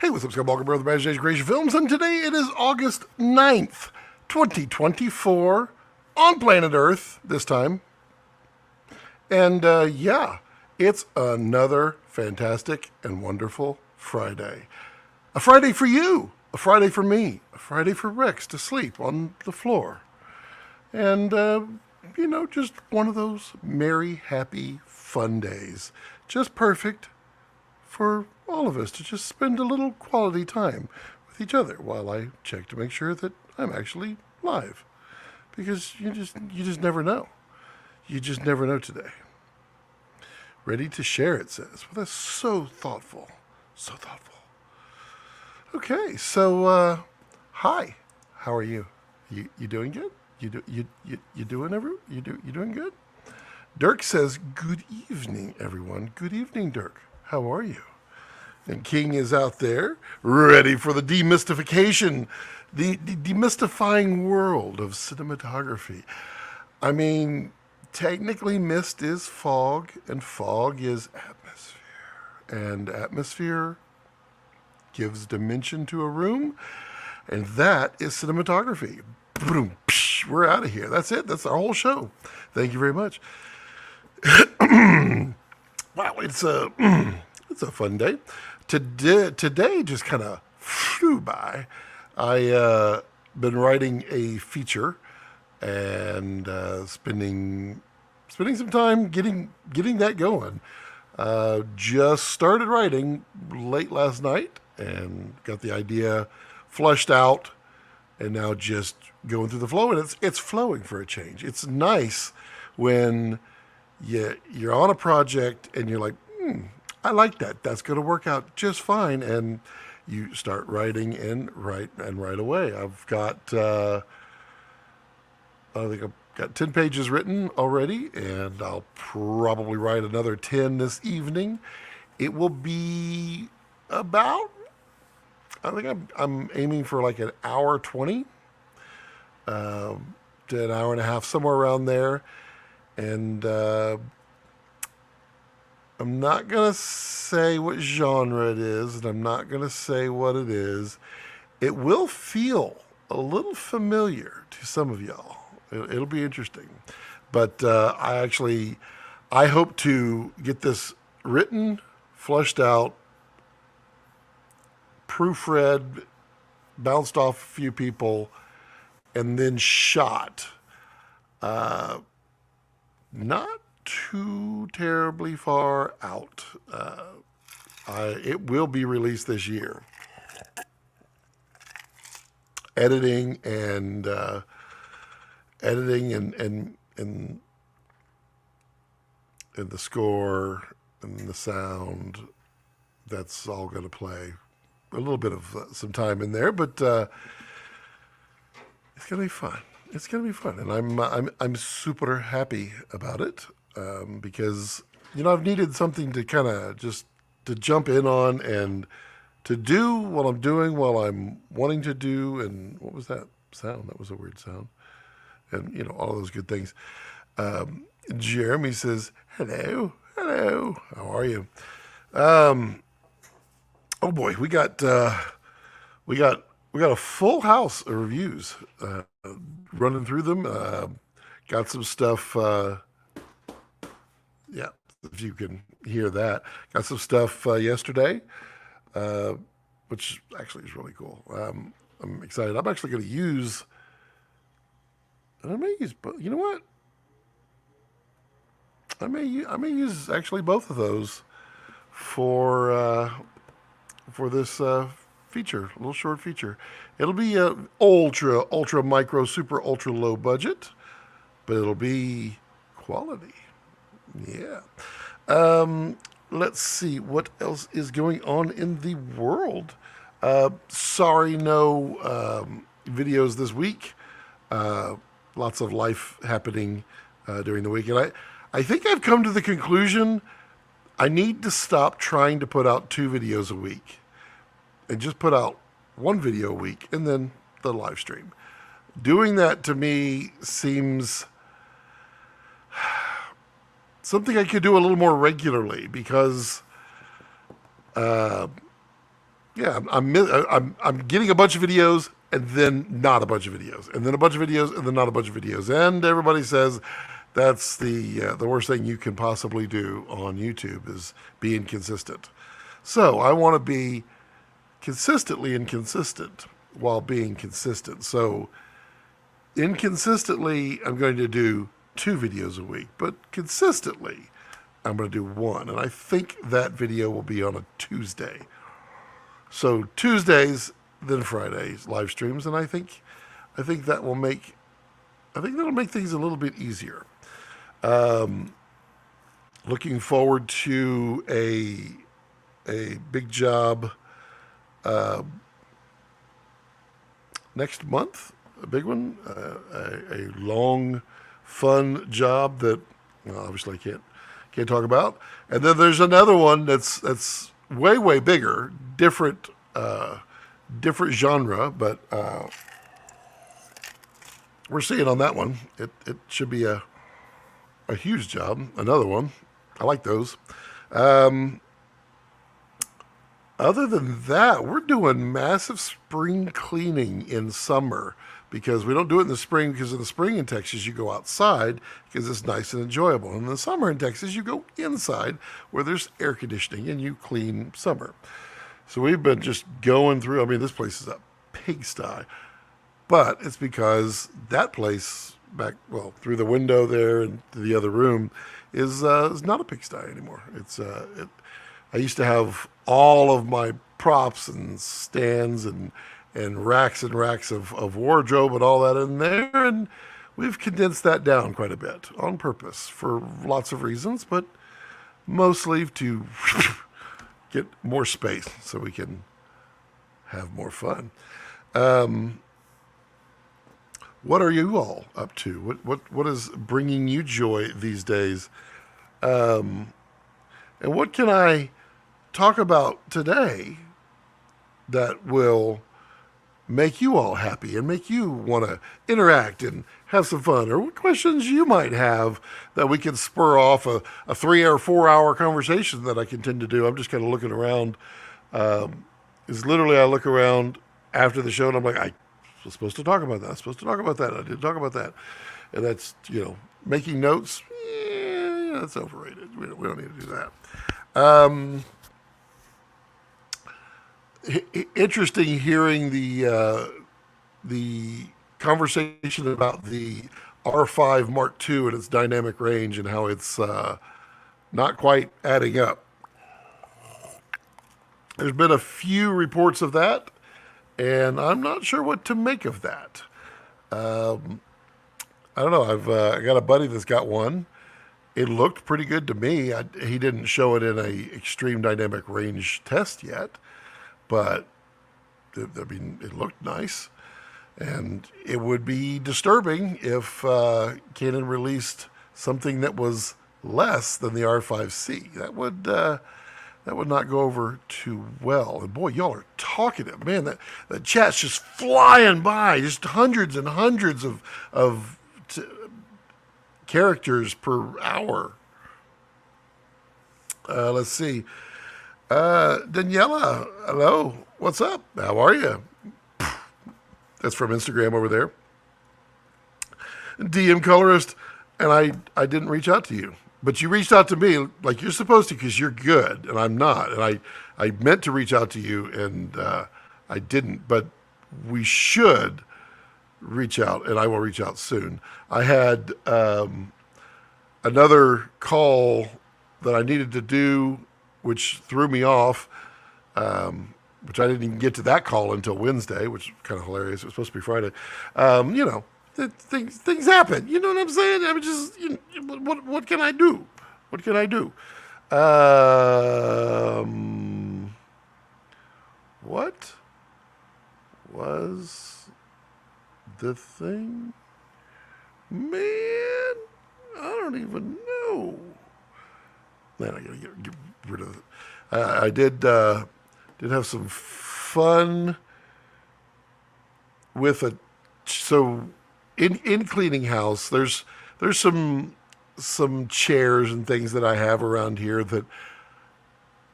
Hey, what's up, Scott Walker, brother, Blackmagic Resolve Films, and today it is August 9th, 2024, on planet Earth this time. And yeah, it's another fantastic and wonderful Friday. A Friday for you, a Friday for me, a Friday for Rex to sleep on the floor. And, just one of those merry, happy, fun days. Just perfect for all of us to just spend a little quality time with each other while I check to make sure that I'm actually live. Because you just never know. You just never know today. Ready to share, it says. Well, that's so thoughtful. So thoughtful. Okay, so hi. How are you? You doing good? You doing good? Dirk says, good evening, everyone. Good evening, Dirk. How are you? And King is out there, ready for the demystification, the demystifying world of cinematography. I mean, technically mist is fog, and fog is atmosphere. And atmosphere gives dimension to a room, and that is cinematography. Boom, psh, we're out of here. That's it. That's our whole show. Thank you very much. Wow, it's a fun day. Today just kind of flew by. I been writing a feature and spending some time getting that going. Just started writing late last night and got the idea flushed out, and now just going through the flow, and it's flowing for a change. It's nice when you're on a project and you're like, I like that. That's going to work out just fine. And you start writing and right away. I think I've got 10 pages written already, and I'll probably write another 10 this evening. It will be about, I think I'm aiming for like an hour 20 to an hour and a half, somewhere around there. And I'm not going to say what genre it is, and I'm not going to say what it is. It will feel a little familiar to some of y'all. It'll be interesting. But I hope to get this written, flushed out, proofread, bounced off a few people, and then shot. Not too terribly far out. It will be released this year. Editing and the score and the sound, that's all going to play a little bit of some time in there, but it's going to be fun. It's going to be fun, and I'm super happy about it because I've needed something to kind of just to jump in on and to do what I'm doing while I'm wanting to do. And what was that sound? That was a weird sound, and all of those good things. Jeremy says, "Hello, how are you?" Oh boy, we got a full house of reviews. Running through them, got some stuff. Yeah, if you can hear that, got some stuff yesterday, which actually is really cool. I'm excited. I'm actually going to use. And I may use, but you know what? I may use actually both of those for this feature, a little short feature. It'll be ultra micro super ultra low budget, but it'll be quality. Yeah. Let's see what else is going on in the world. Sorry, no videos this week. Lots of life happening during the week, and I think I've come to the conclusion I need to stop trying to put out 2 videos a week and just put out 1 video a week and then the live stream. Doing that to me seems something I could do a little more regularly because Yeah, I'm getting a bunch of videos and then not a bunch of videos, and then a bunch of videos and then not a bunch of videos, and everybody says that's the worst thing you can possibly do on YouTube is be inconsistent. So I want to be consistently inconsistent while being consistent. So inconsistently, I'm going to do 2 videos a week, but consistently, I'm going to do 1. And I think that video will be on a Tuesday. So Tuesdays, then Fridays live streams, and I think that will make that'll make things a little bit easier. Looking forward to a big job next month, a big one, a long, fun job that obviously I can't talk about. And then there's another one that's way bigger, different genre, but we're seeing on that one. It should be a huge job. Another one. I like those. Other than that, we're doing massive spring cleaning in summer because we don't do it in the spring because in the spring in Texas you go outside because it's nice and enjoyable. And in the summer in Texas you go inside where there's air conditioning and you clean summer. So we've been just going through. I mean, this place is a pigsty, but it's because that place through the window there and to the other room is not a pigsty anymore. I used to have all of my props and stands and racks of wardrobe and all that in there, and we've condensed that down quite a bit on purpose for lots of reasons, but mostly to get more space so we can have more fun. What are you all up to? What is bringing you joy these days? And what can I talk about today that will make you all happy and make you want to interact and have some fun? Or what questions you might have that we can spur off a 3 or 4 hour conversation that I can tend to do. I'm just kind of looking around. Is literally I look around after the show and I'm like, I was supposed to talk about that. I was supposed to talk about that. I didn't talk about that. And that's, making notes. Yeah, that's overrated. We don't need to do that. Interesting hearing the conversation about the R5 Mark II and its dynamic range and how it's not quite adding up. There's been a few reports of that, and I'm not sure what to make of that. I don't know. I got a buddy that's got one. It looked pretty good to me. He didn't show it in a extreme dynamic range test yet, but it looked nice. And it would be disturbing if Canon released something that was less than the R5C. That would not go over too well. And boy, y'all are talkative, man. That chat's just flying by, just hundreds and hundreds of characters per hour. Let's see. Daniela, hello. What's up? How are you? That's from Instagram over there. DM colorist, and I didn't reach out to you, but you reached out to me like you're supposed to because you're good, and I'm not. And I meant to reach out to you, and I didn't, but we should reach out, and I will reach out soon. I had another call that I needed to do, which threw me off, which I didn't even get to that call until Wednesday, which is kind of hilarious. It was supposed to be Friday. Things happen. You know what I'm saying? I mean, just what can I do? What can I do? What was the thing? Man, I don't even know. Man, I gotta get rid of it. I did have some fun with in cleaning house. There's some chairs and things that I have around here that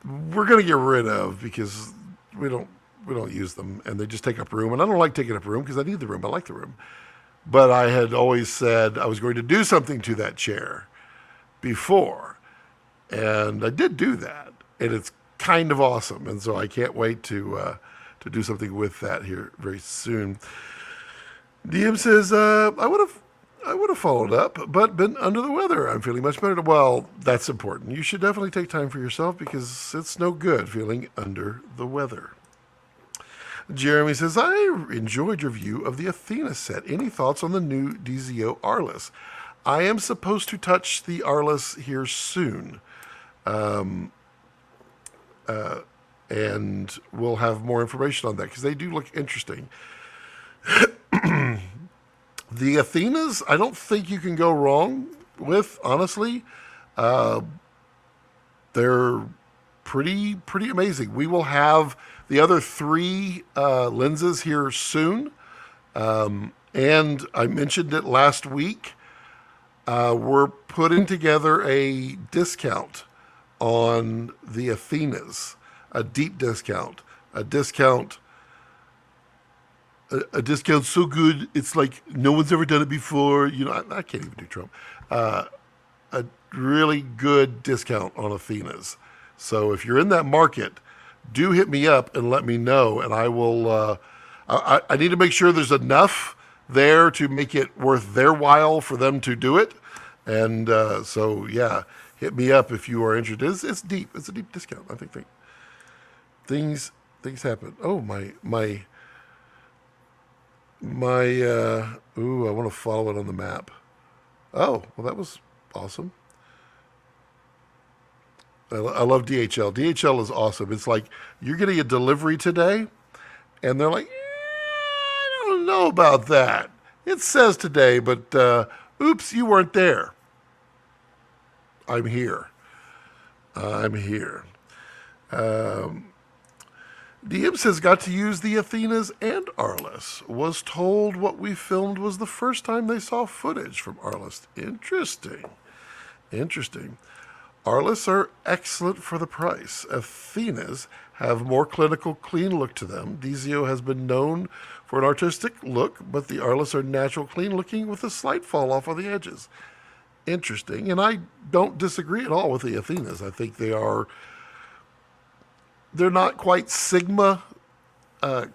we're gonna get rid of because we don't use them, and they just take up room. And I don't like taking up room because I need the room. I like the room. But I had always said I was going to do something to that chair before, and I did do that, and it's kind of awesome. And so I can't wait to do something with that here very soon. DM says I would have followed up, but been under the weather. I'm feeling much better. Well, that's important. You should definitely take time for yourself because it's no good feeling under the weather. Jeremy says, I enjoyed your review of the Athena set. Any thoughts on the new DZO Arliss? I am supposed to touch the Arliss here soon. And we'll have more information on that because they do look interesting. The Athenas, I don't think you can go wrong with, honestly. They're pretty amazing. We will have the other three lenses here soon. And I mentioned it last week. We're putting together a discount on the Athenas, a deep discount, a discount so good it's like no one's ever done it before. You know, I can't even do Trump. A really good discount on Athenas. So if you're in that market, do hit me up and let me know, and I will. I need to make sure there's enough there to make it worth their while for them to do it. And so yeah, hit me up if you are interested. It's deep. It's a deep discount. I think things happen. Oh my. Ooh, I want to follow it on the map. Oh, well, that was awesome. I love DHL. DHL is awesome. It's like you're getting a delivery today, and they're like, I don't know about that. It says today, but oops, you weren't there. I'm here. DM says, got to use the Athenas and Arliss. Was told what we filmed was the first time they saw footage from Arliss. Interesting. Arliss are excellent for the price. Athenas have more clinical, clean look to them. DZO has been known for an artistic look, but the Arliss are natural, clean looking with a slight fall off on the edges. Interesting. And I don't disagree at all with the Athenas. I think they're not quite Sigma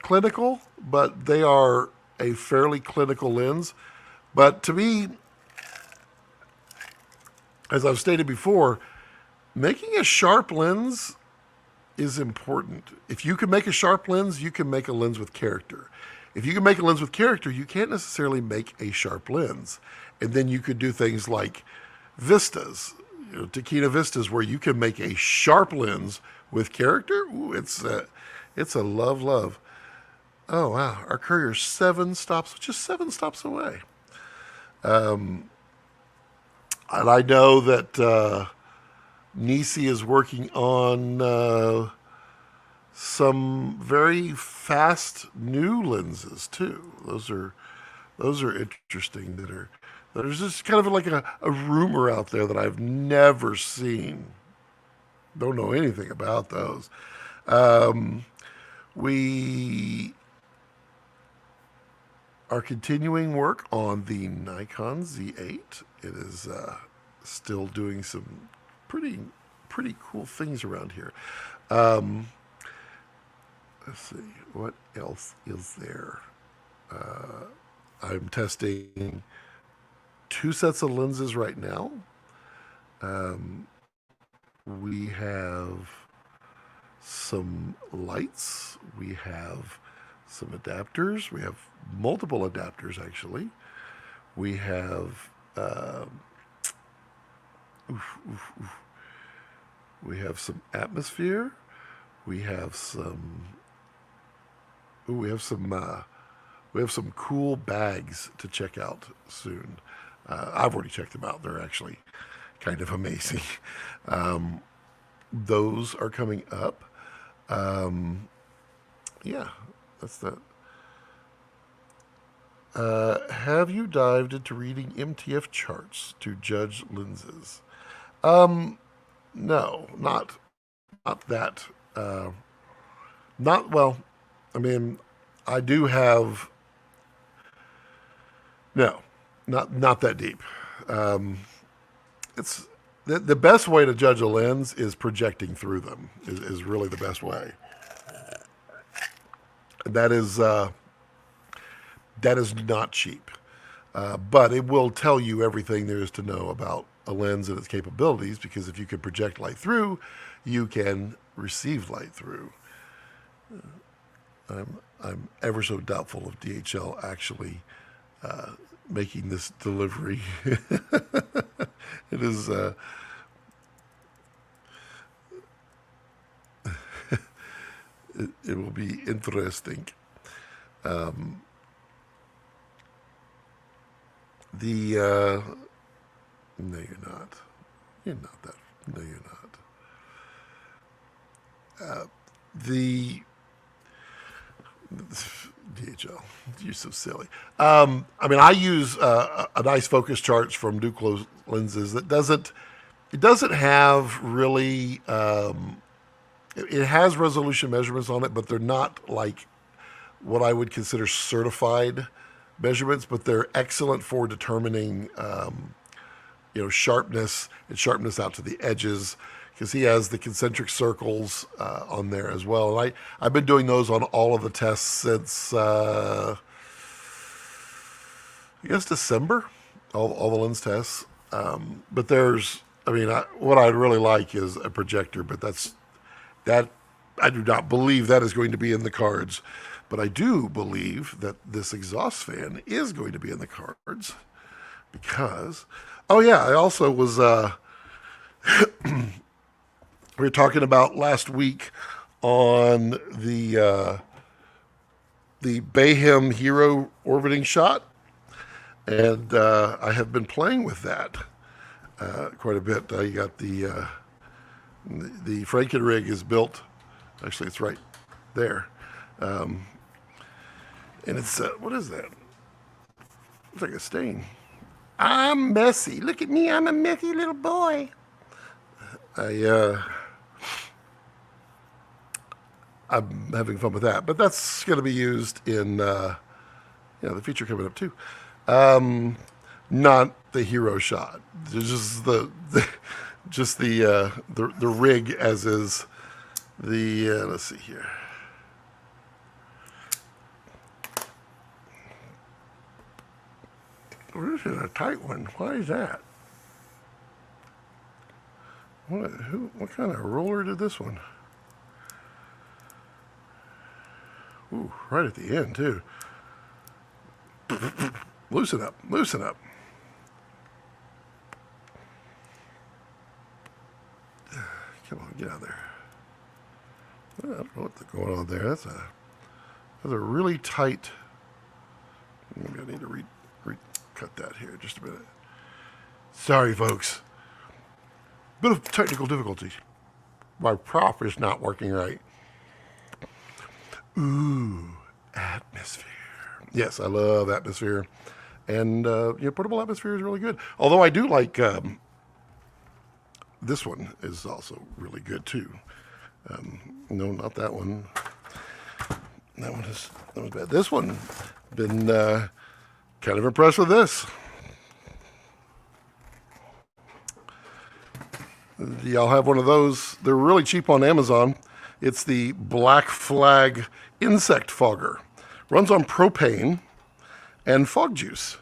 clinical, but they are a fairly clinical lens. But to me, as I've stated before, making a sharp lens is important. If you can make a sharp lens, you can make a lens with character. If you can make a lens with character, you can't necessarily make a sharp lens. And then you could do things like vistas, Taquina vistas, where you can make a sharp lens with character. Ooh, it's a love. Oh wow, our courier's just 7 stops away. And I know that Nisi is working on some very fast new lenses too. Those are interesting. There's just kind of like a rumor out there that I've never seen. Don't know anything about those. We are continuing work on the Nikon Z8. It is still doing some pretty cool things around here. Let's see, what else is there? I'm testing 2 sets of lenses right now. We have some lights. We have some adapters. We have multiple adapters, actually. We have we have some atmosphere. We have some we have some cool bags to check out soon. I've already checked them out. They're actually kind of amazing. Those are coming up. Yeah, that's that. Have you dived into reading MTF charts to judge lenses? No, not that Not well. I mean, I do have no, not that deep. It's the best way to judge a lens is projecting through them. Is really the best way. That is that is not cheap, but it will tell you everything there is to know about a lens and its capabilities. Because if you can project light through, you can receive light through. I'm ever so doubtful of DHL actually making this delivery. It is. It will be interesting. The no, you're not. You're not that. No, you're not. The DHL. You're so silly. I mean, I use a nice focus charts from Duclos lenses that doesn't. It doesn't have really. It has resolution measurements on it, but they're not like what I would consider certified measurements. But they're excellent for determining, sharpness and sharpness out to the edges, because he has the concentric circles on there as well. And I've been doing those on all of the tests since I guess December, all the lens tests. But there's, I mean, what I'd really like is a projector, but that I do not believe that is going to be in the cards. But I do believe that this exhaust fan is going to be in the cards because, oh yeah, I also was, we were talking about last week on the Bayhem Hero orbiting shot, and I have been playing with that quite a bit. You got the Franken rig is built. Actually, it's right there, and it's what is that? It's like a stain. I'm messy. Look at me. I'm a messy little boy. I'm having fun with that, but that's going to be used in the feature coming up too. Not the hero shot. Just the rig as is. The let's see here. This is a tight one. Why is that? What kind of roller did this one? Ooh, right at the end too. Loosen up, loosen up. Come on, get out there. I don't know what's going on there. That's a really tight. Maybe I need to cut that here just a minute. Sorry, folks. Bit of technical difficulty. My prop is not working right. Ooh, atmosphere. Yes, I love atmosphere, and portable atmosphere is really good. Although I do like this one is also really good too. No, not that one. That was bad. This one, been kind of impressed with this. Y'all have one of those. They're really cheap on Amazon. It's the Black Flag Insect Fogger. Runs on propane and fog juice.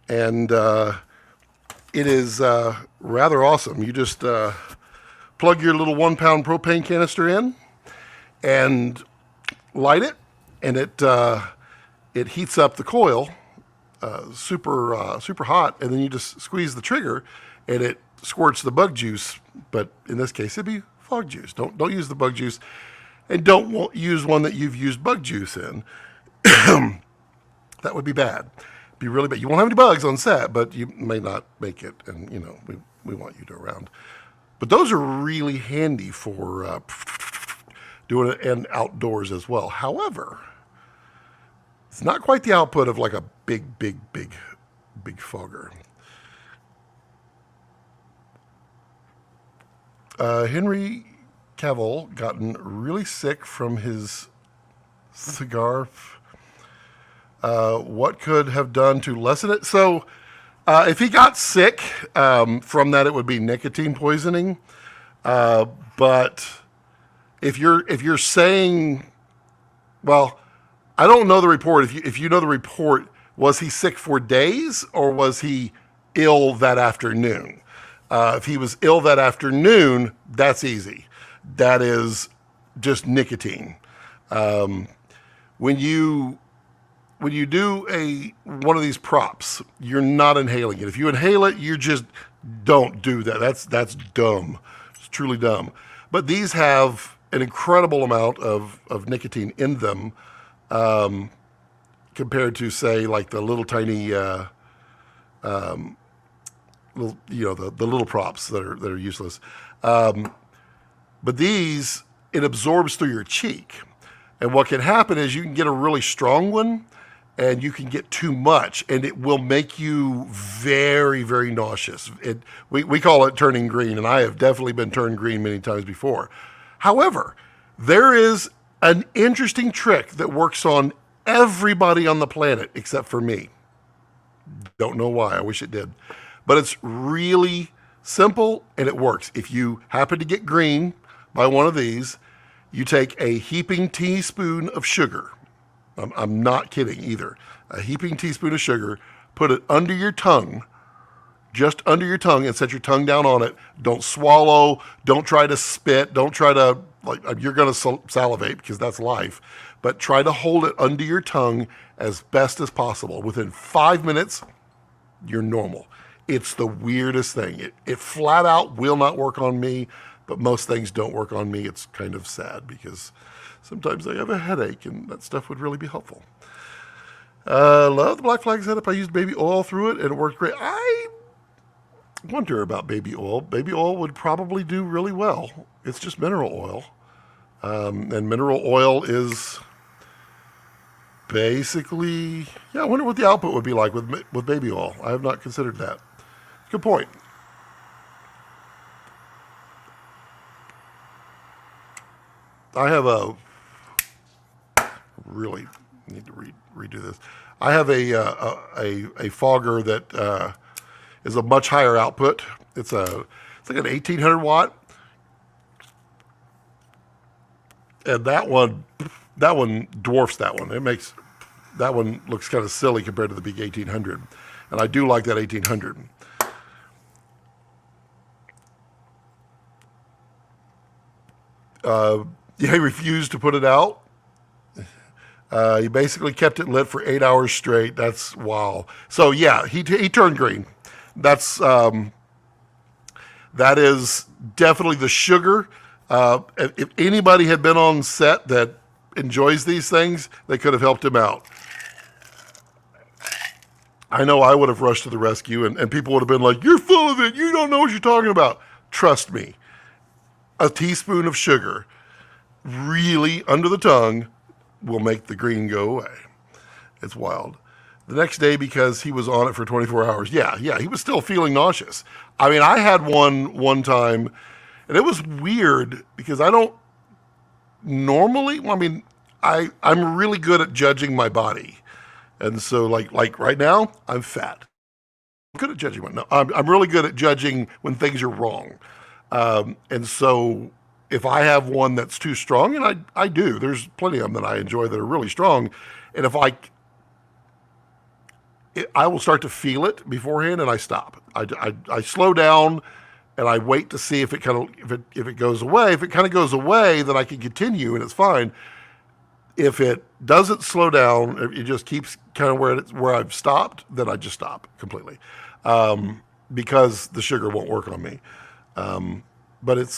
And it is rather awesome. You just plug your little 1 pound propane canister in and light it, and it heats up the coil super hot, and then you just squeeze the trigger and it squirts the bug juice. But in this case, it'd be fog juice. Don't use the bug juice, and don't use one that you've used bug juice in. That would be bad. Be really bad. You won't have any bugs on set, but you may not make it, and we want you to around. But those are really handy for doing it and outdoors as well. However, it's not quite the output of like a big fogger. Henry Cavill gotten really sick from his cigar. What could have done to lessen it? So, if he got sick from that, it would be nicotine poisoning. But if you're saying, well, I don't know the report. If you know the report, was he sick for days or was he ill that afternoon? If he was ill that afternoon, that's easy. That is just nicotine. When you do one of these props, you're not inhaling it. If you inhale it, you just don't do that. That's dumb. It's truly dumb. But these have an incredible amount of nicotine in them, compared to, say, like the little tiny, the little props that are useless. But these, it absorbs through your cheek. And what can happen is you can get a really strong one and you can get too much and it will make you very, very nauseous. We call it turning green, and I have definitely been turned green many times before. However, there is an interesting trick that works on everybody on the planet except for me. Don't know why. I wish it did. But it's really simple and it works. If you happen to get green by one of these, you take a heaping teaspoon of sugar. I'm not kidding either. A heaping teaspoon of sugar, put it under your tongue, just under your tongue, and set your tongue down on it. Don't swallow. Don't try to spit. Don't try to, you're going to salivate because that's life. But try to hold it under your tongue as best as possible. Within 5 minutes, you're normal. It's the weirdest thing. It flat out will not work on me, but most things don't work on me. It's kind of sad because sometimes I have a headache and that stuff would really be helpful. Love the black flag setup. I used baby oil through it and it worked great. I wonder about baby oil. Baby oil would probably do really well. It's just mineral oil. And mineral oil is basically, I wonder what the output would be like with baby oil. I have not considered that. Good point. I have really need to redo this. I have a fogger that is a much higher output. It's like an 1800 watt, and that one dwarfs that one. That one looks kind of silly compared to the big 1800, and I do like that 1800. He refused to put it out. He basically kept it lit for 8 hours straight. That's wow. So yeah, he turned green. That is definitely the sugar. If anybody had been on set that enjoys these things, they could have helped him out. I know I would have rushed to the rescue, and people would have been like, "You're full of it. You don't know what you're talking about." Trust me. A teaspoon of sugar, really under the tongue, will make the green go away. It's wild. The next day, because he was on it for 24 hours, he was still feeling nauseous. I mean, I had one time, and it was weird because I don't normally, I'm really good at judging my body. And so like right now, I'm fat. I'm good at judging. I'm really good at judging when things are wrong. And so if I have one that's too strong, and I do, there's plenty of them that I enjoy that are really strong. And if I will start to feel it beforehand and I stop. I slow down and I wait to see if it goes away. If it kind of goes away, then I can continue and it's fine. If it doesn't slow down, if it just keeps kind of where I've stopped, then I just stop completely. Because the sugar won't work on me. But it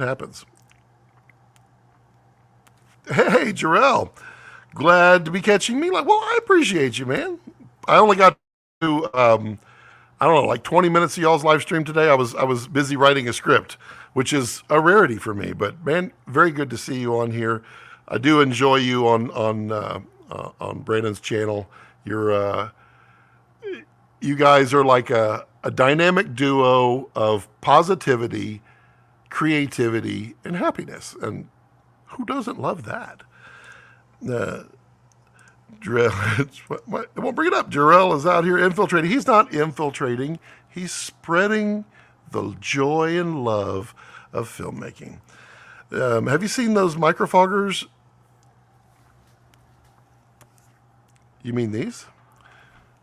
happens. Hey, Jarrell, glad to be catching me. Well, I appreciate you, man. I only got to, 20 minutes of y'all's live stream today. I was busy writing a script, which is a rarity for me. But man, very good to see you on here. I do enjoy you on Brandon's channel. You guys are like a dynamic duo of positivity creativity, and happiness. And who doesn't love that? I won't bring it up. Jarrell is out here infiltrating. He's not infiltrating. He's spreading the joy and love of filmmaking. Have you seen those microfoggers? You mean these?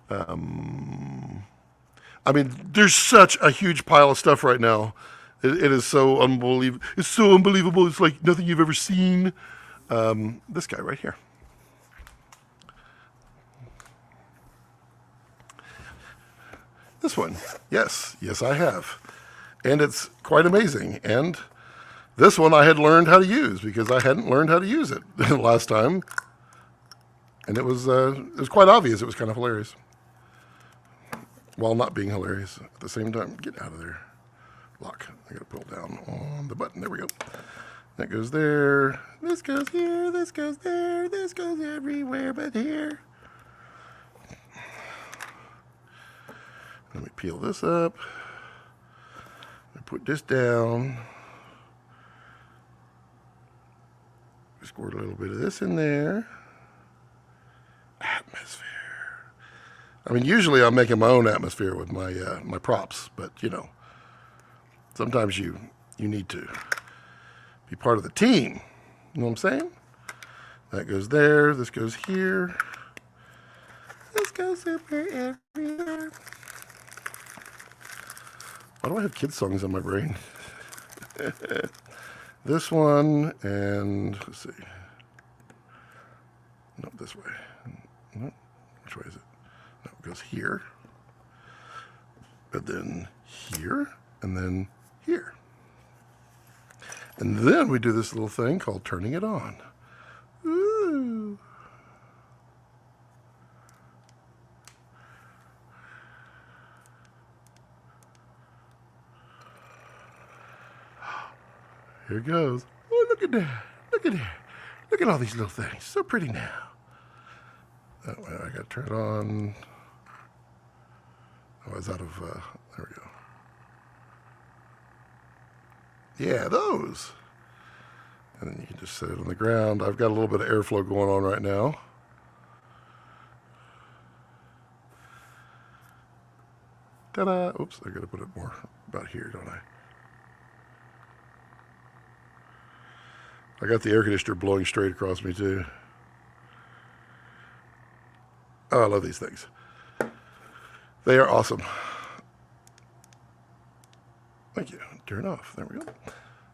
I mean, there's such a huge pile of stuff right now. It is so unbelievable. It's so unbelievable. It's like nothing you've ever seen. This guy right here. This one. Yes, I have. And it's quite amazing. And this one I had learned how to use because I hadn't learned how to use it last time. And it was quite obvious. It was kind of hilarious. While not being hilarious at the same time. Get out of there. Lock. I got to pull down on the button. There we go. That goes there. This goes here. This goes there. This goes everywhere but here. Let me peel this up. I put this down. Squirt a little bit of this in there. Atmosphere. I mean, usually I'm making my own atmosphere with my my props, but you know, sometimes you need to be part of the team. You know what I'm saying? That goes there. This goes here. This goes super everywhere. Why do I have kids' songs in my brain? This one, and let's see. No, this way. No, which way is it? No, it goes here. And then here, and then here. And then we do this little thing called turning it on. Ooh. Here it goes. Oh, look at that. Look at that. Look at all these little things. So pretty now. That way I got to turn it on. Oh, I was out of, there we go. Yeah, those. And then you can just set it on the ground. I've got a little bit of airflow going on right now. Ta-da. Oops, I got to put it more about here, don't I? I got the air conditioner blowing straight across me too. Oh, I love these things. They are awesome. Thank you. Turn it off. There we go.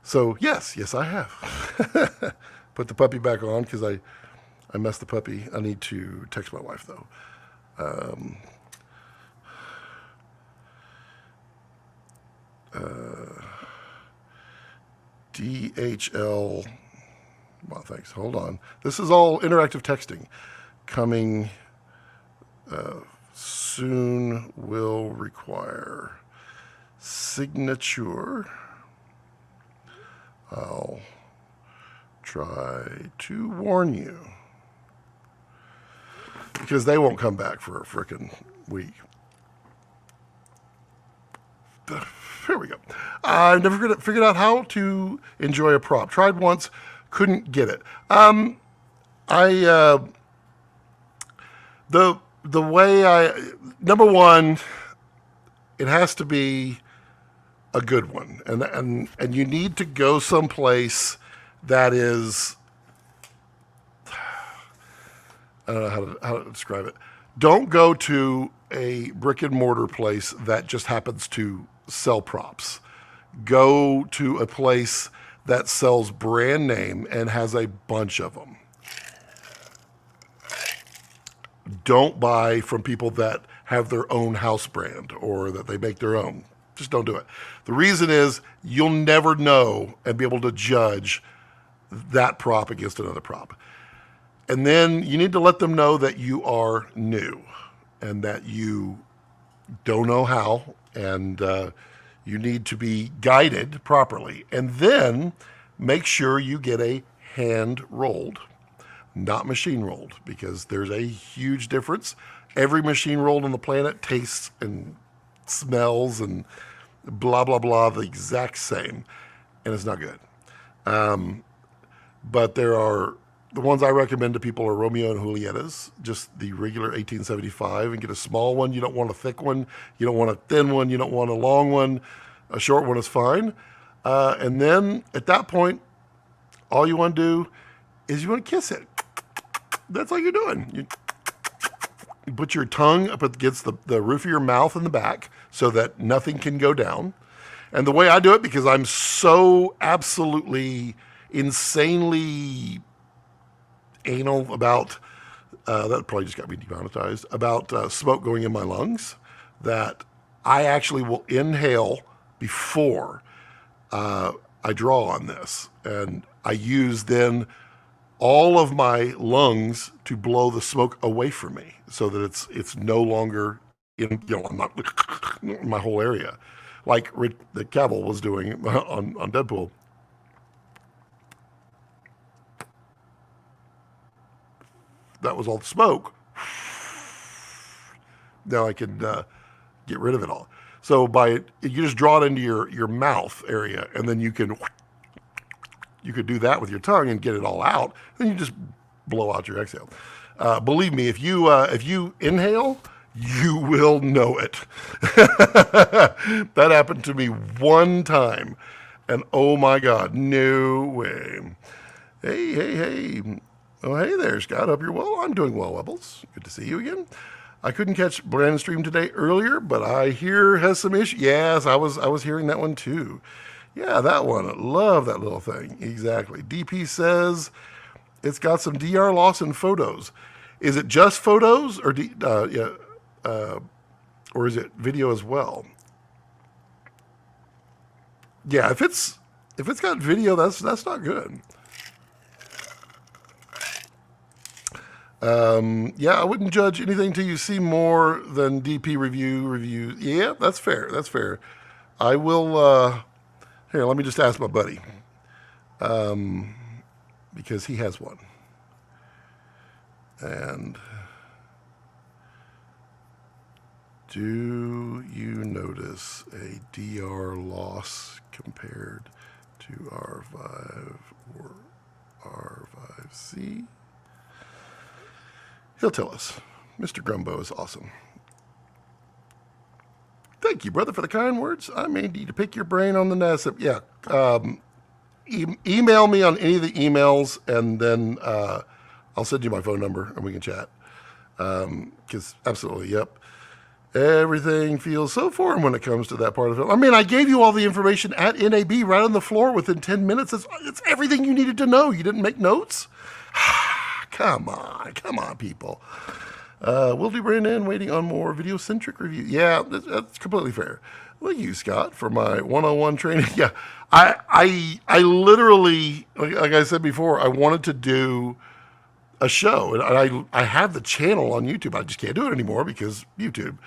So yes, I have. Put the puppy back on because I messed the puppy. I need to text my wife though. DHL. Well, thanks. Hold on. This is all interactive texting. Coming soon will require signature. I'll try to warn you. Because they won't come back for a frickin' week. Here we go. I've never figured out how to enjoy a prop. Tried once, couldn't get it. The way number one, it has to be a good one, and you need to go someplace that is, I don't know how to describe it. Don't go to a brick and mortar place that just happens to sell props. Go to a place that sells brand name and has a bunch of them. Don't buy from people that have their own house brand or that they make their own. Just don't do it. The reason is you'll never know and be able to judge that prop against another prop. And then you need to let them know that you are new and that you don't know how, and you need to be guided properly. And then make sure you get a hand rolled, not machine rolled, because there's a huge difference. Every machine rolled on the planet tastes and smells and blah, blah, blah, the exact same. and it's not good. But there are, the ones I recommend to people are Romeo and Julietas, just the regular 1875, and get a small one. You don't want a thick one. You don't want a thin one. You don't want a long one. A short one is fine. And then at that point, all you want to do is you want to kiss it. That's all you're doing. You put your tongue up against the roof of your mouth in the back so that nothing can go down. And the way I do it, because I'm so absolutely insanely anal about, that probably just got me demonetized, about smoke going in my lungs, that I actually will inhale before I draw on this. And I use then all of my lungs to blow the smoke away from me so that it's no longer in, I'm not my whole area. Like the Cavill was doing on Deadpool. That was all the smoke. Now I can get rid of it all. So you just draw it into your mouth area, and then you could do that with your tongue and get it all out. Then you just blow out your exhale. Believe me, if you inhale, you will know it. That happened to me one time, and oh my God, no way. Hey. Oh, hey there, Scott. Hope you're well. I'm doing well, Webbles. Good to see you again. I couldn't catch Brandon's stream today earlier, but I hear has some issues. Yes, I was hearing that one too. Yeah, that one. I love that little thing. Exactly. DP says it's got some DR loss in photos. Is it just photos, or or is it video as well? Yeah, if it's got video, that's not good. Yeah, I wouldn't judge anything till you see more than DP reviews. Yeah, that's fair. That's fair. I will, here, let me just ask my buddy. Because he has one. And do you notice a DR loss compared to R5 or R5C? He'll tell us. Mr. Grumbo is awesome. Thank you, brother, for the kind words. I may need to pick your brain on the NASA. Yeah. Email me on any of the emails, and then I'll send you my phone number, and we can chat. Because absolutely, yep. Everything feels so foreign when it comes to that part of it. I mean, I gave you all the information at NAB right on the floor within 10 minutes. It's everything you needed to know. You didn't make notes? Come on, people. We'll do Brandon waiting on more video-centric review. Yeah, that's completely fair. Thank you, Scott, for my 101 training. Yeah, I literally, like I said before, I wanted to do a show, and I have the channel on YouTube. I just can't do it anymore because YouTube.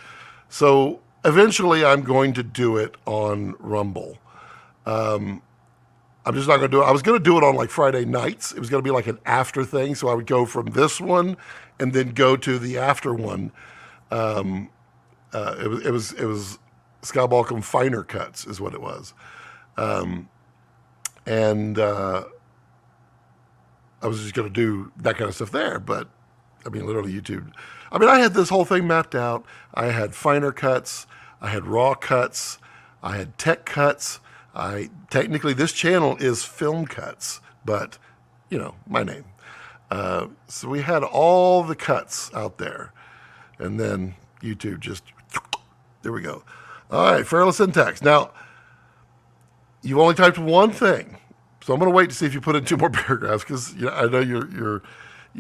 So eventually, I'm going to do it on Rumble. I'm just not going to do it. I was going to do it on like Friday nights. It was going to be like an after thing. So I would go from this one and then go to the after one. It was Scott Balcom Finer Cuts is what it was. And I was just going to do that kind of stuff there. But I mean, literally YouTube. I mean, I had this whole thing mapped out. I had finer cuts. I had raw cuts. I had tech cuts. Technically, this channel is Film Cuts, but, my name. So we had all the cuts out there. And then YouTube just, there we go. All right, Feral Syntax. Now, you've only typed one thing. So I'm going to wait to see if you put in 2 more paragraphs, because I know you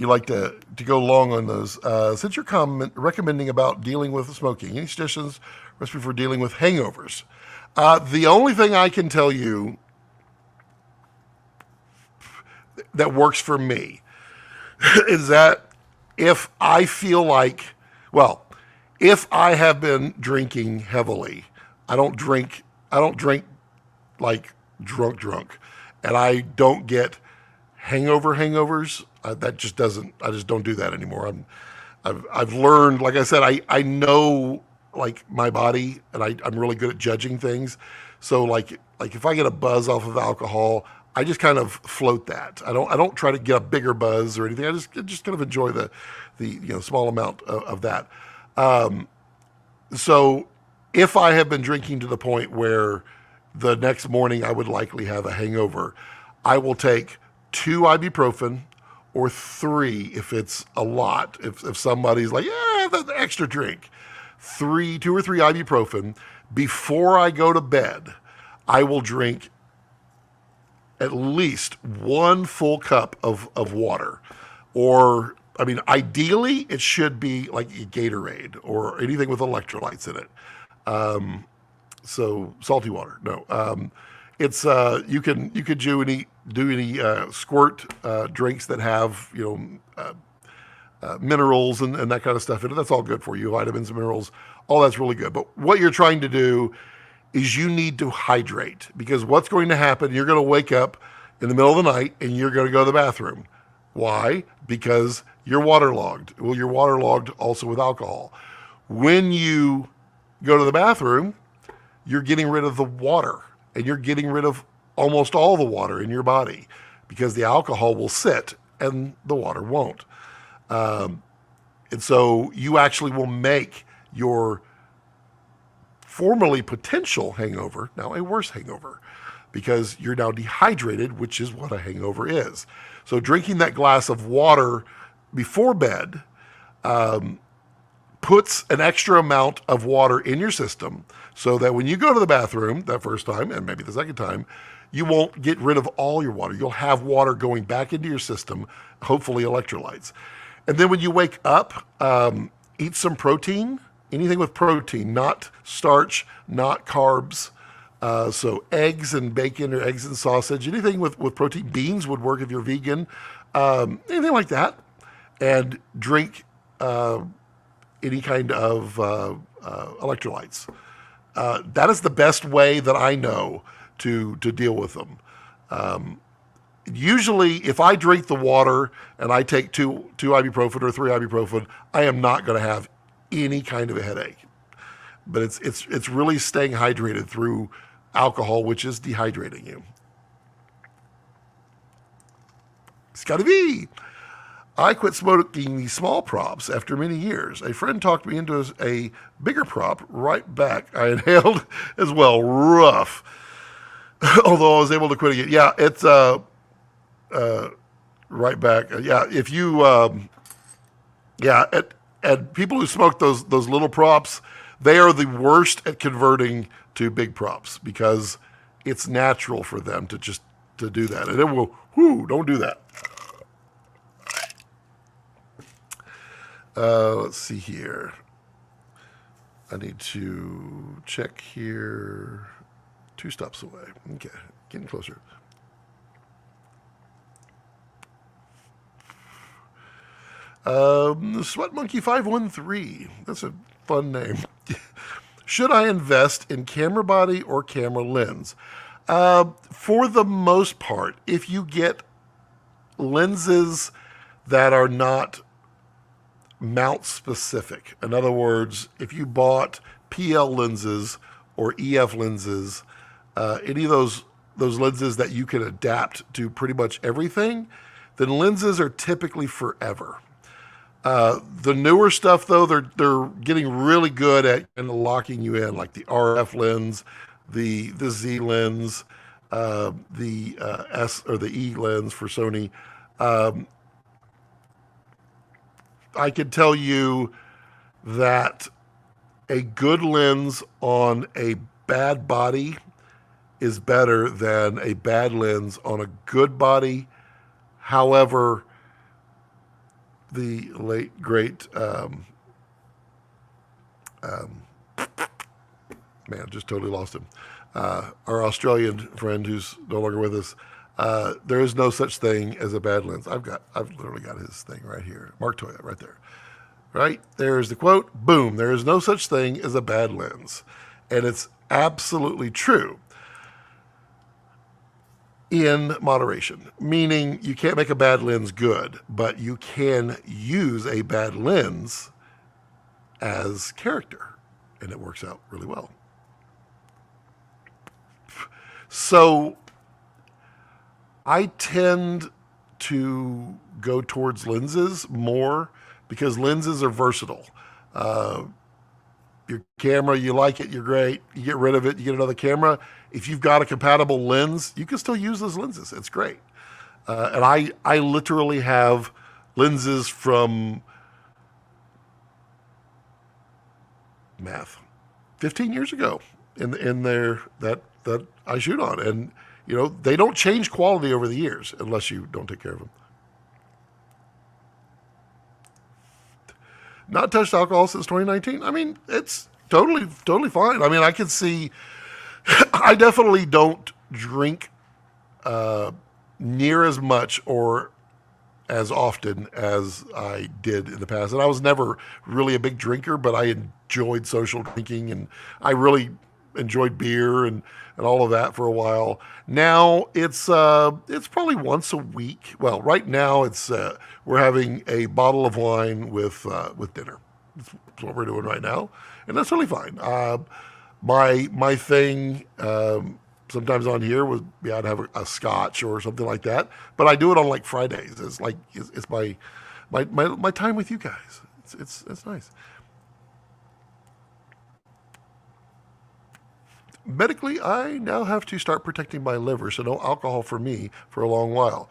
like to go long on those. Since you're recommending about dealing with smoking, any suggestions, recipe for dealing with hangovers? The only thing I can tell you that works for me is that if I feel like, if I have been drinking heavily, I don't drink like drunk, and I don't get hangovers. I just don't do that anymore. I've learned, like I said, I know like my body, and I'm really good at judging things. So like if I get a buzz off of alcohol, I just kind of float that. I don't try to get a bigger buzz or anything. I just kind of enjoy the small amount of that. So if I have been drinking to the point where the next morning I would likely have a hangover, I will take 2 ibuprofen or 3 if it's a lot. If somebody's like, yeah, the extra drink, 2 or 3 ibuprofen before I go to bed. I will drink at least 1 full cup of water. Or, I mean, ideally, it should be like a Gatorade or anything with electrolytes in it. So salty water, no. It's you could do any squirt drinks that have minerals and that kind of stuff in it. That's all good for you, vitamins and minerals. All that's really good. But what you're trying to do is you need to hydrate, because what's going to happen, you're going to wake up in the middle of the night and you're going to go to the bathroom. Why? Because you're waterlogged. Well, you're waterlogged also with alcohol. When you go to the bathroom, you're getting rid of the water, and you're getting rid of almost all the water in your body, because the alcohol will sit and the water won't. And so you actually will make your formerly potential hangover now a worse hangover, because you're now dehydrated, which is what a hangover is. So drinking that glass of water before bed puts an extra amount of water in your system, so that when you go to the bathroom that first time, and maybe the second time, you won't get rid of all your water. You'll have water going back into your system, hopefully electrolytes. And then when you wake up, eat some protein, anything with protein, not starch, not carbs. So eggs and bacon, or eggs and sausage, anything with protein. Beans would work if you're vegan, anything like that. And drink any kind of electrolytes. That is the best way that I know to deal with them. Usually, if I drink the water and I take two ibuprofen or 3 ibuprofen, I am not going to have any kind of a headache. But it's really staying hydrated through alcohol, which is dehydrating you. Scotty V. I quit smoking the small props after many years. A friend talked me into a bigger prop right back. I inhaled as well. Rough. Although I was able to quit again. Yeah, it's right back. Yeah, if you and people who smoke those little props, they are the worst at converting to big props, because it's natural for them to do that. And it will, don't do that. Let's see here. I need to check here. 2 stops away. Okay, getting closer. Sweat Monkey 513. That's a fun name. Should I invest in camera body or camera lens? For the most part, if you get lenses that are not mount specific, in other words, if you bought PL lenses or EF lenses, any of those lenses that you can adapt to pretty much everything, then lenses are typically forever. The newer stuff, though, they're getting really good at locking you in, like the RF lens, the Z lens, the S or the E lens for Sony. I can tell you that a good lens on a bad body is better than a bad lens on a good body. However, the late, great, man, I just totally lost him. Our Australian friend who's no longer with us, there is no such thing as a bad lens. I've literally got his thing right here. Mark Toya, right there. Right? There's the quote. Boom. There is no such thing as a bad lens. And it's absolutely true. In moderation, meaning you can't make a bad lens good, but you can use a bad lens as character, and it works out really well. So I tend to go towards lenses more because lenses are versatile. Uh, your camera, you like it, you're great. You get rid of it, you get another camera. If you've got a compatible lens, you can still use those lenses. It's great. And I literally have lenses from math 15 years ago in there that I shoot on, and they don't change quality over the years unless you don't take care of them. Not touched alcohol since 2019. I mean, it's totally fine. I mean, I can see. I definitely don't drink near as much or as often as I did in the past. And I was never really a big drinker, but I enjoyed social drinking, and I really enjoyed beer and all of that for a while. Now it's probably once a week. Well, right now we're having a bottle of wine with dinner. That's what we're doing right now, and that's really fine. My thing sometimes on here would be I'd have a scotch or something like that, but I do it on like Fridays. It's my time with you guys. It's nice. Medically, I now have to start protecting my liver, so no alcohol for me for a long while.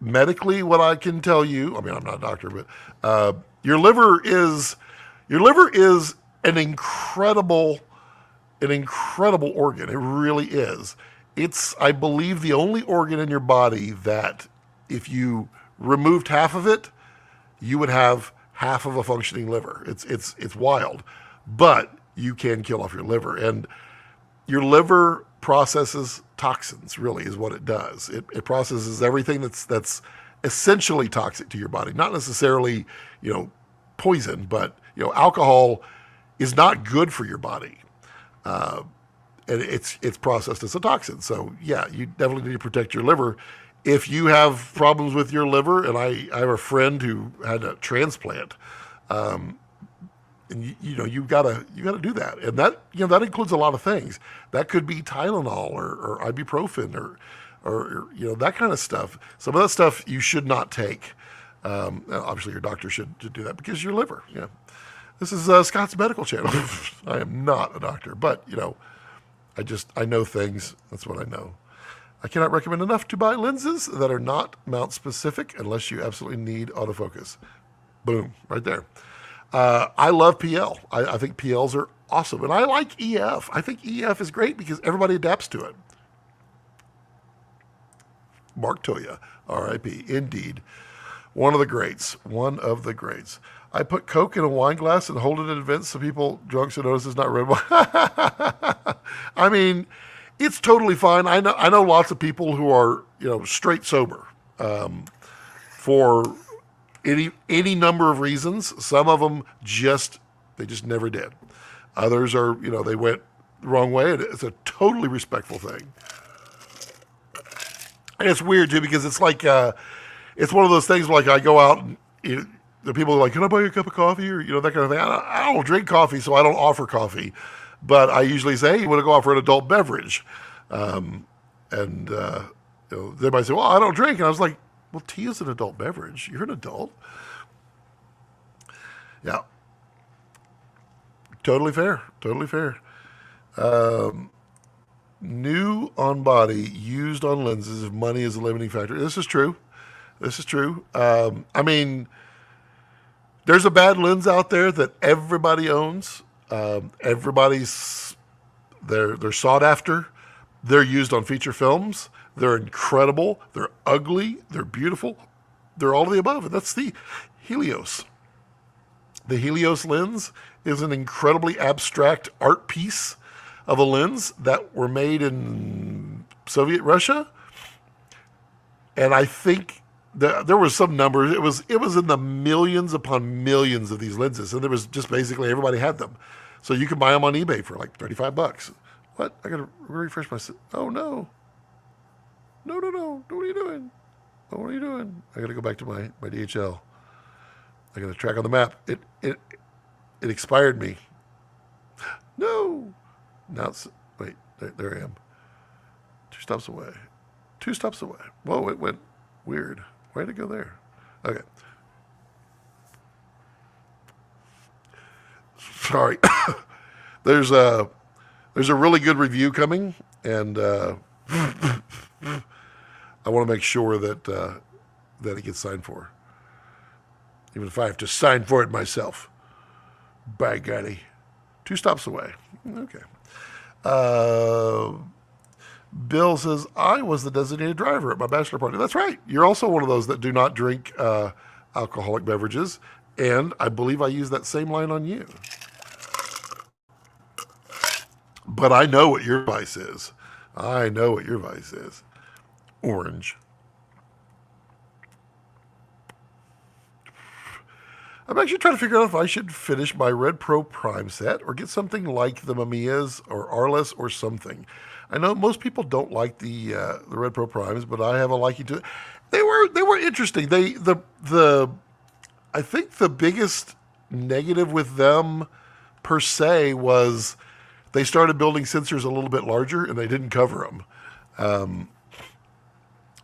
Medically, what I can tell you, I mean, I'm not a doctor, but your liver is an incredible organ. It really is. It's, I believe, the only organ in your body that if you removed half of it, you would have half of a functioning liver. It's wild, but you can kill off your liver, and your liver processes toxins. Really, is what it does. It processes everything that's essentially toxic to your body. Not necessarily, poison, but alcohol is not good for your body. And it's processed as a toxin. So yeah, you definitely need to protect your liver. If you have problems with your liver, and I have a friend who had a transplant, and you gotta do that, and that includes a lot of things. That could be Tylenol or ibuprofen or that kind of stuff. Some of that stuff you should not take. Obviously, your doctor should do that because your liver. This is Scott's medical channel. I am not a doctor, but I know things. That's what I know. I cannot recommend enough to buy lenses that are not mount specific unless you absolutely need autofocus. Boom, right there. I love PL. I think PLs are awesome, and I like EF. I think EF is great because everybody adapts to it. Mark Toya, R.I.P. Indeed, one of the greats. One of the greats. I put Coke in a wine glass and hold it at events so people drunk so notice it's not red wine. I mean, it's totally fine. I know lots of people who are straight sober for any number of reasons. Some of them they just never did. Others are they went the wrong way, and it's a totally respectful thing. And it's weird too because it's like it's one of those things where, like, I go out and the people are like, "Can I buy you a cup of coffee?" or that kind of thing. I don't drink coffee, so I don't offer coffee. But I usually say, "Hey, you want to go out for an adult beverage?" And they might say, "Well, I don't drink," and I was like, "Well, tea is an adult beverage. You're an adult." Yeah, totally fair. Totally fair. New on body, used on lenses. If money is a limiting factor, this is true. This is true. I mean, there's a bad lens out there that everybody owns. They're sought after. They're used on feature films. They're incredible. They're ugly. They're beautiful. They're all of the above. And that's the Helios. The Helios lens is an incredibly abstract art piece of a lens that were made in Soviet Russia. And I think there was some numbers. It was in the millions upon millions of these lenses, and there was just basically everybody had them. So you can buy them on eBay for like $35. What? I gotta refresh my. Oh no! No! What are you doing? What are you doing? I gotta go back to my DHL. I gotta track on the map. It expired me. No. Now it's wait. There I am. stops away. 2 stops away. Whoa, it went weird. Way to go there. Okay. Sorry. There's a really good review coming, and I want to make sure that that it gets signed for, even if I have to sign for it myself. By golly. 2 stops away. Okay. Bill says, I was the designated driver at my bachelor party. That's right. You're also one of those that do not drink alcoholic beverages, and I believe I used that same line on you. But I know what your vice is. I know what your vice is. Orange. I'm actually trying to figure out if I should finish my Red Pro Prime set or get something like the Mamiyas or Arliss or something. I know most people don't like the Red Pro Primes, but I have a liking to it. They were interesting. I think the biggest negative with them per se was they started building sensors a little bit larger and they didn't cover them.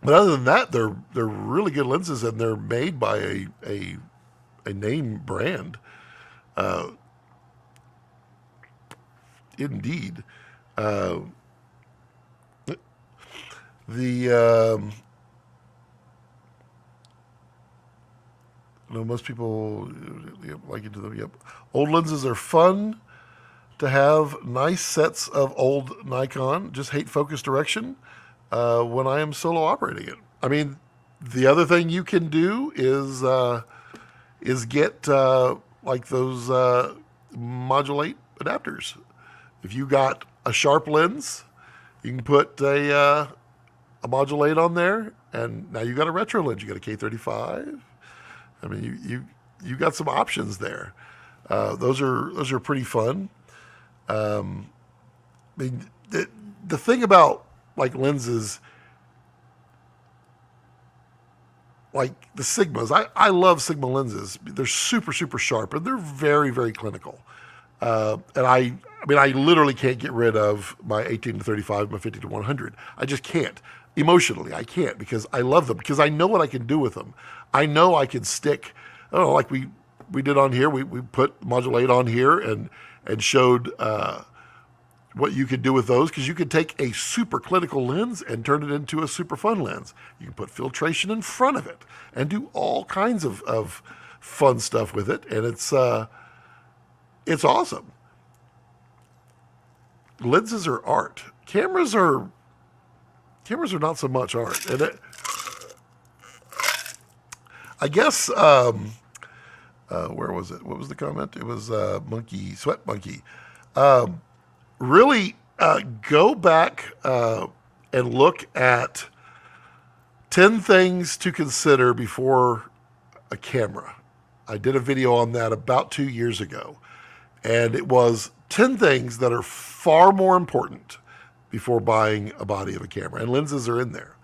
But other than that, they're really good lenses, and they're made by a name brand. Indeed. Most people like it to them. Yep. Old lenses are fun to have. Nice sets of old Nikon. Just hate focus direction when I am solo operating it. I mean, the other thing you can do is get like those modulate adapters. If you got a sharp lens, you can put a modulate on there, and now you got a retro lens. You got a K35. I mean, you got some options there. Those are pretty fun. I mean, the thing about like lenses, like the Sigmas, I love Sigma lenses. They're super, super sharp, and they're very, very clinical. And I mean, I literally can't get rid of my 18 to 35, my 50 to 100. I just can't. Emotionally, I can't, because I love them, because I know what I can do with them. I know I can stick, I don't know, like we did on here. We put modulate on here and showed what you could do with those, because you could take a super clinical lens and turn it into a super fun lens. You can put filtration in front of it and do all kinds of fun stuff with it, and it's awesome. Lenses are art. Cameras are not so much art. And I guess where was it? What was the comment? It was Sweat Monkey. Really go back and look at 10 things to consider before a camera. I did a video on that about 2 years ago, and it was 10 things that are far more important before buying a body of a camera, and lenses are in there.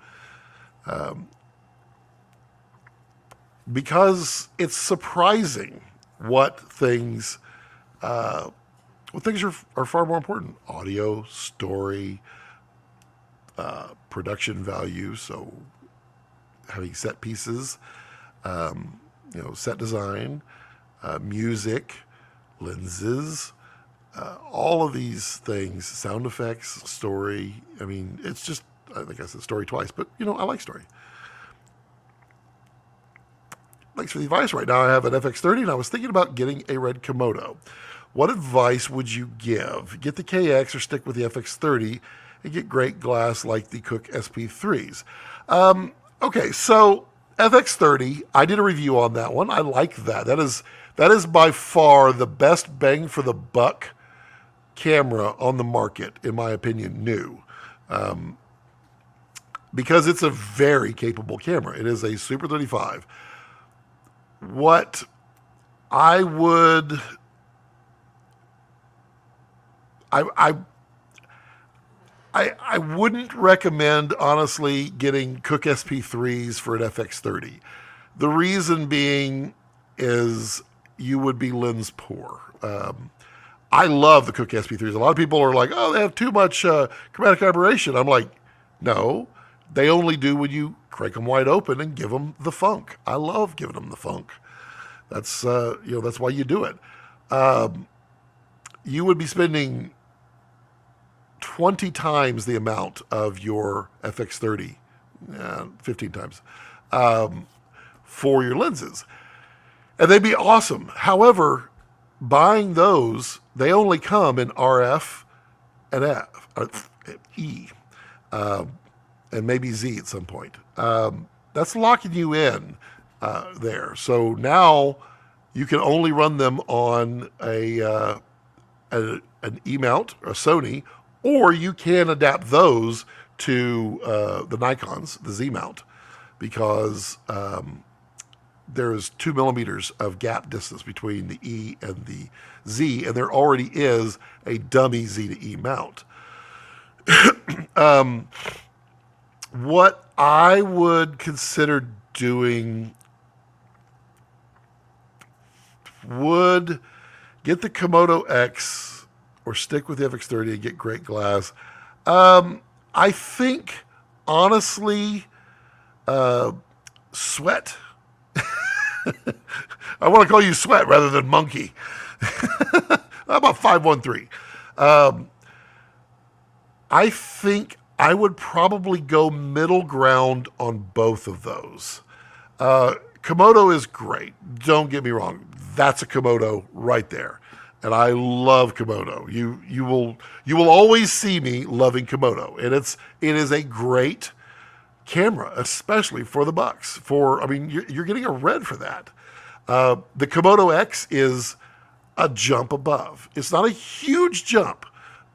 Because it's surprising what things are far more important. Audio, story, production value, so having set pieces, set design, music, lenses, all of these things, sound effects, story. I mean, it's just, I think I said story twice, but I like story. Thanks for the advice. Right now I have an FX30, and I was thinking about getting a red Komodo. What advice would you give? Get the KX or stick with the FX30 and get great glass like the Cooke SP3s. Okay, so FX30, I did a review on that one. I like that. That is by far the best bang for the buck camera on the market, in my opinion, new. Because it's a very capable camera. It is a Super 35. What I would... I wouldn't recommend, honestly, getting Cooke SP3s for an FX30. The reason being is you would be lens poor. I love the Cooke SP3s. A lot of people are like, oh, they have too much chromatic aberration. I'm like, No, they only do when you crank them wide open and give them the funk. I love giving them the funk. That's that's why you do it. You would be spending 20 times the amount of your FX30, 15 times, for your lenses. And they'd be awesome. However, buying those, they only come in RF and F, or E, and maybe Z at some point. That's locking you in there. So now you can only run them on an E mount, or a Sony, or you can adapt those to the Nikons, the Z mount, because there's 2 millimeters of gap distance between the E and the Z, and there already is a dummy Z to E mount. What I would consider doing would get the Komodo X or stick with the FX30 and get great glass. I think, honestly, Sweat. I want to call you Sweat rather than Monkey. How about 513? I think I would probably go middle ground on both of those. Komodo is great. Don't get me wrong. That's a Komodo right there. And I love Komodo. You will always see me loving Komodo. And it is a great camera, especially for the bucks. You're getting a red for that. The Komodo X is a jump above. It's not a huge jump,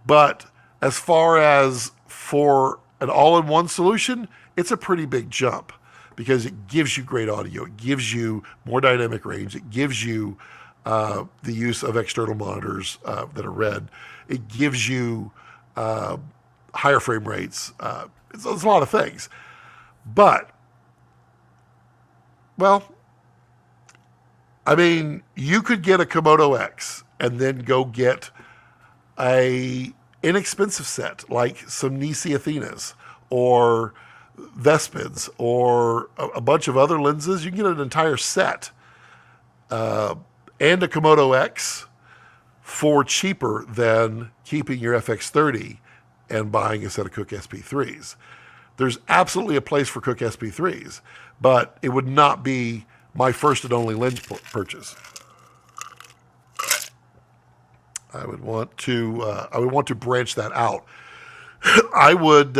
but as far as for an all-in-one solution, it's a pretty big jump because it gives you great audio. It gives you more dynamic range. It gives you the use of external monitors that are red. It gives you higher frame rates. It's a lot of things. But, well, you could get a Komodo X and then go get a inexpensive set like some Nisi Athenas or Vespids or a bunch of other lenses. You can get an entire set and a Komodo X for cheaper than keeping your FX30 and buying a set of Cooke SP3s. There's absolutely a place for Cooke SP3s, but it would not be my first and only lens purchase. I would want to branch that out. I would,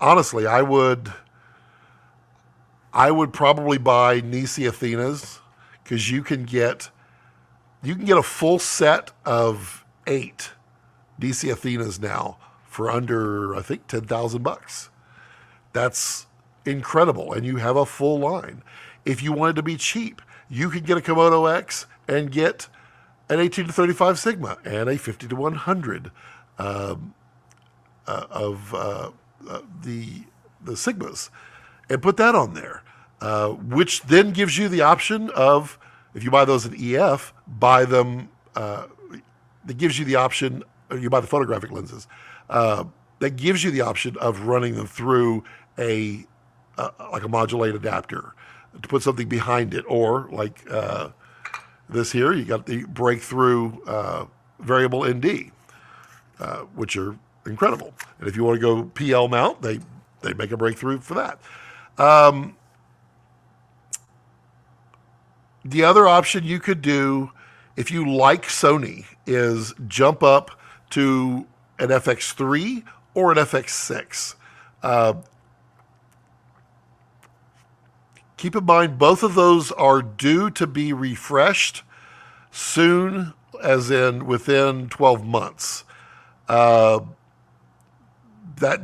honestly, I would probably buy Nisi Athenas because you can get a full set of 8 Nisi Athenas now for under, I think, $10,000. That's incredible, and you have a full line. If you wanted to be cheap, you could get a Komodo X and get an 18 to 35 Sigma and a 50 to 100 of the Sigmas, and put that on there, which then gives you the option of, if you buy those in EF, buy them. That gives you the option. You buy the photographic lenses. That gives you the option of running them through like a modulate adapter to put something behind it, or like this here, you got the breakthrough variable ND, which are incredible. And if you want to go PL mount, they make a breakthrough for that. The other option you could do, if you like Sony, is jump up to an FX3 or an FX6. Keep in mind, both of those are due to be refreshed soon, as in within 12 months. That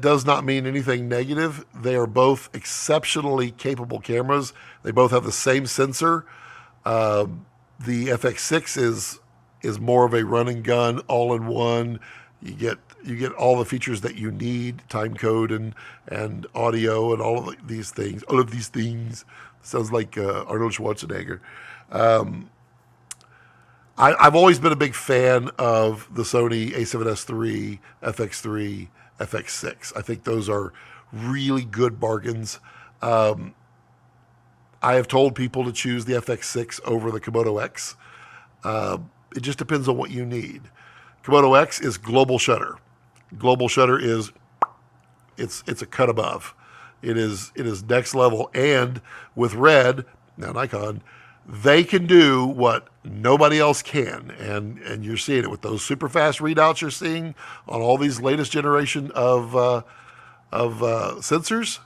does not mean anything negative. They are both exceptionally capable cameras. They both have the same sensor. The FX6 is more of a run and gun, all in one. You get all the features that you need, time code and audio and all of these things. All of these things. Sounds like Arnold Schwarzenegger. I've always been a big fan of the Sony A7S III, FX3, FX6. I think those are really good bargains. I have told people to choose the FX6 over the Komodo X. It just depends on what you need. Komodo X is global shutter. Global shutter is it's a cut above. It is next level, and with Red, now Nikon, they can do what nobody else can, and you're seeing it with those super fast readouts you're seeing on all these latest generation of sensors.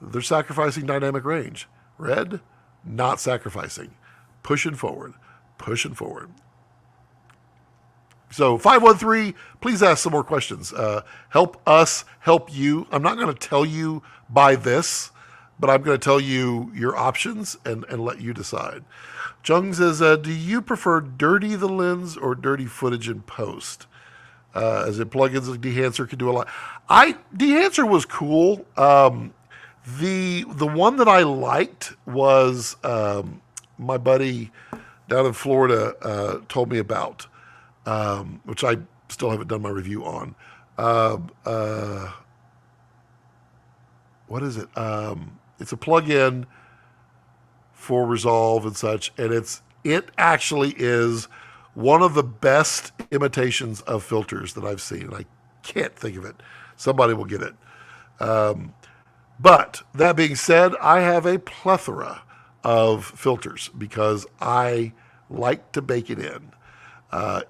They're sacrificing dynamic range. Red, not sacrificing, pushing forward. So 513, please ask some more questions. Help us help you. I'm not going to tell you buy this, but I'm going to tell you your options and let you decide. Chung says, do you prefer dirty the lens or dirty footage in post? As in plugins like Dehancer can do a lot. Dehancer was cool. The one that I liked was my buddy down in Florida told me about, which I still haven't done my review on. What is it? It's a plugin for Resolve and such, and it actually is one of the best imitations of filters that I've seen. And I can't think of it. Somebody will get it. But that being said, I have a plethora of filters because I like to bake it in.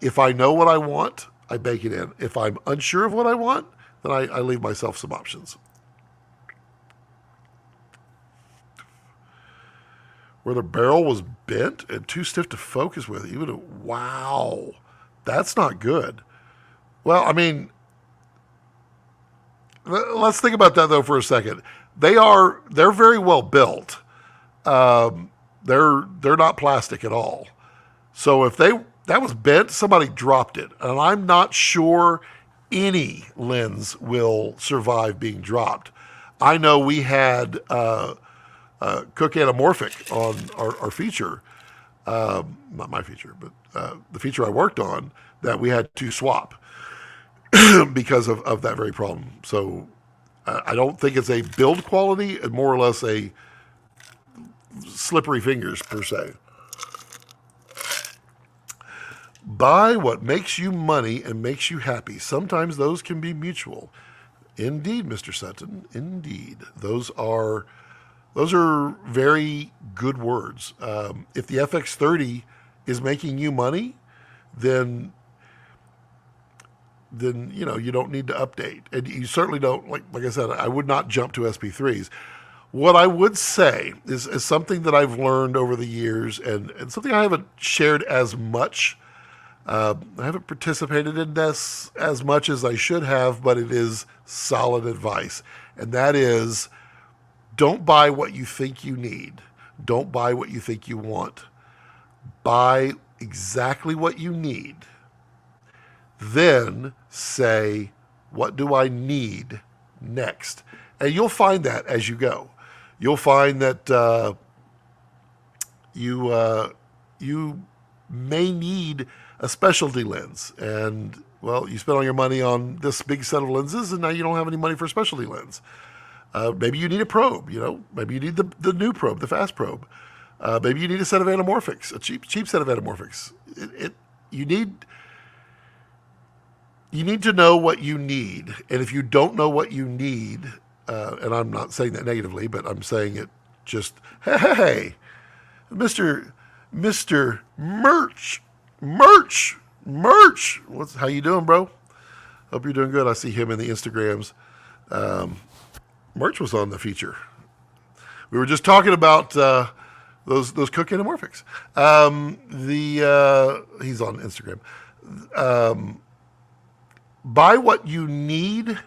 If I know what I want, I bake it in. If I'm unsure of what I want, then I leave myself some options. Where the barrel was bent and too stiff to focus with. Wow, that's not good. Well, I mean, let's think about that though for a second. They're very well built. They're not plastic at all. So if that was bent, somebody dropped it, and I'm not sure any lens will survive being dropped. I know we had Cook Anamorphic on our feature, not my feature, but the feature I worked on, that we had to swap because of that very problem. So I don't think it's a build quality, and more or less a slippery fingers per se. Buy what makes you money and makes you happy. Sometimes those can be mutual. Indeed, Mr. Sutton, indeed. Those are very good words. If the FX30 is making you money, then you don't need to update, and you certainly don't. Like I said, I would not jump to SP3s. What I would say is something that I've learned over the years, and something I haven't shared as much. I haven't participated in this as much as I should have, but it is solid advice, and that is, don't buy what you think you need. Don't buy what you think you want. Buy exactly what you need. Then say, what do I need next? And you'll find that as you go. You'll find that you may need a specialty lens. And, well, you spent all your money on this big set of lenses, and now you don't have any money for a specialty lens. Maybe you need a probe, Maybe you need the new probe, the fast probe. Maybe you need a set of anamorphics, a cheap set of anamorphics. You need to know what you need. And if you don't know what you need, and I'm not saying that negatively, but I'm saying it just, hey, Mr. Merch. How you doing, bro? Hope you're doing good. I see him in the Instagrams. Merch was on the feature. We were just talking about those Cook Anamorphics. He's on Instagram. Buy what you need,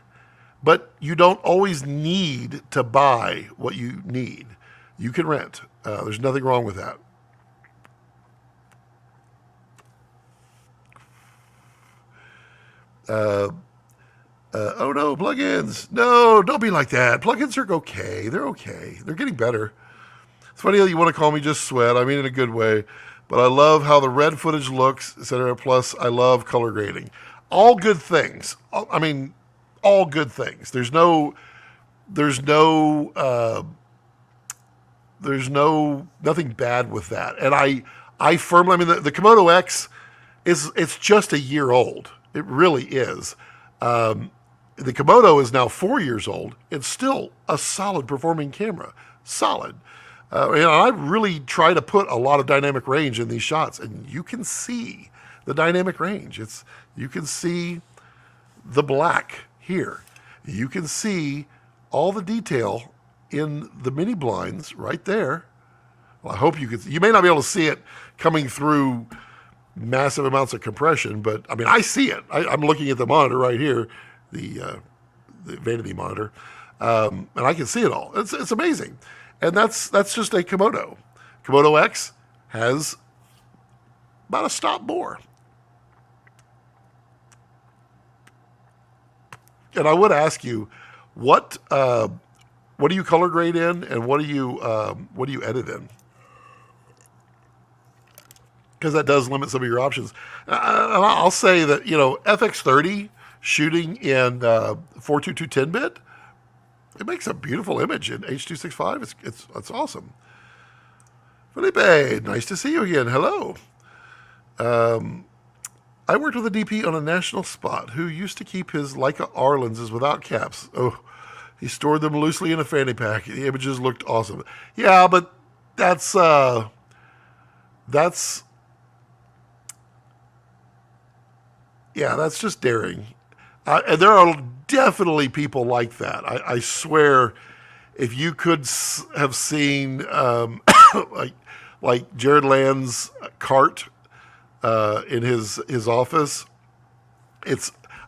but you don't always need to buy what you need. You can rent. There's nothing wrong with that. Oh no, plugins. No, don't be like that. Plugins are okay. They're okay. They're getting better. It's funny that you want to call me just sweat. I mean in a good way. But I love how the red footage looks, etc. Plus, I love color grading. All good things. All all good things. There's no nothing bad with that. And I firmly, I mean, the Komodo X it's just a year old. It really is. The Komodo is now 4 years old. It's still a solid performing camera. Solid. I really try to put a lot of dynamic range in these shots, and you can see the dynamic range. You can see the black here. You can see all the detail in the mini blinds right there. Well, I hope you can. You may not be able to see it coming through massive amounts of compression, but I mean, I see it. I'm looking at the monitor right here, the vanity monitor, and I can see it all. It's amazing, and that's just a Komodo. Komodo X has about a stop more. And I would ask you, what do you color grade in, and what do you edit in? Because that does limit some of your options. I'll say that FX30 shooting in 422 10-bit, it makes a beautiful image in H.265. It's awesome. Felipe, nice to see you again. Hello. I worked with a DP on a national spot who used to keep his Leica R lenses without caps. Oh, he stored them loosely in a fanny pack. The images looked awesome. Yeah, but that's just daring. And there are definitely people like that. I swear, if you could have seen like Jared Land's cart in his office,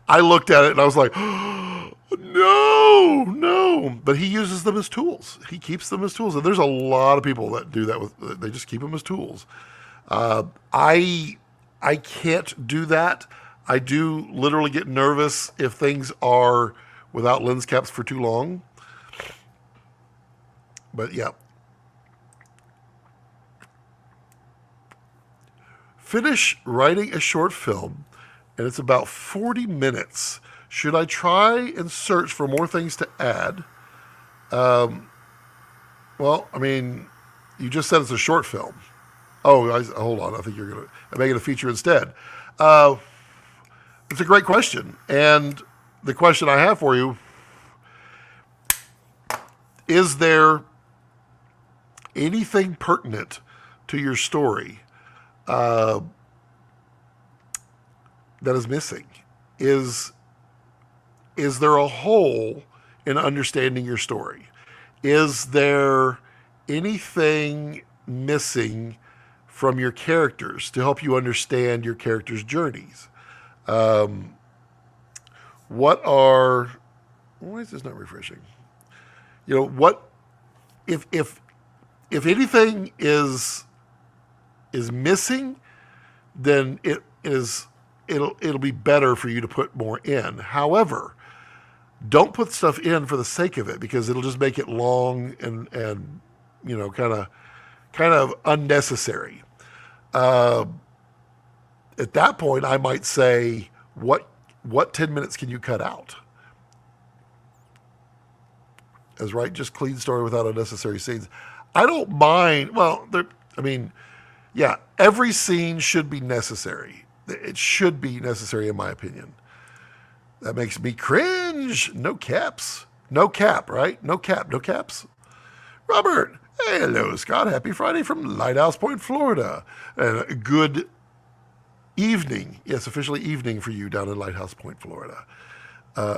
I looked at it and I was like, oh, no. But he uses them as tools. He keeps them as tools. And there's a lot of people that do that. They just keep them as tools. I can't do that. I do literally get nervous if things are without lens caps for too long. But yeah. Finish writing a short film, and it's about 40 minutes. Should I try and search for more things to add? Well, I mean, you just said it's a short film. Oh, hold on. I think you're going to make it a feature instead. It's a great question. And the question I have for you, is there anything pertinent to your story that is missing? Is there a hole in understanding your story? Is there anything missing from your characters to help you understand your characters' journeys? Why is this not refreshing? What if anything is missing, then it'll be better for you to put more in. However, don't put stuff in for the sake of it, because it'll just make it long and kind of unnecessary. At that point, I might say, what 10 minutes can you cut out? As right, just clean story without unnecessary scenes. I don't mind. Well, every scene should be necessary. It should be necessary, in my opinion. That makes me cringe. No caps. No cap, right? No cap. No caps. Robert. Hey, hello, Scott. Happy Friday from Lighthouse Point, Florida. And a good evening. Yes, officially evening for you down in Lighthouse Point, Florida.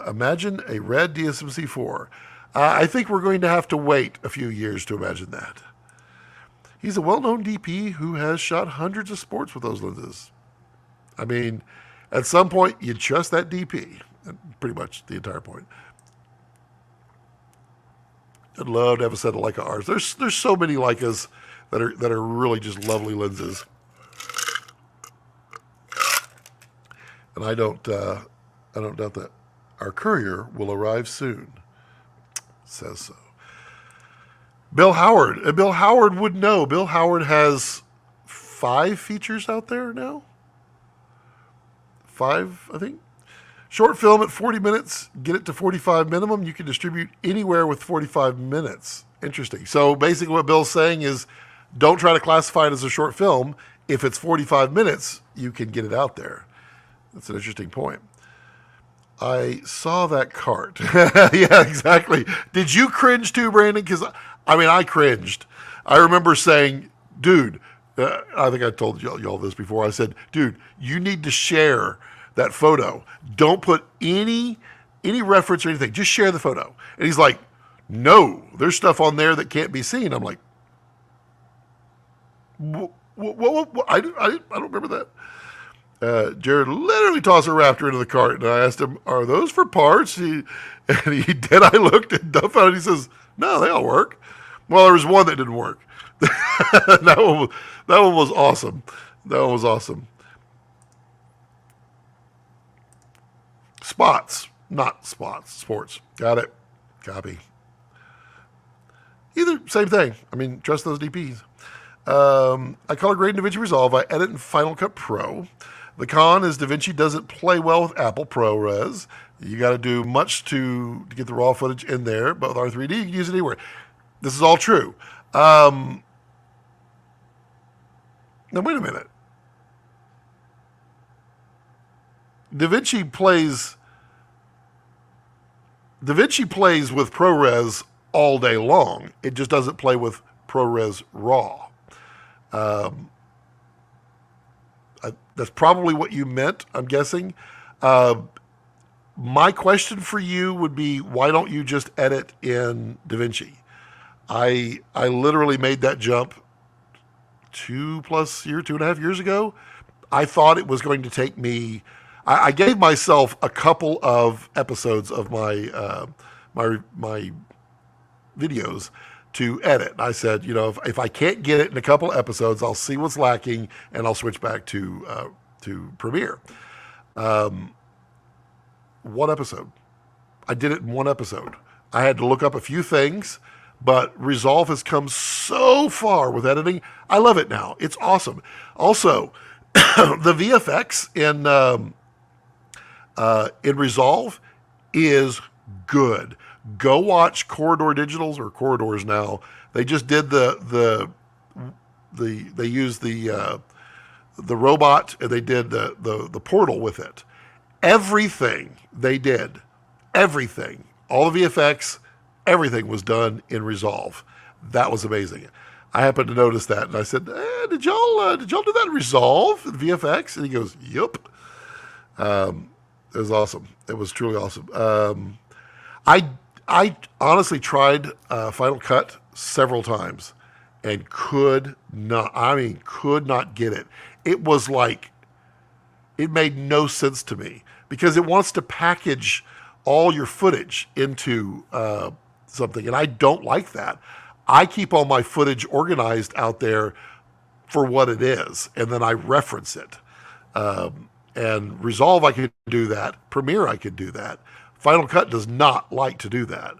Imagine a red DSMC-4. I think we're going to have to wait a few years to imagine that. He's a well-known DP who has shot hundreds of sports with those lenses. I mean, at some point, you trust that DP. Pretty much the entire point. I'd love to have a set of Leica R's. There's so many Leicas that are really just lovely lenses. And I don't doubt that our courier will arrive soon. Says so. Bill Howard. Bill Howard would know. Bill Howard has 5 features out there now. 5, I think. Short film at 40 minutes, get it to 45 minimum. You can distribute anywhere with 45 minutes. Interesting. So basically what Bill's saying is don't try to classify it as a short film. If it's 45 minutes, you can get it out there. That's an interesting point. I saw that cart. Yeah, exactly. Did you cringe too, Brandon? Because, I cringed. I remember saying, dude, I think I told y'all this before. I said, dude, you need to share that photo. Don't put any reference or anything. Just share the photo. And he's like, no, there's stuff on there that can't be seen. I'm like, what? I don't remember that. Jared literally tossed a Raptor into the cart, and I asked him, "Are those for parts?" He did. I looked at dumbfounded. He says, "No, they all work." Well, there was one that didn't work. that one was awesome. That one was awesome. Spots, not spots. Sports. Got it. Copy. Either same thing. Trust those DPs. I color grade in DaVinci Resolve. I edit in Final Cut Pro. The con is DaVinci doesn't play well with Apple ProRes. You got to do much to get the raw footage in there, but with R3D, you can use it anywhere. This is all true. Now, wait a minute. DaVinci plays with ProRes all day long. It just doesn't play with ProRes RAW. That's probably what you meant, I'm guessing. My question for you would be, why don't you just edit in DaVinci? I literally made that jump 2.5 years ago. I thought it was going to take me. I gave myself a couple of episodes of my my videos to edit. I said, if I can't get it in a couple episodes, I'll see what's lacking and I'll switch back to Premiere. One episode. I did it in one episode. I had to look up a few things, but Resolve has come so far with editing. I love it now. It's awesome. Also, the VFX in Resolve is good. Go watch Corridor Digital's or Corridors now. They just did they used the robot and they did the portal with it. Everything they did, everything, all the VFX, everything was done in Resolve. That was amazing. I happened to notice that, and I said, "Did y'all do that in Resolve VFX?" And he goes, "Yep." It was awesome. It was truly awesome. I honestly tried Final Cut several times and could not get it. It was like, it made no sense to me because it wants to package all your footage into something, and I don't like that. I keep all my footage organized out there for what it is, and then I reference it. And Resolve, I could do that. Premiere, I could do that. Final Cut does not like to do that.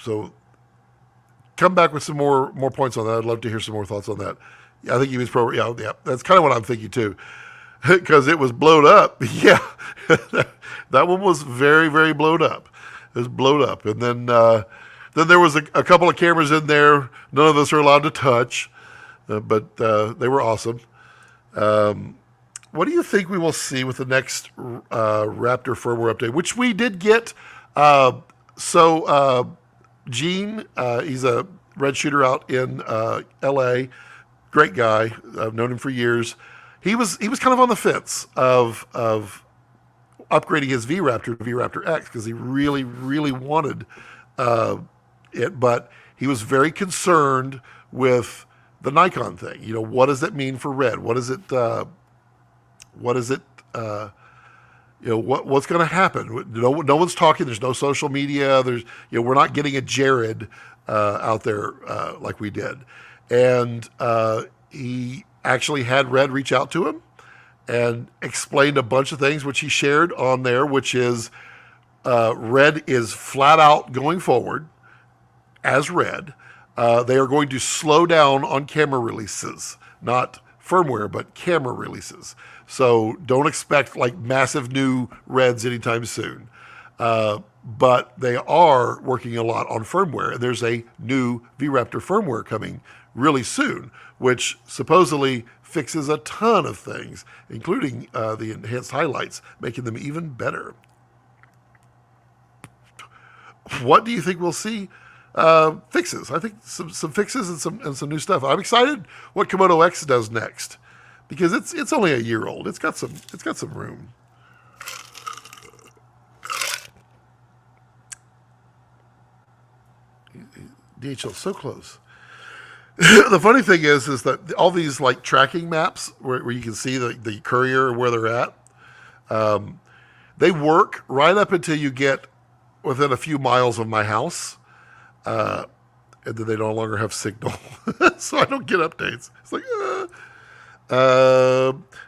So come back with some more points on that. I'd love to hear some more thoughts on that. Yeah, I think he was yeah. That's kind of what I'm thinking too, because it was blown up. Yeah, that one was very, very blown up. It was blown up, and then there was a couple of cameras in there. None of us are allowed to touch, but they were awesome. What do you think we will see with the next Raptor firmware update, which we did get? Gene, he's a red shooter out in L.A., great guy. I've known him for years. He was kind of on the fence of upgrading his V-Raptor to V-Raptor X because he really, really wanted it, but he was very concerned with the Nikon thing. What does it mean for red? What's going to happen? No one's talking. There's no social media. We're not getting a Jared out there like we did. And he actually had Red reach out to him and explained a bunch of things, which he shared on there, which is Red is flat out going forward as Red. They are going to slow down on camera releases, not firmware, but camera releases. So don't expect like massive new Reds anytime soon. But they are working a lot on firmware. There's a new V-Raptor firmware coming really soon, which supposedly fixes a ton of things, including the enhanced highlights, making them even better. What do you think we'll see? Fixes. I think some fixes and some new stuff. I'm excited what Komodo X does next, because it's only a year old. It's got some room. DHL so close. The funny thing is that all these like tracking maps where you can see the courier and where they're at, they work right up until you get within a few miles of my house, and then they no longer have signal, so I don't get updates. It's like,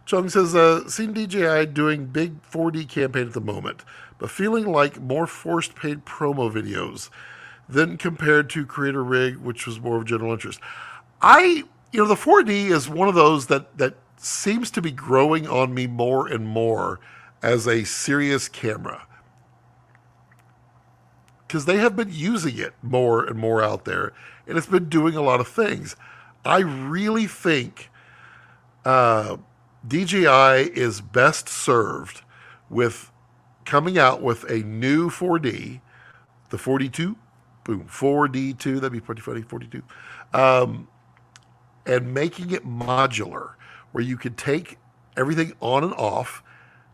Chung says, seen DJI doing big 4D campaign at the moment, but feeling like more forced paid promo videos than compared to Creator Rig, which was more of general interest. The 4D is one of those that seems to be growing on me more and more as a serious camera, because they have been using it more and more out there, and it's been doing a lot of things. I really think DJI is best served with coming out with a new 4D, the 42, boom, 4D2, that'd be pretty funny, 42, and making it modular, where you could take everything on and off,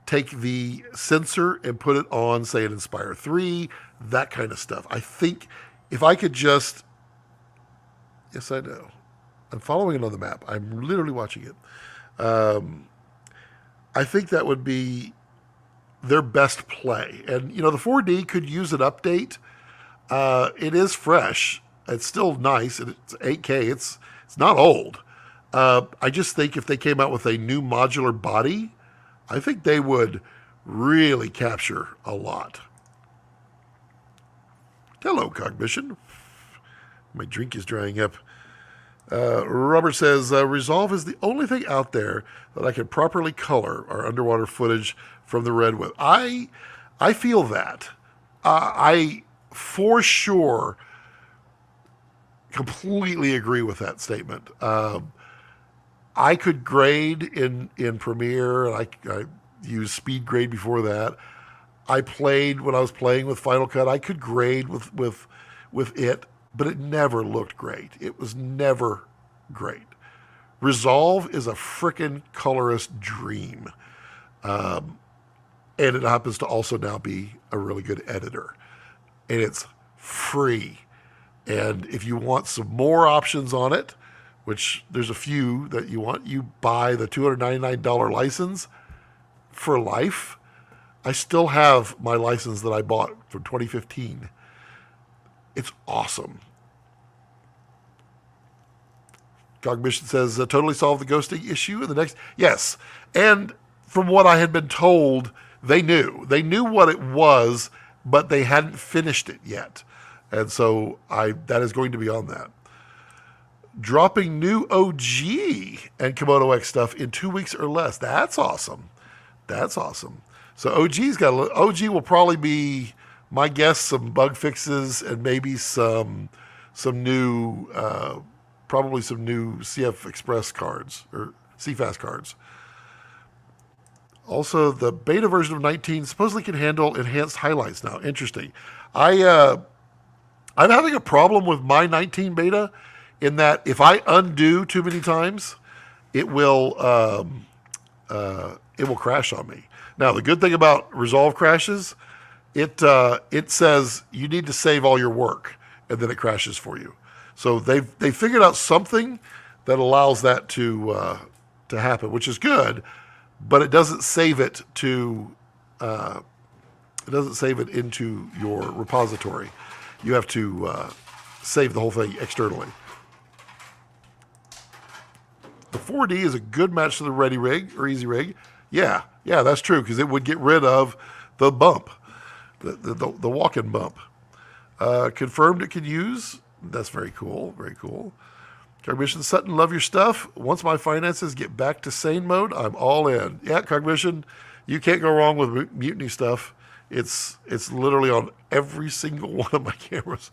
take the sensor and put it on, say, an Inspire 3, that kind of stuff. I think if I could just, yes, I know, I'm following it on the map. I'm literally watching it. I think that would be their best play. And, the 4D could use an update. It is fresh. It's still nice. It's 8K. It's not old. I just think if they came out with a new modular body, I think they would really capture a lot. Hello, Cognition. My drink is drying up. Robert says, Resolve is the only thing out there that I can properly color our underwater footage from the Red with. I feel that. I, for sure, completely agree with that statement. I could grade in Premiere. I used speed grade before that. When I was playing with Final Cut, I could grade with it, but it never looked great. It was never great. Resolve is a frickin' colorist dream. And it happens to also now be a really good editor. And it's free. And if you want some more options on it, which there's a few that you want, you buy the $299 license for life. I still have my license that I bought from 2015. It's awesome. Cognition says, totally solved the ghosting issue in the next. Yes. And from what I had been told, they knew. They knew what it was, but they hadn't finished it yet. And so that is going to be on that. Dropping new OG and Komodo X stuff in 2 weeks or less. That's awesome. That's awesome. So OG will probably be, my guess, some bug fixes and maybe some new, probably some new CF Express cards or CFast cards. Also, the beta version of 19 supposedly can handle enhanced highlights now. Interesting. I'm having a problem with my 19 beta in that if I undo too many times, it will crash on me. Now, the good thing about Resolve crashes, it says you need to save all your work, and then it crashes for you. So they figured out something that allows that to happen, which is good, but it doesn't save it into your repository. You have to save the whole thing externally. The 4D is a good match to the Ready Rig or Easy Rig. Yeah, that's true, because it would get rid of the bump, the walk-in bump. Confirmed it could use. That's very cool, very cool. Cognition Sutton, love your stuff. Once my finances get back to sane mode, I'm all in. Yeah, Cognition, you can't go wrong with Mutiny stuff. It's literally on every single one of my cameras.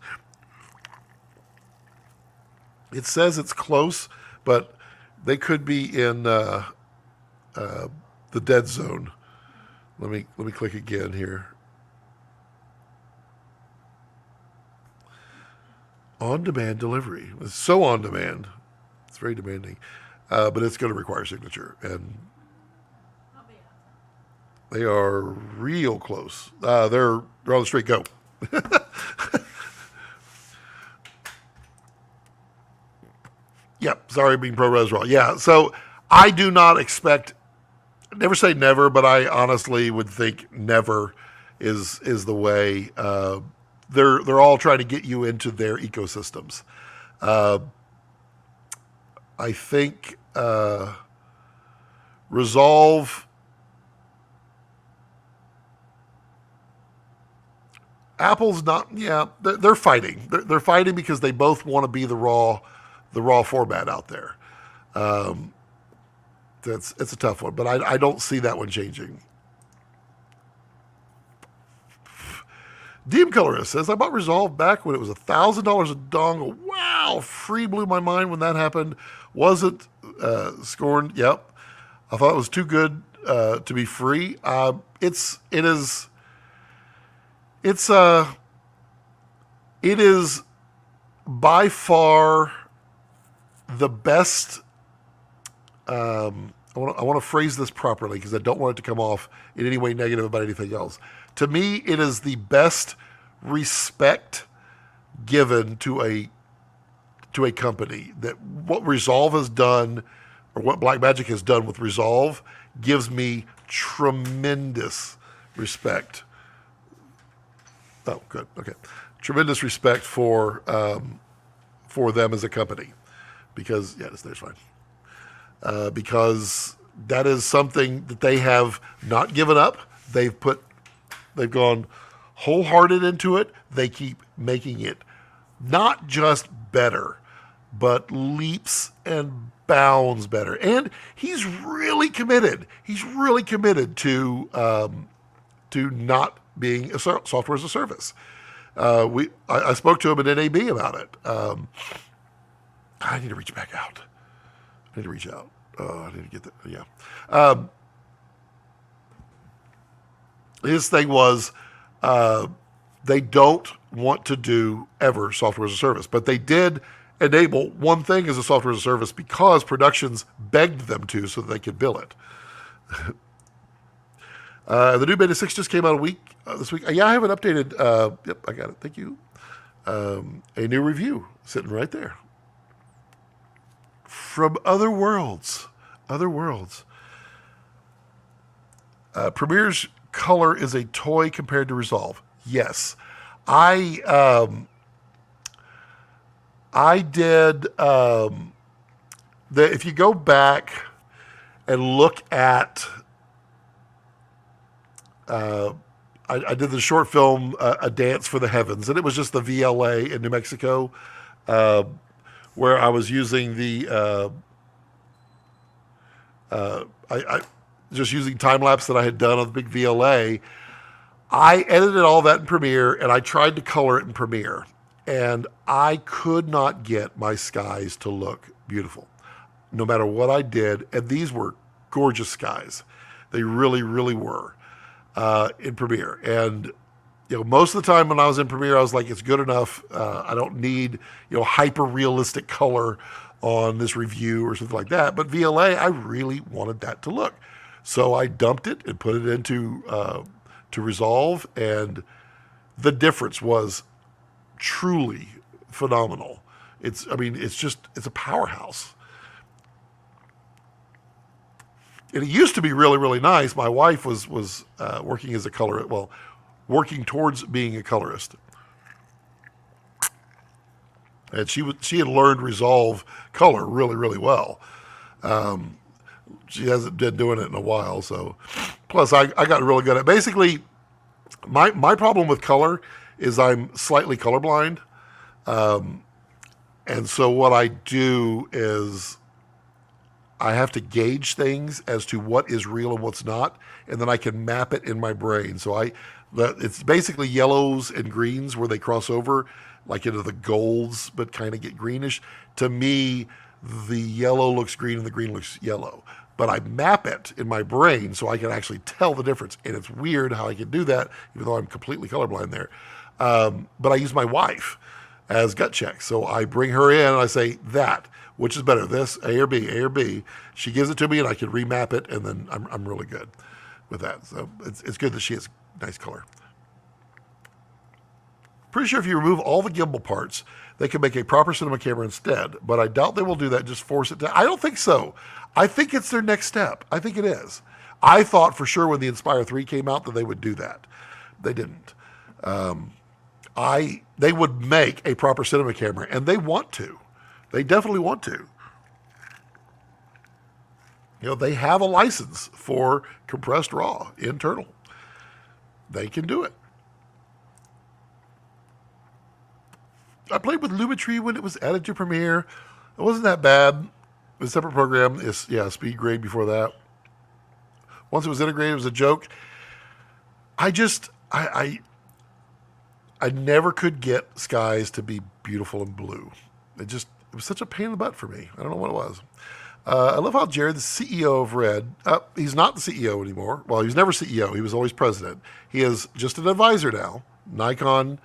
It says it's close, but they could be in the dead zone. Let me click again here. On-demand delivery. It's so on-demand. It's very demanding. But it's going to require signature. And they are real close. They're on the straight go. Yep, sorry being pro-res raw. Yeah, so I do not expect, never say never, but I honestly would think never is the way. They're all trying to get you into their ecosystems. I think Resolve, Apple's not. Yeah, they're fighting. They're fighting because they both want to be the raw format out there. It's a tough one, but I don't see that one changing. Deem Colorist says, I bought Resolve back when it was $1,000 a dongle. Wow, free blew my mind when that happened. Wasn't scorned. Yep. I thought it was too good to be free. It is by far the best. I want to phrase this properly because I don't want it to come off in any way negative about anything else. To me, it is the best respect given to a company. That what Resolve has done, or what Blackmagic has done with Resolve, gives me tremendous respect. Oh, good. Okay, tremendous respect for them as a company, because there's fine. Because that is something that they have not given up. They've gone wholehearted into it. They keep making it not just better, but leaps and bounds better. And he's really committed. He's really committed to not being a software as a service. I spoke to him at NAB about it. I need to reach back out. I need to reach out. Oh, I need to get that. Yeah. His thing was they don't want to do ever software as a service, but they did enable one thing as a software as a service because productions begged them to so that they could bill it. The new Beta 6 just came out this week. Yeah, I have an updated. Yep, I got it. Thank you. A new review sitting right there. From Other Worlds. Premiere's color is a toy compared to Resolve. Yes. I did, if you go back and look at, I did the short film, A Dance for the Heavens, and it was just the VLA in New Mexico, where I was using I just using time lapse that I had done on the big VLA. I edited all that in Premiere, and I tried to color it in Premiere, and I could not get my skies to look beautiful, no matter what I did. And these were gorgeous skies; they really, really were in Premiere. And most of the time when I was in Premiere, I was like, it's good enough. I don't need hyper realistic color on this review or something like that. But VLA, I really wanted that to look. So I dumped it and put it into to Resolve, and the difference was truly phenomenal. It's a powerhouse. And it used to be really, really nice. My wife was working as a colorist, working towards being a colorist. And she had learned Resolve color really, really well. She hasn't been doing it in a while. So, plus I got really good at it. Basically, my problem with color is I'm slightly colorblind. And so what I do is I have to gauge things as to what is real and what's not, and then I can map it in my brain. So it's basically yellows and greens where they cross over, like into the golds, but kind of get greenish. To me, the yellow looks green and the green looks yellow. But I map it in my brain so I can actually tell the difference. And it's weird how I can do that, even though I'm completely colorblind there. But I use my wife as gut check. So I bring her in and I say, which is better, this, A or B, A or B. She gives it to me and I can remap it, and then I'm really good with that. So it's good that she has nice color. Pretty sure if you remove all the gimbal parts, they can make a proper cinema camera instead, but I doubt they will do that, just force it to. I don't think so. I think it's their next step. I think it is. I thought for sure when the Inspire 3 came out that they would do that. They didn't. They would make a proper cinema camera, and they want to. They definitely want to. They have a license for compressed RAW internal. They can do it. I played with Lumetri when it was added to Premiere. It wasn't that bad. It was a separate program. Speed grade before that. Once it was integrated, it was a joke. I never could get skies to be beautiful and blue. It was such a pain in the butt for me. I don't know what it was. I love how Jared, the CEO of Red, he's not the CEO anymore. Well, he was never CEO. He was always president. He is just an advisor now. Nikon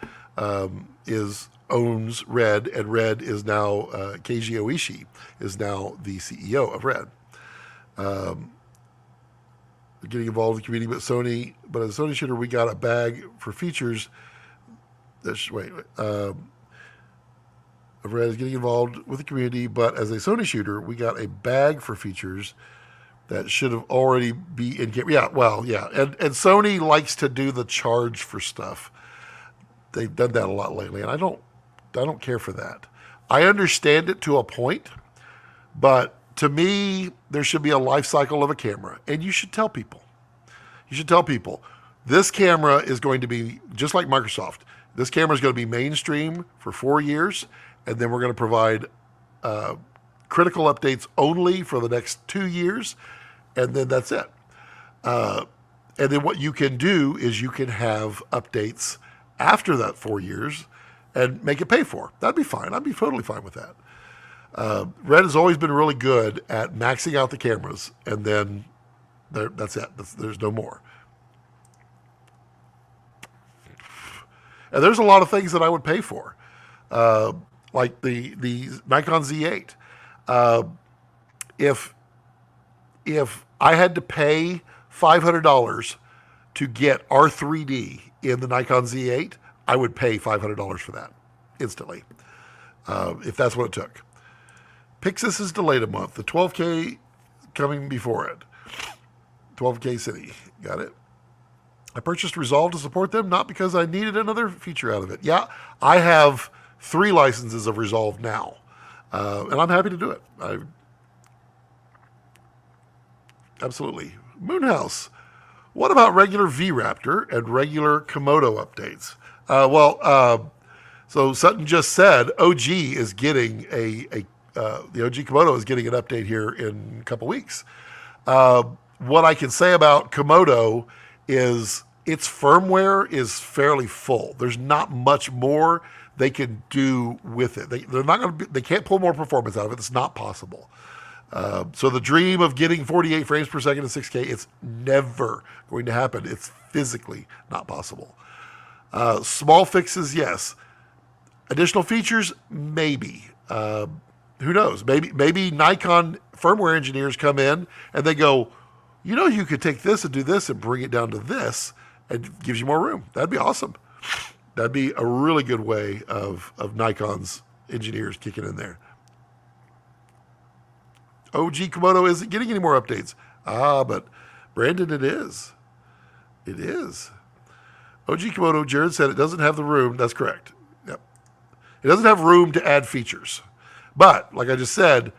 owns Red, and Red is now, Keiji Oishi is now the CEO of Red. Getting involved in the community, but as a Sony shooter, we got a bag for features. Red is getting involved with the community, but as a Sony shooter, we got a bag for features that should have already be in game. Yeah, well, yeah. And Sony likes to do the charge for stuff. They've done that a lot lately, and I don't care for that. I understand it to a point, but to me, there should be a life cycle of a camera, and you should tell people. This camera is going to be, just like Microsoft, this camera is going to be mainstream for 4 years, and then we're going to provide critical updates only for the next 2 years, and then that's it. And then what you can do is you can have updates after that 4 years and make it pay for. That'd be fine. I'd be totally fine with that. Red has always been really good at maxing out the cameras, and then that's it. There's no more. And there's a lot of things that I would pay for, like the Nikon Z8. If I had to pay $500 to get R3D in the Nikon Z8, I would pay $500 for that instantly, if that's what it took. Pixis is delayed a month. The 12K coming before it. 12K City. Got it. I purchased Resolve to support them, not because I needed another feature out of it. Yeah, I have 3 licenses of Resolve now, and I'm happy to do it. Absolutely. Moonhouse. What about regular V-Raptor and regular Komodo updates? So Sutton just said OG is getting the OG Komodo is getting an update here in a couple weeks. What I can say about Komodo is its firmware is fairly full. There's not much more they can do with it. They can't pull more performance out of it. It's not possible. So the dream of getting 48 frames per second in 6K, it's never going to happen. It's physically not possible. Small fixes, yes. Additional features, maybe. Who knows? Maybe Nikon firmware engineers come in and they go, you could take this and do this and bring it down to this, and it gives you more room. That'd be awesome. That'd be a really good way of Nikon's engineers kicking in there. OG Komodo isn't getting any more updates. But Brandon, it is. It is. OG Komodo, Jared said it doesn't have the room. That's correct. Yep. It doesn't have room to add features. But, like I just said,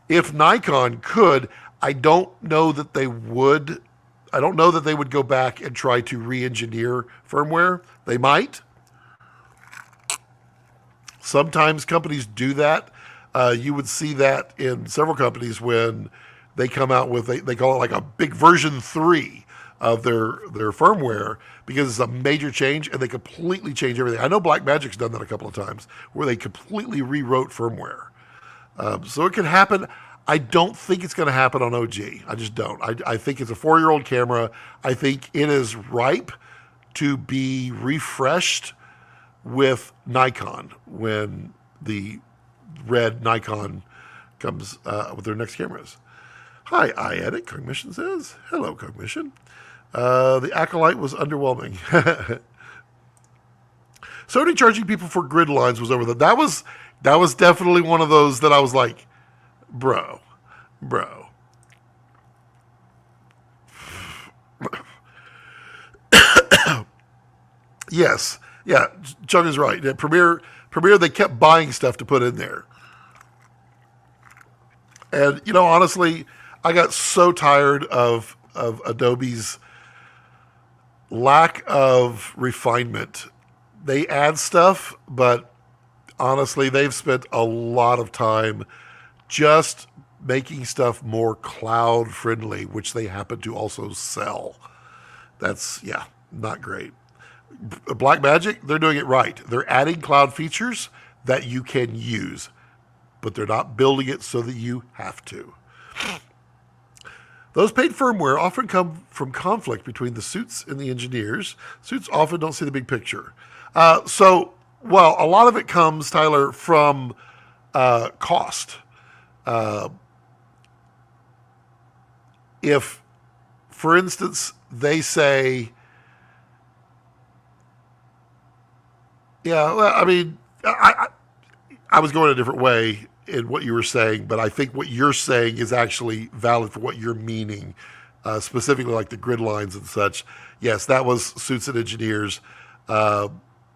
if Nikon could, I don't know that they would. I don't know that they would go back and try to re-engineer firmware. They might. Sometimes companies do that. You would see that in several companies when they come out with, they call it like a big version 3 of their firmware, because it's a major change and they completely change everything. I know Blackmagic's done that a couple of times where they completely rewrote firmware. So it can happen. I don't think it's going to happen on OG. I just don't. I think it's a 4-year-old camera. I think it is ripe to be refreshed with Nikon when the red Nikon comes with their next cameras. Hi, iEdit, Cognition says. Hello, Cognition. The Acolyte was underwhelming. Sony charging people for grid lines was over the... That was definitely one of those that I was like, bro. Yes. Yeah, Chuck is right. At Premiere, they kept buying stuff to put in there. And, honestly, I got so tired of Adobe's lack of refinement. They add stuff, but honestly, they've spent a lot of time just making stuff more cloud friendly, which they happen to also sell. That's, not great. Blackmagic, they're doing it right. They're adding cloud features that you can use, but they're not building it so that you have to. Those paid firmware often come from conflict between the suits and the engineers. Suits often don't see the big picture. A lot of it comes, Tyler, from cost. If, for instance, they say, I was going a different way in what you were saying, but I think what you're saying is actually valid for what you're meaning, specifically like the grid lines and such. Yes, that was suits and engineers. That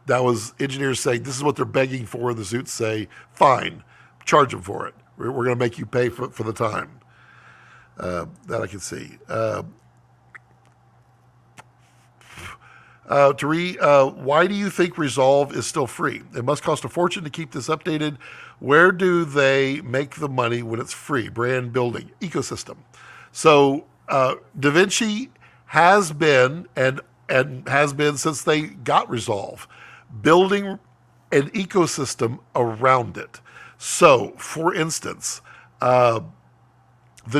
was engineers saying this is what they're begging for, and the suits say, fine, charge them for it. We're going to make you pay for the time. That I can see. Why do you think Resolve is still free? It must cost a fortune to keep this updated. Where do they make the money when it's free? Brand building, ecosystem. So DaVinci has been, and has been since they got Resolve, building an ecosystem around it. So, for instance, the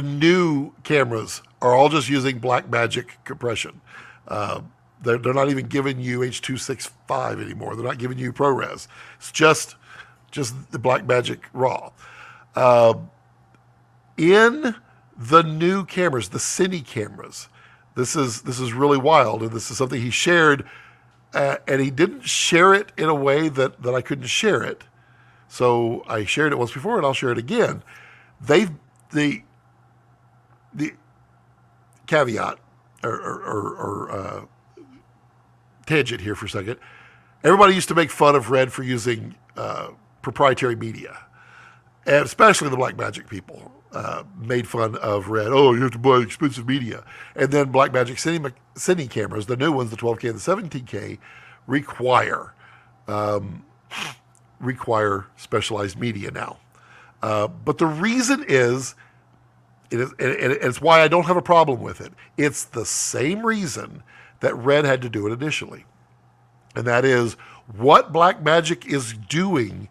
new cameras are all just using Blackmagic compression. They're not even giving you H.265 anymore. They're not giving you ProRes. It's just the Blackmagic RAW. In the new cameras, the Cine cameras, this is really wild, and this is something he shared, and he didn't share it in a way that I couldn't share it. So I shared it once before, and I'll share it again. The caveat or tangent here for a second. Everybody used to make fun of Red for using proprietary media, and especially the Blackmagic people made fun of Red. Oh, you have to buy expensive media. And then Blackmagic Cine cameras, the new ones, the 12K and the 17K, require specialized media now. But the reason is, and it's why I don't have a problem with it. It's the same reason that Red had to do it initially. And that is what Blackmagic is doing,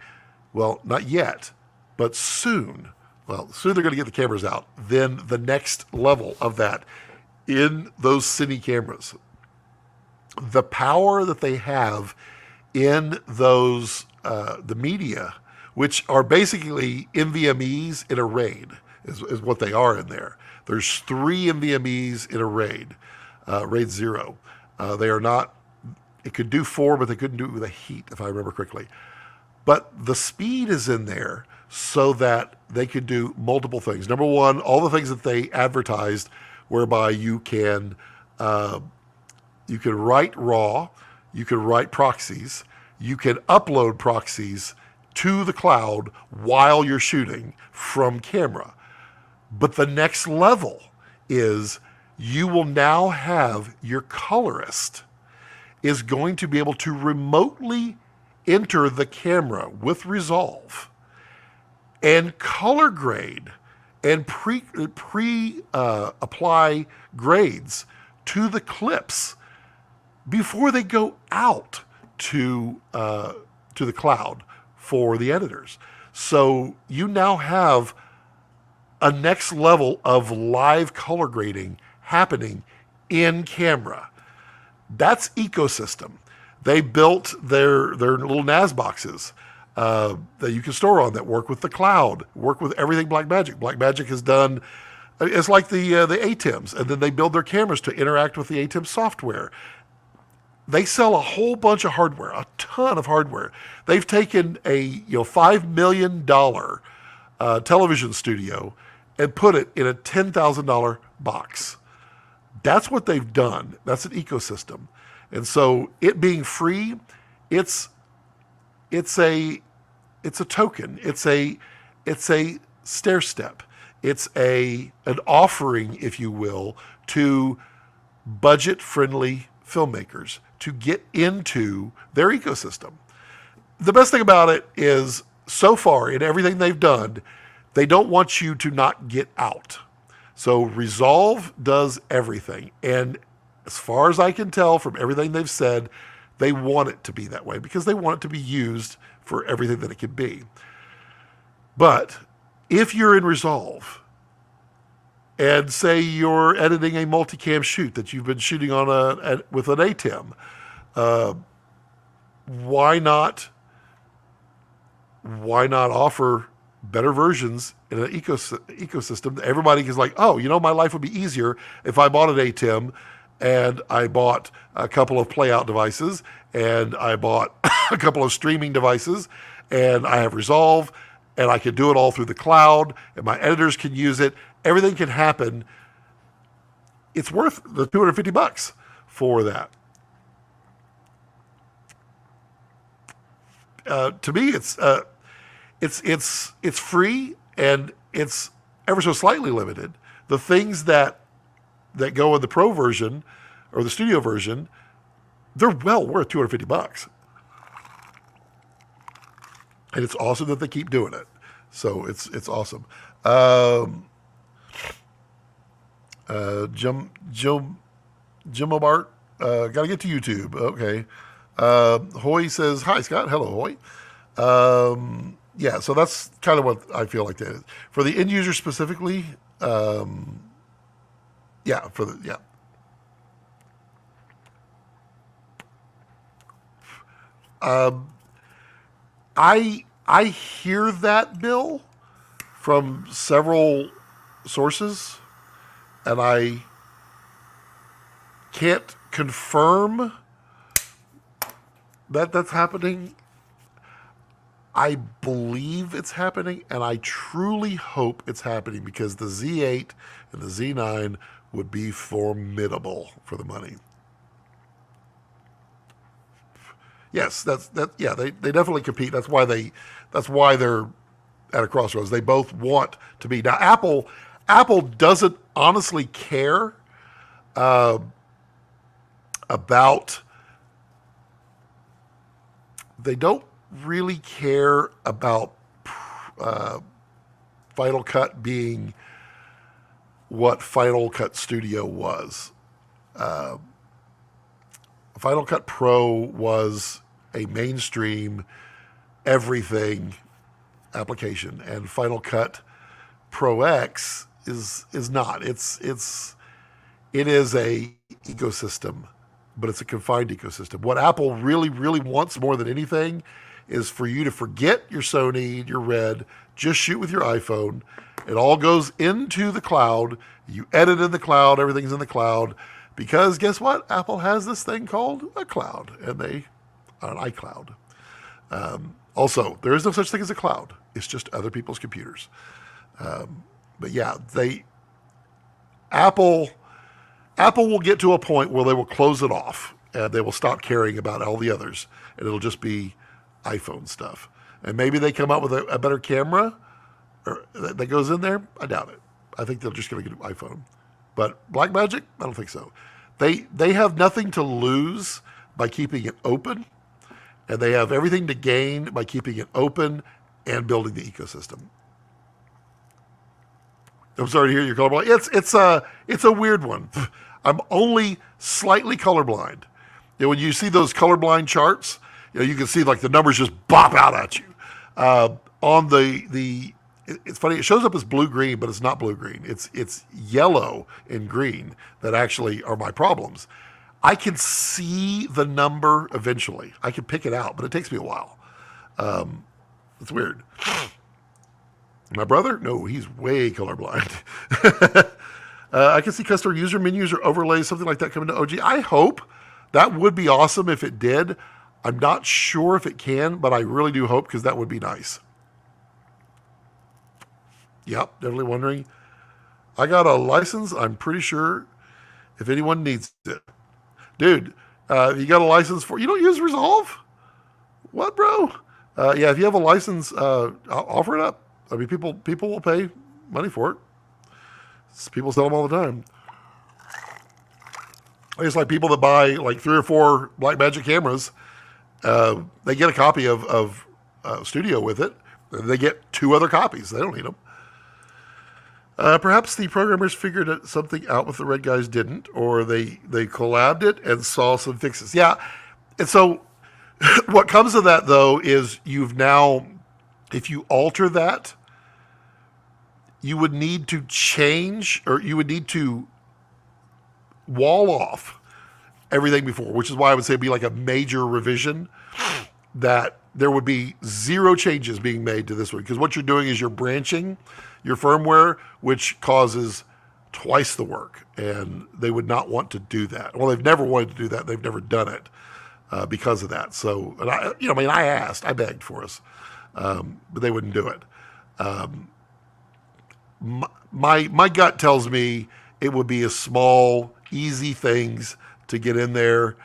well, not yet, but soon. Well, soon they're going to get the cameras out. Then the next level of that in those Cine cameras, the power that they have in those, the media, which are basically NVMEs in a RAID, is what they are in there. There's 3 NVMEs in a RAID, RAID 0. They are not, it could do 4, but they couldn't do it with a heat, if I remember correctly. But the speed is in there so that they could do multiple things. Number one, all the things that they advertised, whereby you can write RAW, you can write proxies, you can upload proxies to the cloud while you're shooting from camera. But the next level is you will now have your colorist is going to be able to remotely enter the camera with Resolve and color grade and apply grades to the clips before they go out to the cloud for the editors. So you now have a next level of live color grading happening in camera. That's ecosystem. They built their little NAS boxes that you can store on that work with the cloud, work with everything Blackmagic. Blackmagic has done, it's like the ATEMs, and then they build their cameras to interact with the ATEM software. They sell a whole bunch of hardware, a ton of hardware. They've taken a $5 million television studio and put it in a $10,000 box. That's what they've done. That's an ecosystem. And so it being free, it's a token. It's a stair step. It's an offering, if you will, to budget-friendly filmmakers to get into their ecosystem. The best thing about it is, so far in everything they've done, they don't want you to not get out. So Resolve does everything. And as far as I can tell from everything they've said, they want it to be that way because they want it to be used for everything that it can be. But if you're in Resolve and say you're editing a multicam shoot that you've been shooting on with an ATEM, why not offer better versions in an ecosystem that everybody is like, oh, my life would be easier if I bought an ATEM and I bought a couple of playout devices and I bought a couple of streaming devices and I have Resolve and I can do it all through the cloud and my editors can use it. Everything can happen. It's worth the $250 for that. To me, it's free and it's ever so slightly limited. The things that go in the pro version or the studio version, they're well worth $250. And it's awesome that they keep doing it. So it's awesome. Jim Obart, got to get to YouTube. Okay. Hoy says, hi, Scott. Hello, Hoy. Yeah, so that's kind of what I feel like that is. For the end user specifically, yeah. I hear that, Bill, from several sources, and I can't confirm that that's happening. I believe it's happening, and I truly hope it's happening because the Z8 and the Z9 would be formidable for the money. Yes, yeah, they definitely compete. That's why they're at a crossroads. They both want to be. Now, Apple doesn't honestly care about. They don't really care about Final Cut being what Final Cut Studio was. Final Cut Pro was a mainstream everything application, and Final Cut Pro X is not. It is a ecosystem, but it's a confined ecosystem. What Apple really, really wants more than anything is for you to forget your Sony, your Red, just shoot with your iPhone. It all goes into the cloud. You edit in the cloud. Everything's in the cloud. Because guess what? Apple has this thing called a cloud, and they are an iCloud. Also, there is no such thing as a cloud. It's just other people's computers. But yeah, Apple will get to a point where they will close it off, and they will stop caring about all the others, and it'll just be iPhone stuff. And maybe they come out with a better camera that goes in there. I doubt it. I think they're just going to get an iPhone. But Blackmagic, I don't think so. They have nothing to lose by keeping it open, And they have everything to gain by keeping it open and building the ecosystem. I'm sorry to hear you're colorblind. It's a weird one. I'm only slightly colorblind. When you see those colorblind charts, you can see like the numbers just bop out at you. On it's funny. It shows up as blue-green, but it's not blue-green. It's yellow and green that actually are my problems. I can see the number eventually. I can pick it out, but it takes me a while. It's weird. My brother? No, he's way colorblind. I can see customer user menus or overlays, something like that coming to OG. I hope. That would be awesome if it did. I'm not sure if it can, but I really do hope because that would be nice. Yep, definitely wondering. I got a license. I'm pretty sure if anyone needs it. Dude, you got a license you don't use Resolve? What, bro? Yeah, if you have a license, offer it up. I mean, people will pay money for it. People sell them all the time. It's like people that buy like 3 or 4 Blackmagic cameras. They get a copy of Studio with it. They get 2 other copies. They don't need them. Perhaps the programmers figured something out with the red guys didn't, or they collabed it and saw some fixes. Yeah, and so what comes of that, though, is you've now, if you alter that, you would need to change, or you would need to wall off everything before, which is why I would say it'd be like a major revision, that there would be 0 changes being made to this one. Because what you're doing is you're branching your firmware, which causes twice the work. And they would not want to do that. Well, they've never wanted to do that. They've never done it because of that. So, and I asked, I begged for us, but they wouldn't do it. My gut tells me it would be a small, easy things to get in there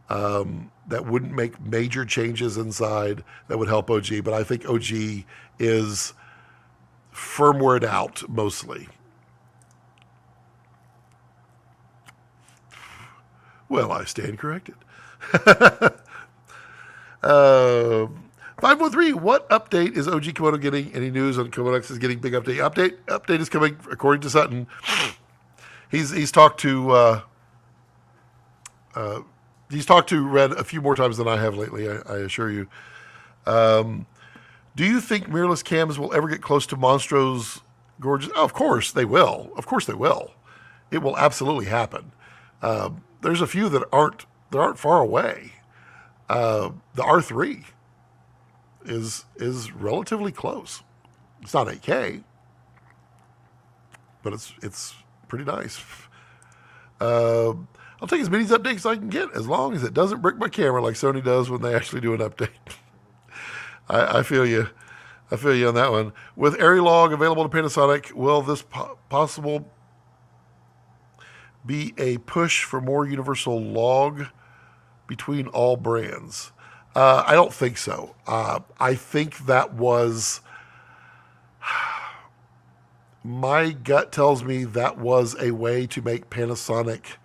that wouldn't make major changes inside that would help OG. But I think OG is firmwared out mostly. Well, I stand corrected. 513, what update is OG Komodo getting? Any news on Komodo X is getting big update? Update is coming, according to Sutton. He's talked to Red a few more times than I have lately, I assure you. Do you think mirrorless cams will ever get close to Monstro's gorgeous? Oh, of course they will. Of course they will. It will absolutely happen. There's a few that aren't far away. The R3 is relatively close. It's not 8K, but it's pretty nice. I'll take as many updates as I can get, as long as it doesn't brick my camera like Sony does when they actually do an update. I feel you. I feel you on that one. With ARRILog available to Panasonic, will this possible be a push for more universal log between all brands? I don't think so. I think that was... My gut tells me that was a way to make Panasonic,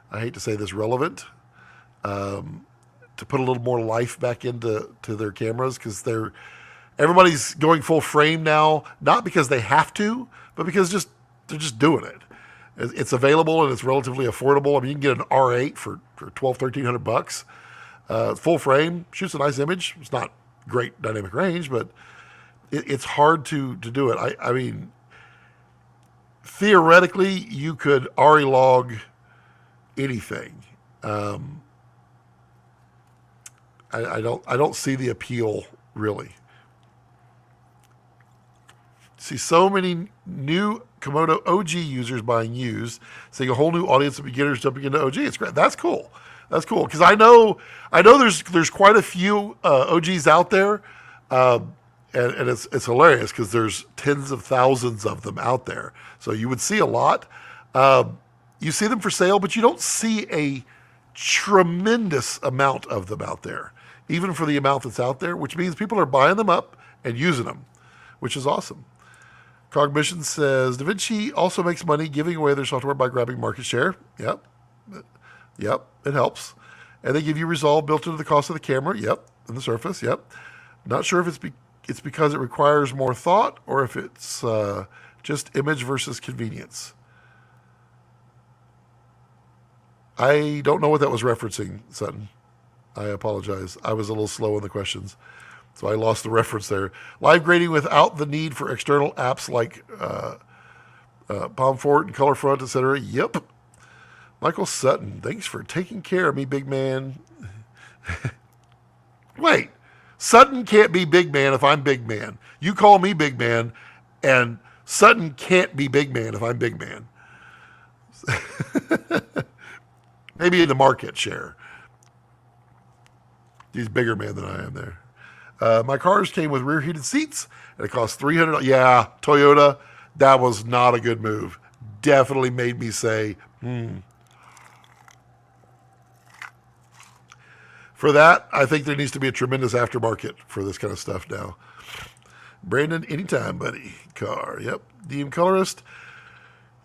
I hate to say this, relevant, to put a little more life back into their cameras, because everybody's going full frame now, not because they have to, but because they're just doing it. It's available and it's relatively affordable. I mean, you can get an R8 for $1,200, $1,300. Full frame, shoots a nice image. It's not great dynamic range, but it's hard to do it. I mean, theoretically, you could ARRILog anything. I don't see the appeal, really. See so many new Komodo OG users buying used, seeing a whole new audience of beginners jumping into OG. It's great. That's cool. That's cool, because I know there's quite a few OGs out there, and it's hilarious because there's tens of thousands of them out there. So you would see a lot. You see them for sale, but you don't see a tremendous amount of them out there, even for the amount that's out there, which means people are buying them up and using them, which is awesome. Cognition says, DaVinci also makes money giving away their software by grabbing market share. Yep, it helps. And they give you Resolve built into the cost of the camera. Yep, than the Surface. Yep. Not sure if it's because it requires more thought or if it's just image versus convenience. I don't know what that was referencing, Sutton. I apologize. I was a little slow in the questions, so I lost the reference there. Live grading without the need for external apps like Palmfort and Colorfront, etc. Yep. Michael Sutton, thanks for taking care of me, big man. Wait, Sutton can't be big man if I'm big man. You call me big man, and Sutton can't be big man if I'm big man. Maybe in the market share. He's bigger man than I am there. My cars came with rear heated seats, and it cost $300. Yeah, Toyota, that was not a good move. Definitely made me say, For that, I think there needs to be a tremendous aftermarket for this kind of stuff now. Brandon, anytime, buddy. Car, yep. DM Colorist,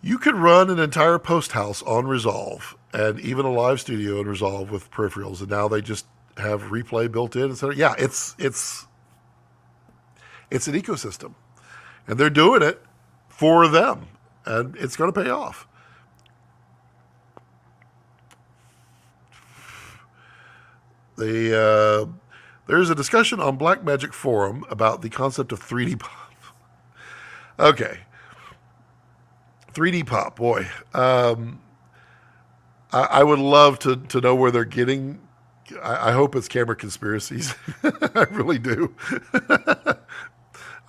you could run an entire post house on Resolve and even a live studio in Resolve with peripherals, and now they just have replay built in, etc. Yeah, it's an ecosystem, and they're doing it for them, and it's going to pay off. There's a discussion on Blackmagic Forum about the concept of 3D pop. Okay. 3D pop, boy. I would love to know where they're getting. I hope it's camera conspiracies. I really do.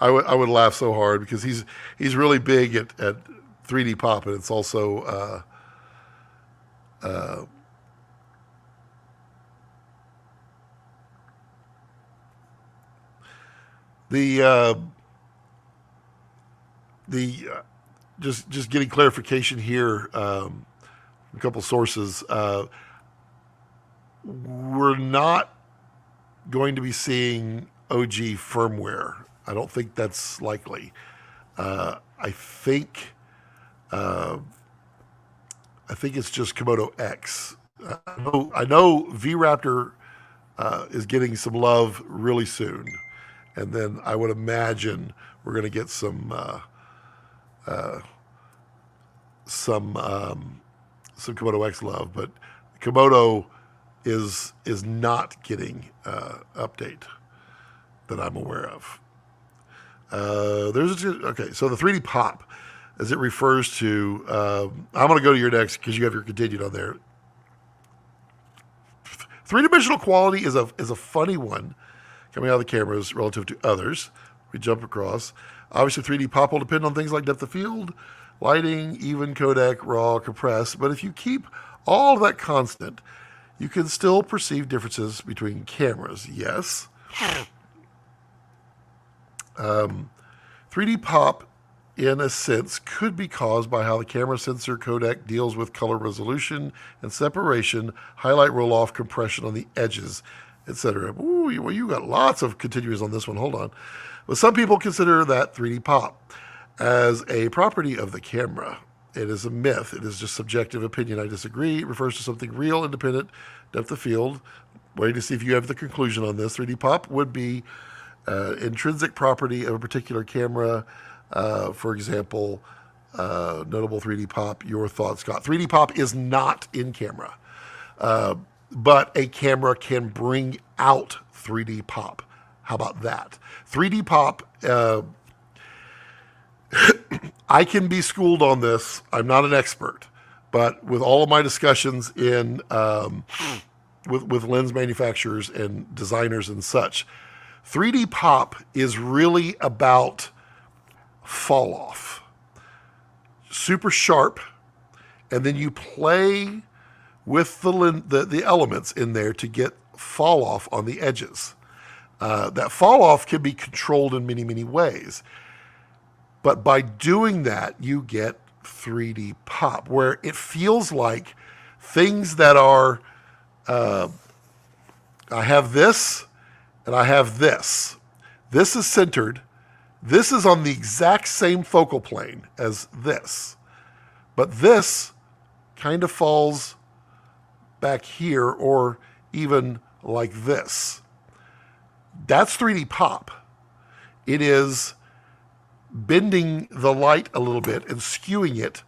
I would laugh so hard because he's really big at 3D pop, and it's also just getting clarification here. A couple sources. We're not going to be seeing OG firmware. I don't think that's likely. I think it's just Komodo X. I know VRaptor is getting some love really soon, and then I would imagine we're going to get some Komodo X love, but Komodo is not getting update that I'm aware of. Okay, so the 3D pop, as it refers to, I'm going to go to your next because you have your continued on there. Three-dimensional quality is a funny one coming out of the cameras relative to others. We jump across. Obviously, 3D pop will depend on things like depth of field, lighting, even codec, raw, compress. But if you keep all of that constant, you can still perceive differences between cameras. Yes. 3D pop, in a sense, could be caused by how the camera sensor codec deals with color resolution and separation, highlight roll-off, compression on the edges, etc. Ooh, well, you got lots of continuous on this one. Hold on. But some people consider that 3D pop as a property of the camera. It is a myth. It is just subjective opinion. I disagree. It refers to something real, independent, depth of field. Waiting to see if you have the conclusion on this. 3D pop would be intrinsic property of a particular camera. For example, notable 3D pop. Your thoughts, Scott? 3D pop is not in camera, but a camera can bring out 3D pop. How about that? 3D pop. I can be schooled on this. I'm not an expert, but with all of my discussions in with lens manufacturers and designers and such, 3D pop is really about fall off. Super sharp, and then you play with the elements in there to get fall off on the edges. That fall off can be controlled in many, many ways. But by doing that, you get 3D pop, where it feels like things that are, I have this and I have this. This is centered. This is on the exact same focal plane as this. But this kind of falls back here or even like this. That's 3D pop. It is bending the light a little bit and skewing it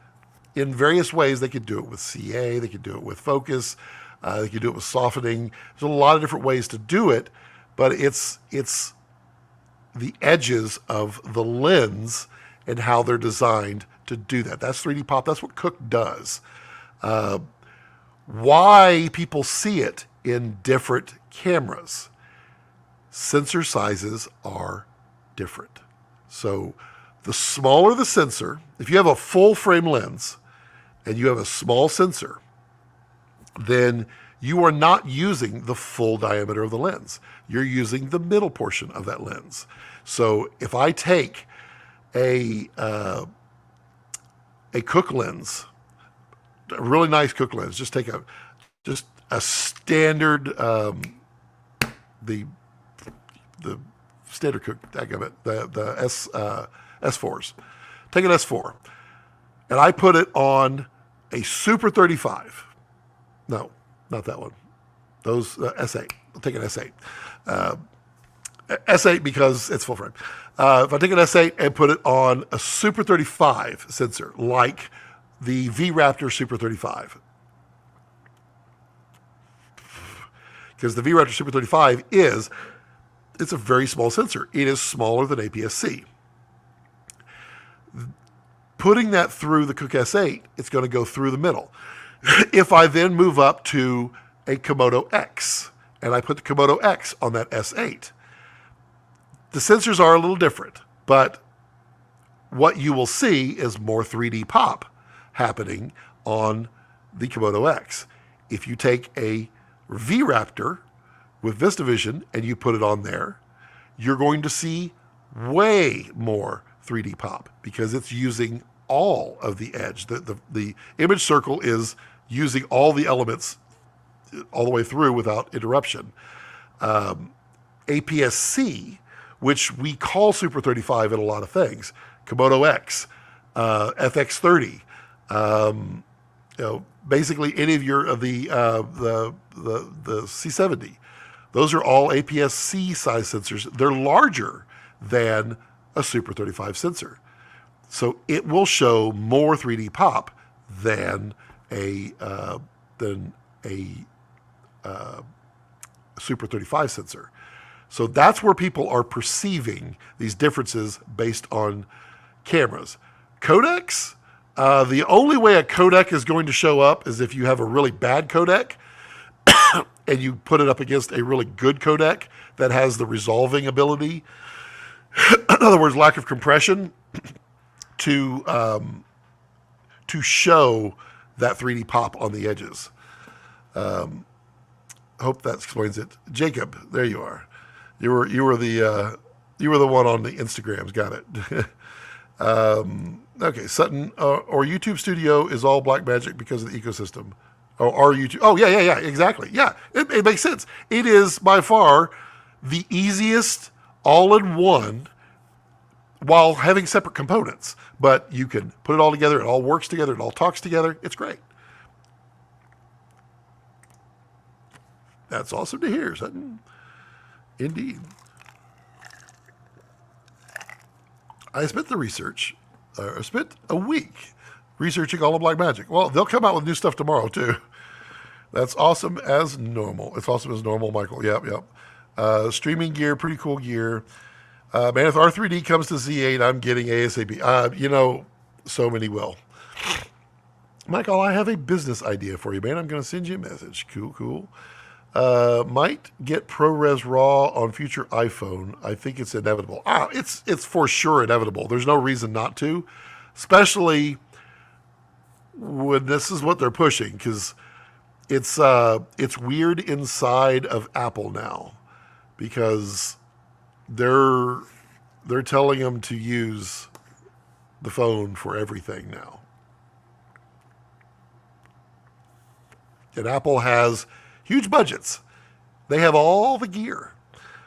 in various ways. They could do it with CA, they could do it with focus, they could do it with softening. There's a lot of different ways to do it, but it's the edges of the lens and how they're designed to do that. That's 3D pop. That's what Cook does. Why people see it in different cameras. Sensor sizes are different. So the smaller the sensor, if you have a full frame lens and you have a small sensor, then you are not using the full diameter of the lens. You're using the middle portion of that lens. So if I take a Cook lens, a really nice Cook lens, just take a standard the standard Cook, the S4s. Take an S4, and I put it on a Super 35. No, not that one. Those S8. I'll take an S8. S8 because it's full frame. If I take an S8 and put it on a Super 35 sensor, like the V-Raptor Super 35, because the V-Raptor Super 35 it's a very small sensor. It is smaller than APS-C. Putting that through the Cook S8, it's going to go through the middle. If I then move up to a Komodo X, and I put the Komodo X on that S8, the sensors are a little different, but what you will see is more 3D pop happening on the Komodo X. If you take a V-Raptor with VistaVision and you put it on there, you're going to see way more 3D pop because it's using all of the edge. The image circle is using all the elements all the way through without interruption. APS-C, which we call Super 35 in a lot of things, Komodo X, FX30, basically any of the C70. Those are all APS-C size sensors. They're larger than a Super 35 sensor. So it will show more 3D pop than a Super 35 sensor. So that's where people are perceiving these differences based on cameras. Codecs, the only way a codec is going to show up is if you have a really bad codec and you put it up against a really good codec that has the resolving ability. In other words, lack of compression to show that 3D pop on the edges. Hope that explains it. Jacob, there you are. You were the one on the Instagrams. Got it. Okay, Sutton or YouTube Studio is all Blackmagic because of the ecosystem. Oh, our YouTube. Oh, yeah, exactly. Yeah, it makes sense. It is by far the easiest all-in-one while having separate components. But you can put it all together. It all works together. It all talks together. It's great. That's awesome to hear, Sutton. Indeed. I spent a week researching all of Blackmagic. Well, they'll come out with new stuff tomorrow, too. That's awesome as normal. It's awesome as normal, Michael. Yep. Streaming gear, pretty cool gear. Man, if R3D comes to Z8, I'm getting ASAP. So many will. Michael, I have a business idea for you, man. I'm going to send you a message. Cool. Might get ProRes RAW on future iPhone. I think it's inevitable. It's for sure inevitable. There's no reason not to, especially when this is what they're pushing, because it's weird inside of Apple now, because they're telling them to use the phone for everything now. And Apple has huge budgets. They have all the gear,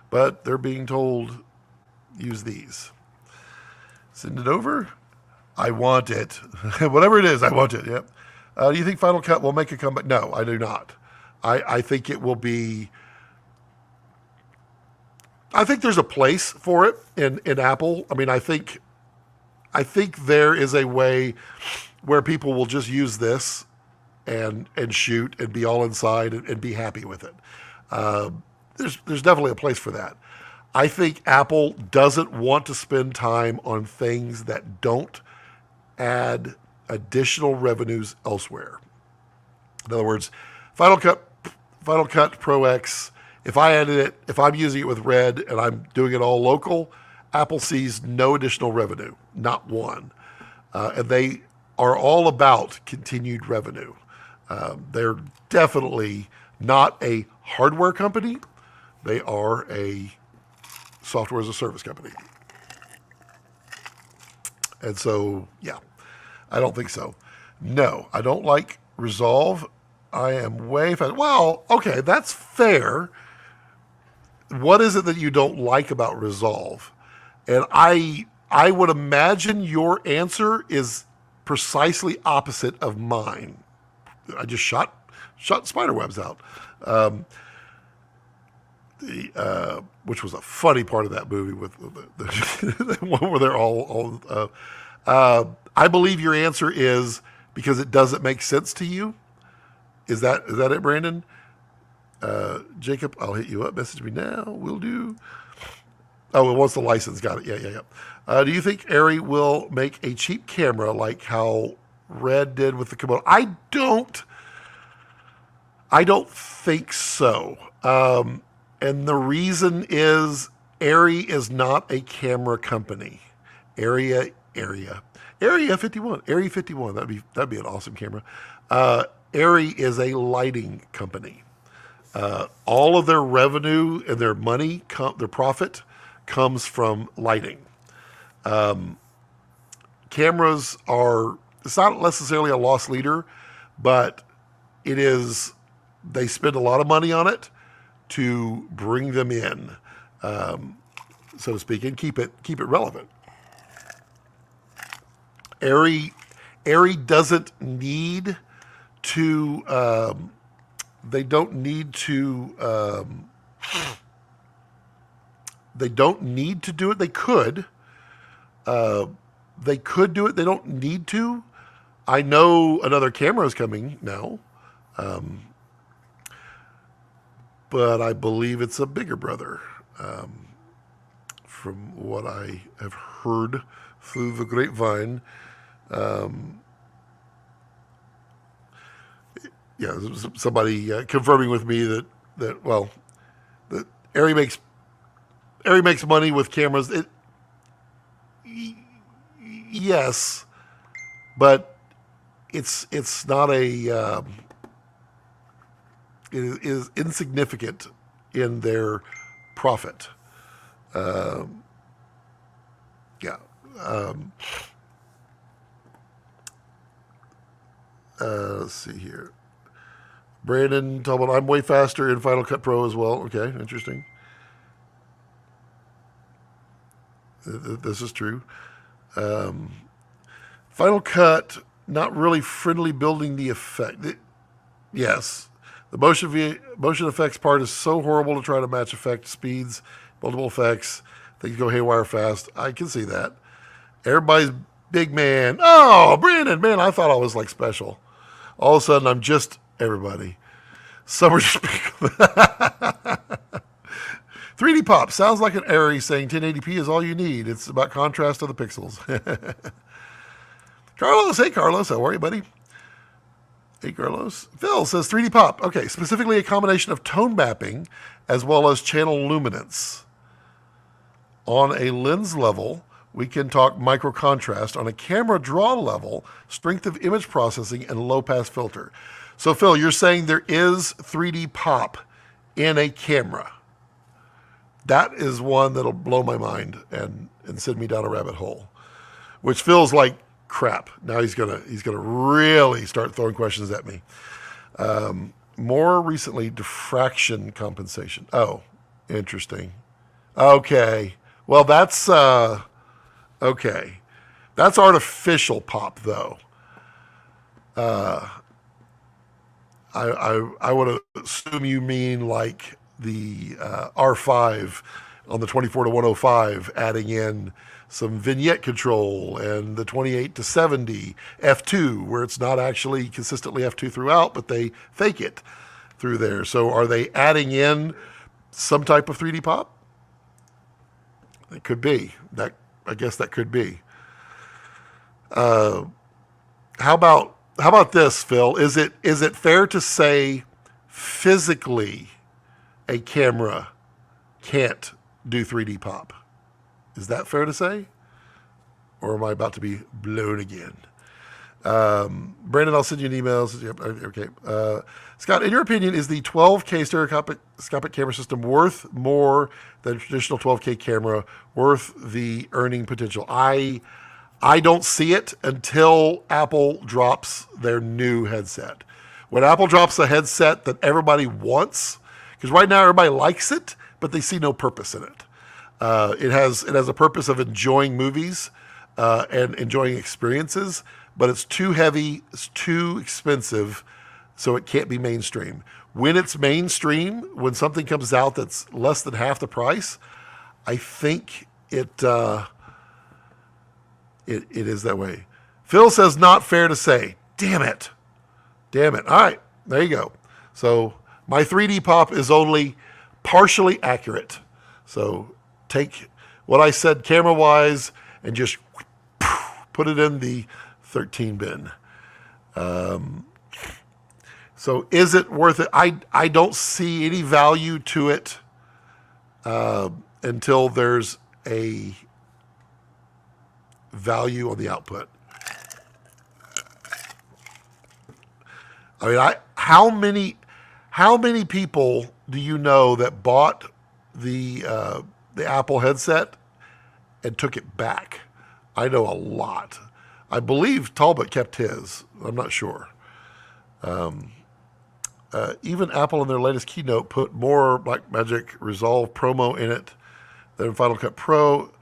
but they're being told, use these. Send it over. I want it. Whatever it is, I want it. Yep. Do you think Final Cut will make a comeback? No, I do not. I think it will be I think there's a place for it in Apple. I mean, I think there is a way where people will just use this and shoot and be all inside and be happy with it. There's definitely a place for that. I think Apple doesn't want to spend time on things that don't add additional revenues elsewhere. In other words, Final Cut, Final Cut Pro X, if I edit it, if I'm using it with Red and I'm doing it all local, Apple sees no additional revenue, not one. And they are all about continued revenue. They're definitely not a hardware company. They are a software as a service company. And so, yeah, I don't think so. No, I don't like Resolve. I am way fast. Well, okay, that's fair. What is it that you don't like about Resolve? And I would imagine your answer is precisely opposite of mine. I just shot spider webs out, which was a funny part of that movie with the one where they're all. I believe your answer is because it doesn't make sense to you. Is that it, Brandon? Jacob, I'll hit you up. Message me now. Will do. Oh, it wants the license. Got it. Yeah. Do you think Arri will make a cheap camera like how Red did with the Komodo? I don't think so. And the reason is Arri is not a camera company. Area 51. Arri 51. That'd be an awesome camera. Arri is a lighting company. All of their revenue and their money, their profit, comes from lighting. Cameras are, it's not necessarily a loss leader, but it is, they spend a lot of money on it to bring them in, so to speak, and keep it relevant. Arri doesn't need to, they don't need to do it. They could do it. They don't need to. I know another camera is coming now, but I believe it's a bigger brother, from what I have heard through the grapevine. Yeah, somebody confirming with me that Arri makes money with cameras. Yes, but it's not a it is insignificant in their profit. Yeah. Let's see here. Brandon talking about I'm way faster in Final Cut Pro as well. Okay, interesting. This is true. Final Cut, not really friendly building the effect. Yes. The motion effects part is so horrible to try to match effect speeds, multiple effects. Things go haywire fast. I can see that. Everybody's big man. Oh, Brandon, man, I thought I was like special. All of a sudden, I'm just everybody. Summer just 3D pop sounds like an Arri saying 1080p is all you need. It's about contrast of the pixels. Carlos, hey Carlos, how are you, buddy? Hey Carlos. Phil says 3D pop. Okay, specifically a combination of tone mapping as well as channel luminance. On a lens level, we can talk micro contrast. On a camera draw level, strength of image processing and low pass filter. So Phil, you're saying there is 3D pop in a camera. That is one that'll blow my mind and send me down a rabbit hole, which feels like crap. Now he's gonna really start throwing questions at me. More recently, diffraction compensation. Oh, interesting. Okay. Well, that's okay. That's artificial pop, though. I would assume you mean like the R5 on the 24 to 105, adding in some vignette control, and the 28 to 70 F2, where it's not actually consistently F2 throughout, but they fake it through there. So are they adding in some type of 3D pop? It could be. I guess that could be. How about this, Phil? Is it fair to say physically a camera can't do 3D pop? Is that fair to say? Or am I about to be blown again? Brandon, I'll send you an email. Okay. Scott, in your opinion, is the 12K stereoscopic camera system worth more than a traditional 12K camera, worth the earning potential? I don't see it until Apple drops their new headset. When Apple drops a headset that everybody wants, because right now everybody likes it, but they see no purpose in it. It has a purpose of enjoying movies and enjoying experiences, but it's too heavy, it's too expensive, so it can't be mainstream. When it's mainstream, when something comes out that's less than half the price, I think it is that way. Phil says not fair to say. Damn it. All right, there you go. So my 3D pop is only partially accurate. So take what I said camera-wise and just put it in the 13 bin. So is it worth it? I don't see any value to it until there's a value on the output. I mean, how many people do you know that bought the Apple headset and took it back? I know a lot. I believe Talbot kept his. I'm not sure. Even Apple in their latest keynote put more Blackmagic Resolve promo in it than Final Cut Pro.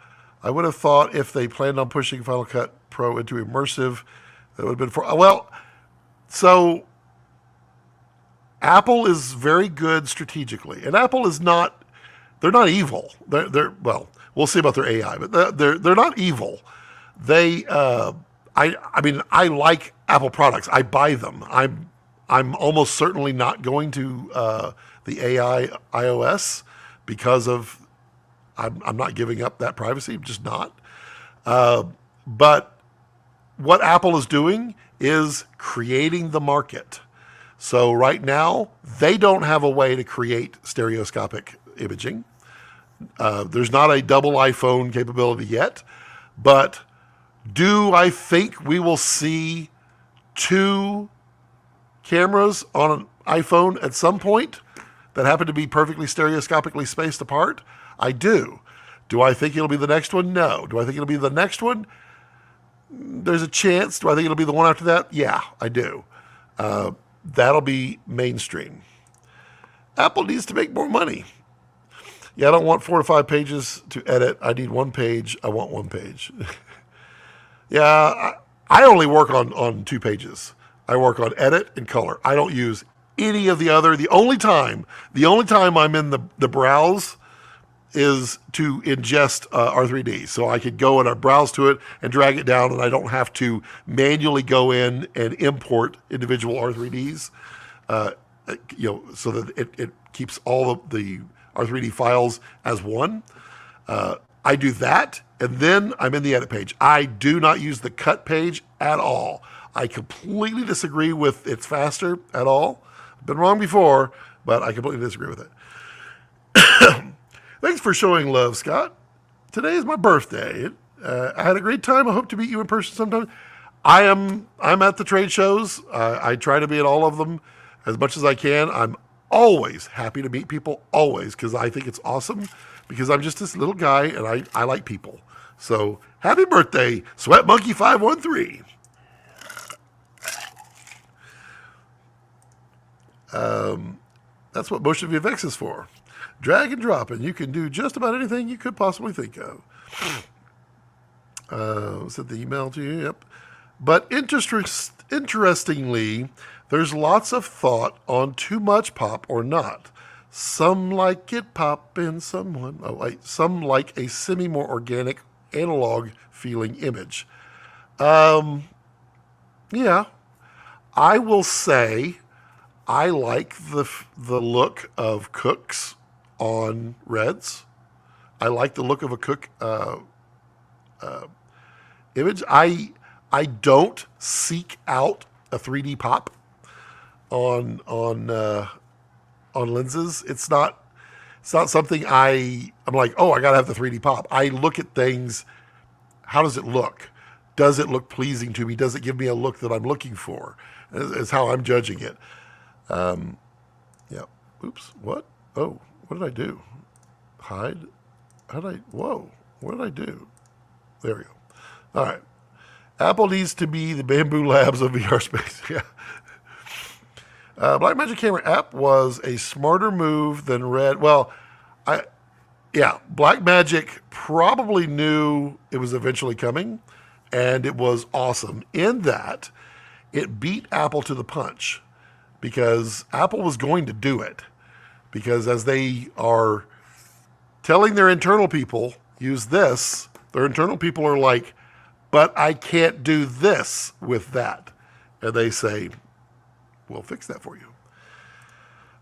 I would have thought if they planned on pushing Final Cut Pro into immersive, that would have been for... Well, so Apple is very good strategically. And Apple is not... They're not evil. They're well, we'll see about their AI, but they're not evil. They... I mean, I like Apple products. I buy them. I'm almost certainly not going to the AI iOS because of I'm not giving up that privacy. I'm just not. But what Apple is doing is creating the market. So right now, they don't have a way to create stereoscopic imaging. There's not a double iPhone capability yet, but do I think we will see 2 cameras on an iPhone at some point that happen to be perfectly stereoscopically spaced apart? I do. Do I think it'll be the next one? No. Do I think it'll be the next one? There's a chance. Do I think it'll be the one after that? Yeah, I do. That'll be mainstream. Apple needs to make more money. Yeah, I don't want 4 to 5 pages to edit. I need 1 page. I want 1 page. Yeah, I only work on 2 pages. I work on edit and color. I don't use any of the other. The only time I'm in the browse is to ingest R3D. So I could go and I browse to it and drag it down, and I don't have to manually go in and import individual R3Ds, so that it keeps all of the R3D files as one. I do that, and then I'm in the edit page. I do not use the cut page at all. I completely disagree with it's faster at all. I've been wrong before, but I completely disagree with it. Thanks for showing love, Scott. Today is my birthday. I had a great time. I hope to meet you in person sometime. I'm at the trade shows. I try to be at all of them as much as I can. I'm always happy to meet people, always, because I think it's awesome, because I'm just this little guy, and I like people. So happy birthday, Sweat Monkey 513. That's what Motion VFX is for. Drag and drop, and you can do just about anything you could possibly think of. Sent the email to you, yep. But interestingly, there's lots of thought on too much pop or not. Some like it poppin', some like a semi more organic analog feeling image. Yeah, I will say I like the look of Cooks on Reds. I like the look of a Cook image. I don't seek out a 3D pop on lenses. It's not something I'm like, oh, I gotta have the 3D pop. I look at things. How does it look? Does it look pleasing to me? Does it give me a look that I'm looking for? Is how I'm judging it. Yeah. Oops. What? Oh, what did I do? Hide? How did I? Whoa. What did I do? There we go. All right. Apple needs to be the Bamboo Labs of VR space. Yeah. Blackmagic Camera app was a smarter move than Red. Well, Blackmagic probably knew it was eventually coming, and it was awesome in that it beat Apple to the punch because Apple was going to do it. Because as they are telling their internal people, use this, their internal people are like, but I can't do this with that. And they say, we'll fix that for you.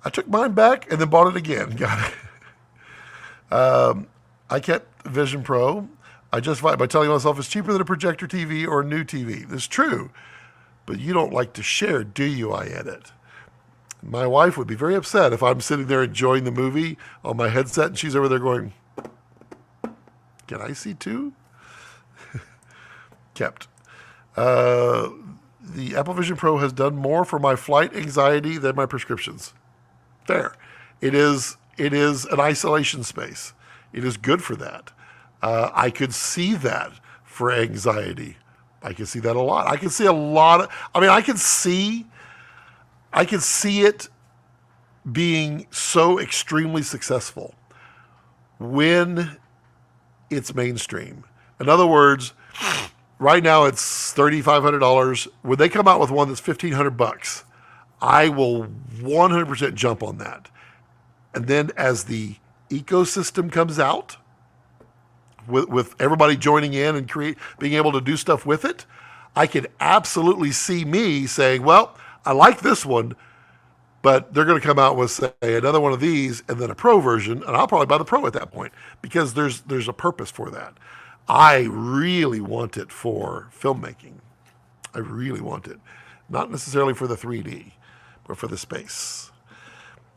I took mine back and then bought it again. Got it. I kept Vision Pro. I justified by telling myself it's cheaper than a projector TV or a new TV. It's true, but you don't like to share, do you? I edit. My wife would be very upset if I'm sitting there enjoying the movie on my headset and she's over there going, can I see too? Kept. The Apple Vision Pro has done more for my flight anxiety than my prescriptions. There. It is an isolation space. It is good for that. I could see that for anxiety. I can see that a lot. I can see a lot of, I can see it being so extremely successful when it's mainstream. In other words, right now it's $3,500. When they come out with one that's $1,500, I will 100% jump on that. And then as the ecosystem comes out, with everybody joining in and being able to do stuff with it, I could absolutely see me saying, well, I like this one, but they're going to come out with, say, another one of these and then a pro version, and I'll probably buy the pro at that point because there's a purpose for that. I really want it for filmmaking. I really want it. Not necessarily for the 3D, but for the space.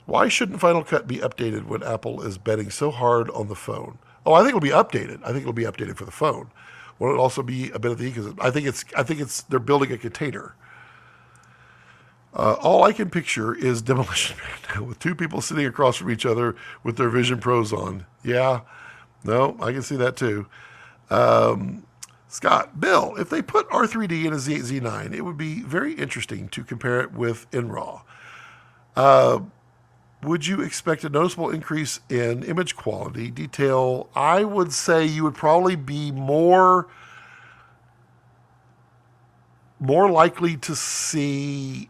Why shouldn't Final Cut be updated when Apple is betting so hard on the phone? Oh, I think it'll be updated. I think it'll be updated for the phone. Will it also be a bit of the ecosystem? I think it's they're building a container. All I can picture is Demolition Man with two people sitting across from each other with their Vision Pros on. Yeah, no, I can see that too. Scott, Bill, if they put R3D in a Z8, Z9, it would be very interesting to compare it with NRAW. Would you expect a noticeable increase in image quality, detail? I would say you would probably be more likely to see.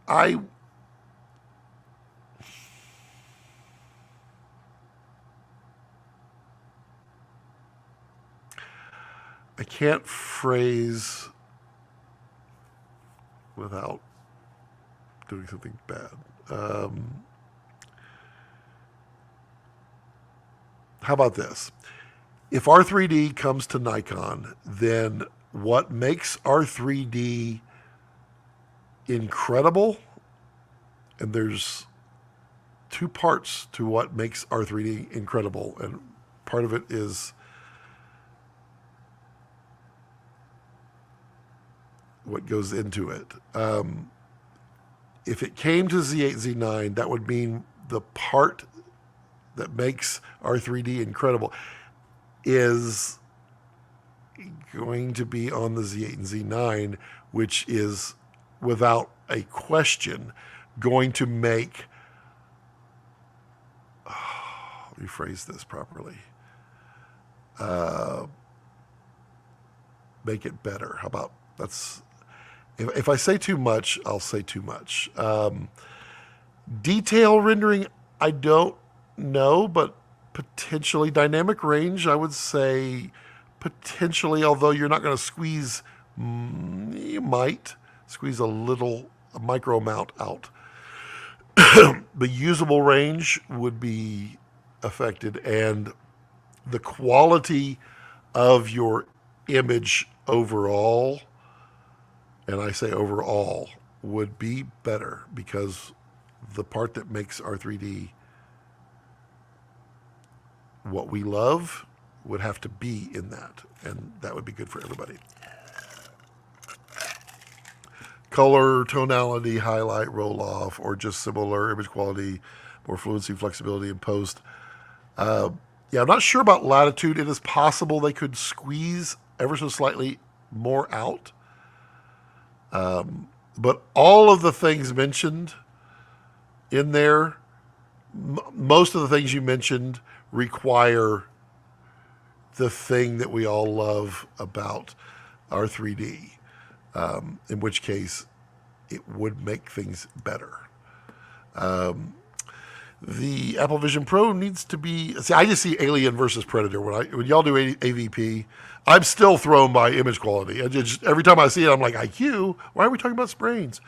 I can't phrase without doing something bad. How about this? If R3D comes to Nikon, then what makes R3D incredible, and there's two parts to what makes R3D incredible, and part of it is what goes into it. If it came to Z8, Z9, that would mean the part that makes R3D incredible is going to be on the Z8 and Z9, which is without a question going to make, rephrase this properly, make it better. How about If I say too much, I'll say too much. Detail rendering, I don't know, but potentially dynamic range, I would say potentially, although you're not going to squeeze, you might squeeze a micro amount out. The usable range would be affected, and the quality of your image overall, and I say overall, would be better because the part that makes our 3D what we love would have to be in that, and that would be good for everybody. Color, tonality, highlight, roll off, or just similar image quality, more fluency, flexibility in post. Yeah, I'm not sure about latitude. It is possible they could squeeze ever so slightly more out. But all of the things mentioned in there, most of the things you mentioned require the thing that we all love about our 3D, in which case it would make things better. The Apple Vision Pro needs to be... See, I just see Alien versus Predator. When y'all do AVP, I'm still thrown by image quality. Every time I see it, I'm like, IQ? Why are we talking about sprains?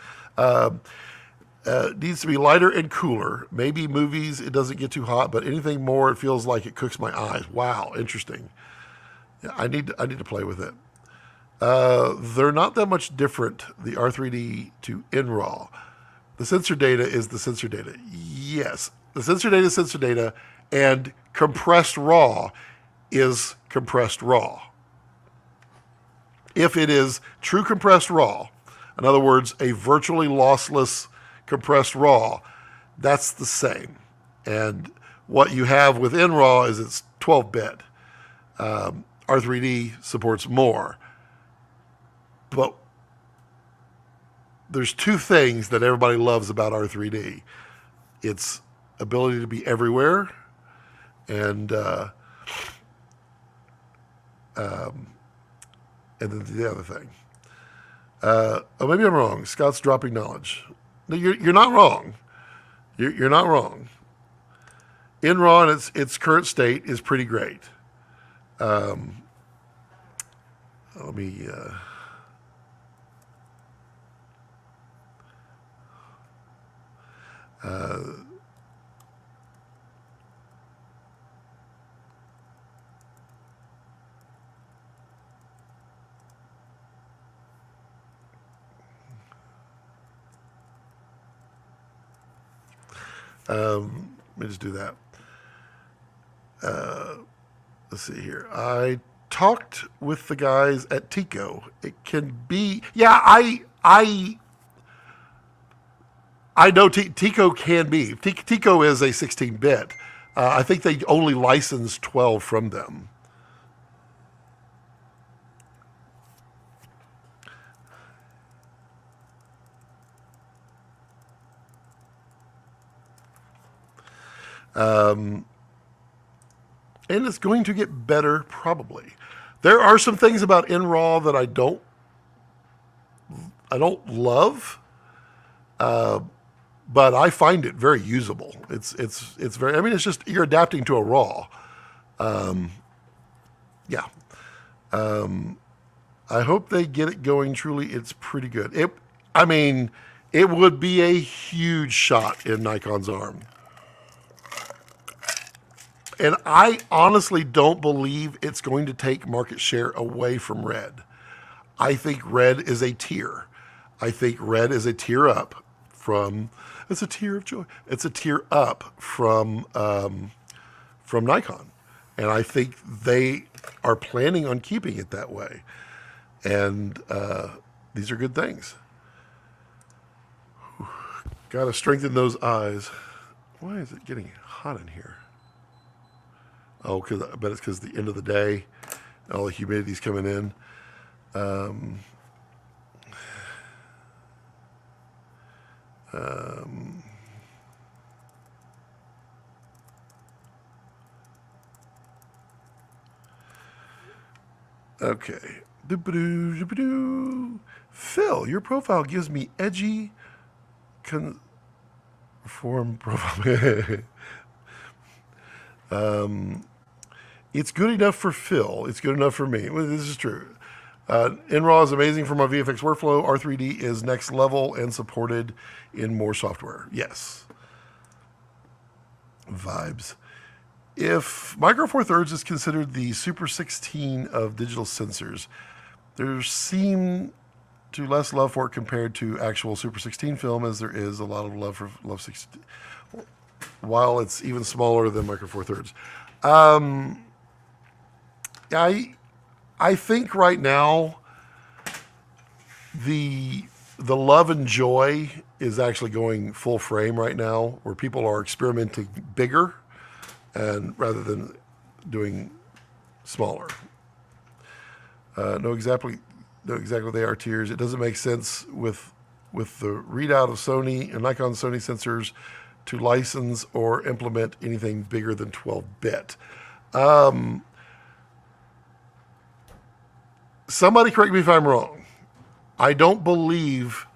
Needs to be lighter and cooler. Maybe movies, it doesn't get too hot, but anything more, it feels like it cooks my eyes. Wow, interesting. Yeah, I need to play with it. They're not that much different, the R3D to NRAW. The sensor data is the sensor data. Yes, the sensor data is sensor data, and compressed RAW is compressed RAW. If it is true compressed RAW, in other words, a virtually lossless compressed RAW, that's the same. And what you have with NRAW is it's 12-bit. R3D supports more. But there's two things that everybody loves about R3D. Its ability to be everywhere, and then the other thing. Maybe I'm wrong. Scott's dropping knowledge. No, you're not wrong. You're not wrong. NRAW in its current state is pretty great. Let me... let me just do that. Let's see here. I talked with the guys at Tico. It can be... Yeah, I know Tico can be. Tico is a 16-bit. I think they only license 12 from them. And it's going to get better, probably. There are some things about NRAW that I don't love, but I find it very usable. It's very... I mean, it's just you're adapting to a RAW. Yeah. I hope they get it going. Truly, it's pretty good. It would be a huge shot in Nikon's arm. And I honestly don't believe it's going to take market share away from Red. I think Red is a tier. I think Red is a tier up from... It's a tier of joy. It's a tier up from Nikon. And I think they are planning on keeping it that way. And these are good things. Got to strengthen those eyes. Why is it getting hot in here? Oh, I bet it's because the end of the day, all the humidity's coming in. Okay, Doop-a-doo, doop-a-doo. Phil, your profile gives me edgy form profile. It's good enough for Phil. It's good enough for me. Well, this is true. NRAW is amazing for my VFX workflow. R3D is next level and supported in more software. Yes. Vibes. If Micro Four Thirds is considered the Super 16 of digital sensors, there seem to less love for it compared to actual Super 16 film as there is a lot of love for Love 16, while it's even smaller than Micro Four Thirds. I think right now the love and joy is actually going full frame right now, where people are experimenting bigger and rather than doing smaller. Know exactly they are tiers. It doesn't make sense with the readout of Sony and Nikon Sony sensors to license or implement anything bigger than 12-bit. Somebody correct me if I'm wrong. I don't believe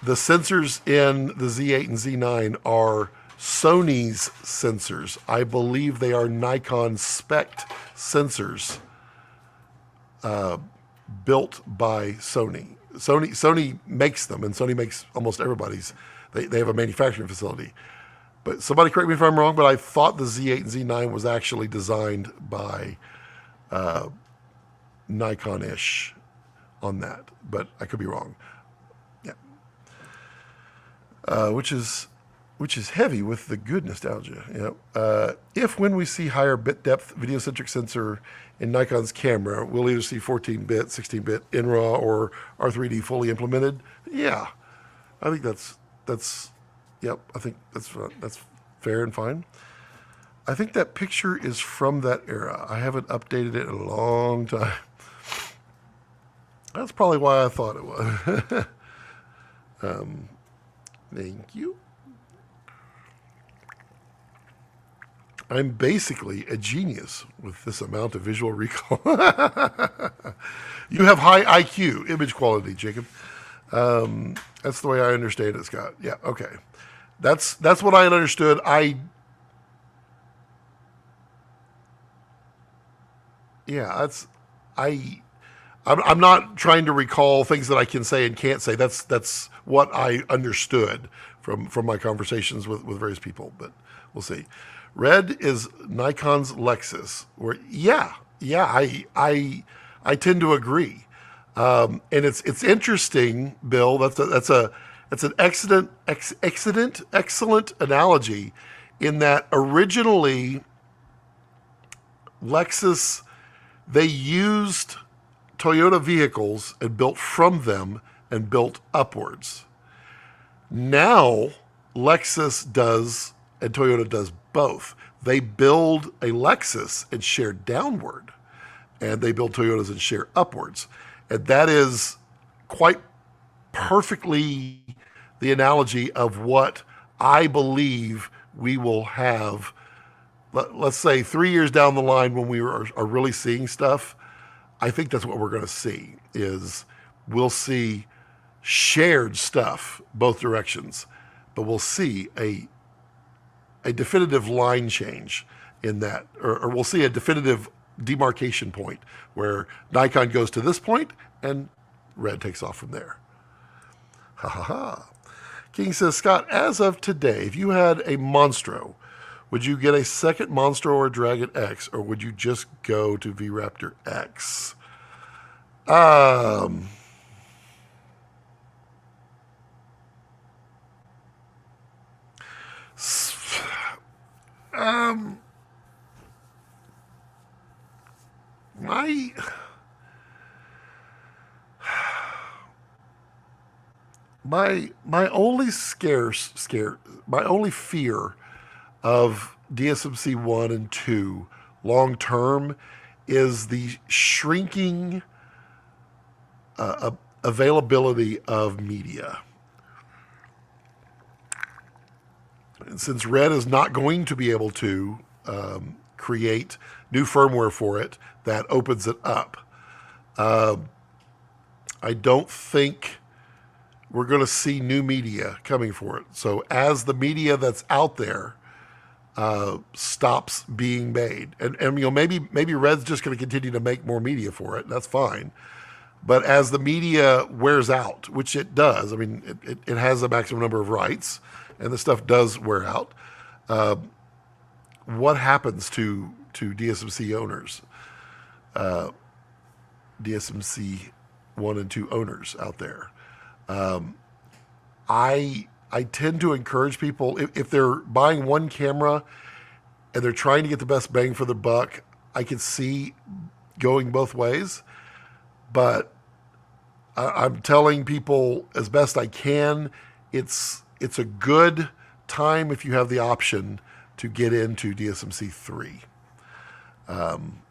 the sensors in the Z8 and Z9 are Sony's sensors. I believe they are Nikon spec sensors built by Sony. Sony makes them, and Sony makes almost everybody's. They have a manufacturing facility. But somebody correct me if I'm wrong, but I thought the Z8 and Z9 was actually designed by Nikon-ish on that, but I could be wrong. Yeah, which is heavy with the good nostalgia. You know, if when we see higher bit depth video-centric sensor in Nikon's camera, we'll either see 14-bit, 16-bit in RAW or R3D fully implemented. Yeah, I think that's yep. I think that's fair and fine. I think that picture is from that era. I haven't updated it in a long time. That's probably why I thought it was. Thank you. I'm basically a genius with this amount of visual recall. You have high IQ, image quality, Jacob. That's the way I understand it, Scott. Yeah, okay. That's what I understood. I'm not trying to recall things that I can say and can't say. That's what I understood from my conversations with various people, but we'll see. Red is Nikon's Lexus. I tend to agree, and it's interesting, Bill. That's an excellent analogy, in that originally Lexus, they used Toyota vehicles and built from them and built upwards. Now Lexus does and Toyota does both. They build a Lexus and share downward, and they build Toyotas and share upwards. And that is quite perfectly the analogy of what I believe we will have. Let's say 3 years down the line, when we are really seeing stuff, I think that's what we're going to see. Is we'll see shared stuff both directions, but we'll see a definitive line change in that, or we'll see a definitive demarcation point where Nikon goes to this point and Red takes off from there. Ha ha ha. King says, Scott, as of today, if you had a Monstro, would you get a second Monstro or Dragon X, or would you just go to V-Raptor X? My only my only fear of DSMC 1 and 2 long term is the shrinking availability of media. And since Red is not going to be able to create new firmware for it that opens it up, I don't think we're going to see new media coming for it. So as the media that's out there stops being made, and maybe Red's just going to continue to make more media for it. That's fine. But as the media wears out, which it does, I mean, it has a maximum number of rights, and the stuff does wear out. What happens to DSMC owners, DSMC 1 and 2 owners out there? I tend to encourage people, if they're buying one camera and they're trying to get the best bang for the buck, I can see going both ways. But I'm telling people as best I can, it's a good time if you have the option to get into DSMC 3. And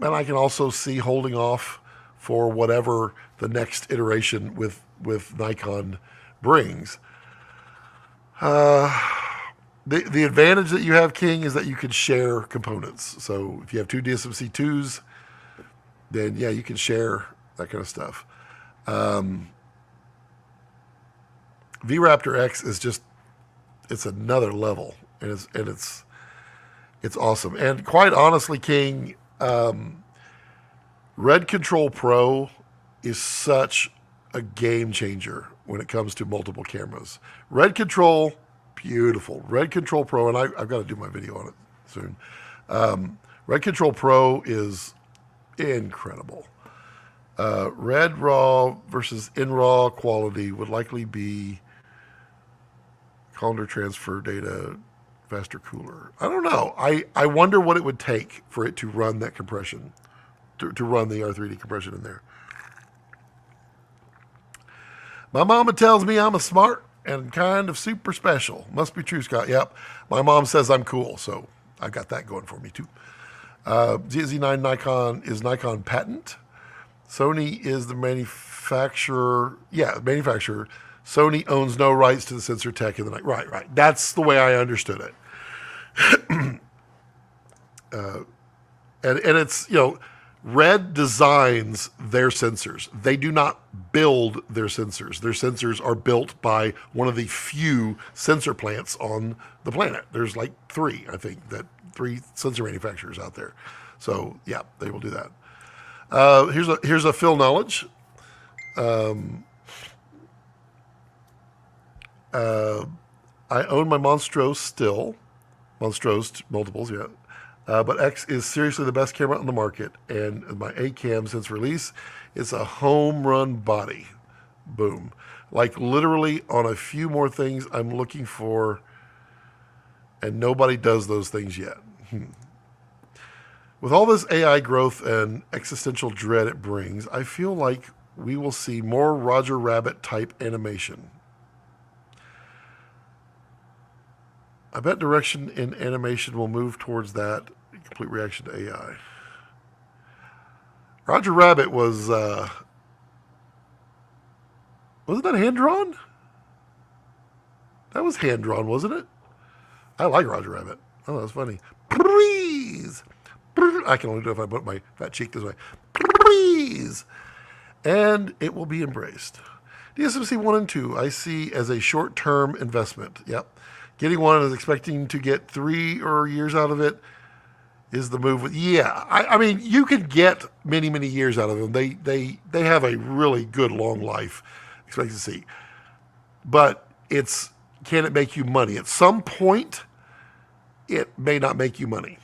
I can also see holding off for whatever the next iteration with Nikon brings. The advantage that you have, King, is that you can share components. So if you have two DSMC 2s, then yeah, you can share that kind of stuff. V-Raptor X is just, it's another level, and it's awesome. And quite honestly, King, Red Control Pro is such a game changer when it comes to multiple cameras. Red Control, beautiful. Red Control Pro, and I've got to do my video on it soon. Red Control Pro is incredible. Red RAW versus in RAW quality would likely be colander transfer data faster, cooler. I don't know. I wonder what it would take for it to run that compression, to run the R3D compression in there. My mama tells me I'm a smart and kind of super special. Must be true, Scott. Yep. My mom says I'm cool, so I got that going for me too. ZZ9 Nikon is Nikon patent. Sony is the manufacturer. Yeah, manufacturer. Sony owns no rights to the sensor tech in the night. Right. That's the way I understood it. And it's, Red designs their sensors. They do not build their sensors. Their sensors are built by one of the few sensor plants on the planet. There's like 3, I think, 3 sensor manufacturers out there. So yeah, they will do that. Here's a Phil knowledge. I own my Monstrose still. Monstrose multiples, yeah. But X is seriously the best camera on the market, and my A cam since release, it's a home run body. Boom. Like literally on a few more things I'm looking for, and nobody does those things yet. With all this AI growth and existential dread it brings, I feel like we will see more Roger Rabbit type animation. I bet direction in animation will move towards that complete reaction to AI. Roger Rabbit was wasn't that hand drawn? That was hand drawn, wasn't it? I like Roger Rabbit. Oh, that's funny. Please. I can only do it if I put my fat cheek this way. Please. And it will be embraced. DSMC 1 and 2 I see as a short-term investment. Yep. Getting one and expecting to get 3 or years out of it is the move. Yeah, I mean, you can get many, many years out of them. They have a really good long life expectancy. But can it make you money? At some point, it may not make you money.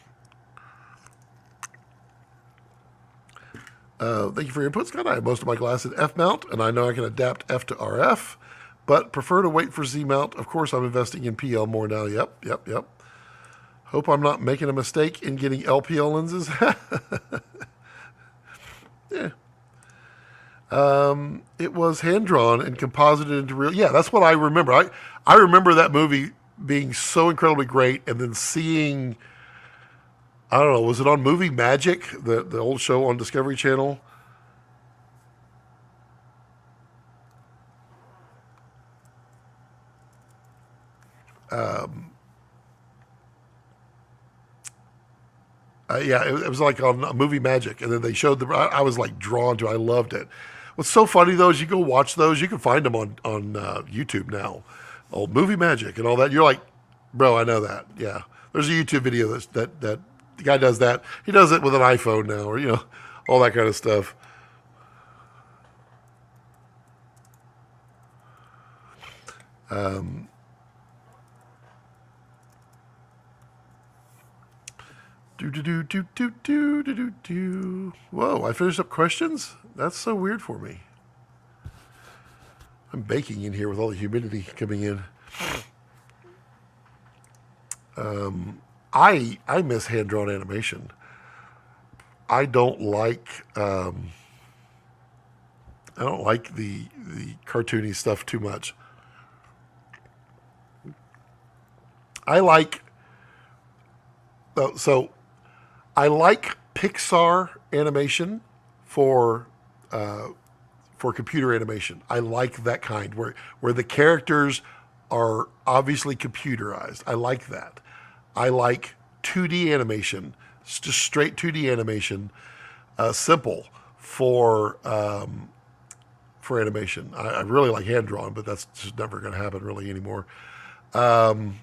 Thank you for your input, Scott. I have most of my glass in F mount, and I know I can adapt F to RF, but prefer to wait for Z mount. Of course, I'm investing in PL more now. Yep. Hope I'm not making a mistake in getting LPL lenses. Yeah. It was hand-drawn and composited into real. Yeah, that's what I remember. I remember that movie being so incredibly great, and then seeing, I don't know, was it on Movie Magic, the old show on Discovery Channel? Yeah, it was like on Movie Magic, and then they showed the. I was like drawn to. I loved it. What's so funny though is you go watch those. You can find them on YouTube now. Old Movie Magic and all that. You're like, bro, I know that. Yeah, there's a YouTube video that the guy does that. He does it with an iPhone now, or all that kind of stuff. Do do do do do do do do do. Whoa! I finished up questions. That's so weird for me. I'm baking in here with all the humidity coming in. I miss hand drawn animation. I don't like the cartoony stuff too much. I like so I like Pixar animation for computer animation. I like that kind where the characters are obviously computerized. I like that. I like 2D animation, just straight 2D animation, simple for animation. I really like hand drawn, but that's just never going to happen really anymore. What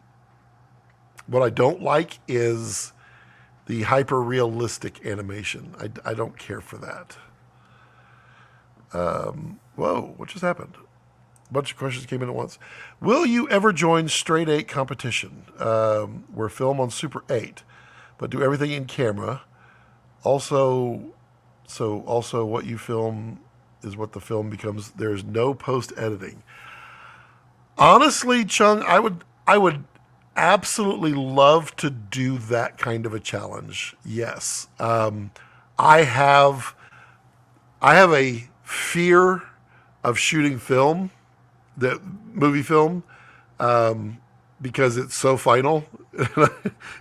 I don't like is the hyper realistic animation. I don't care for that. Whoa, what just happened? A bunch of questions came in at once. Will you ever join Straight 8 competition? We're film on Super 8, but do everything in camera. Also what you film is what the film becomes. There's no post editing. Honestly, Chung, I would absolutely love to do that kind of a challenge. Yes. I have a fear of shooting film, that movie film, because it's so final.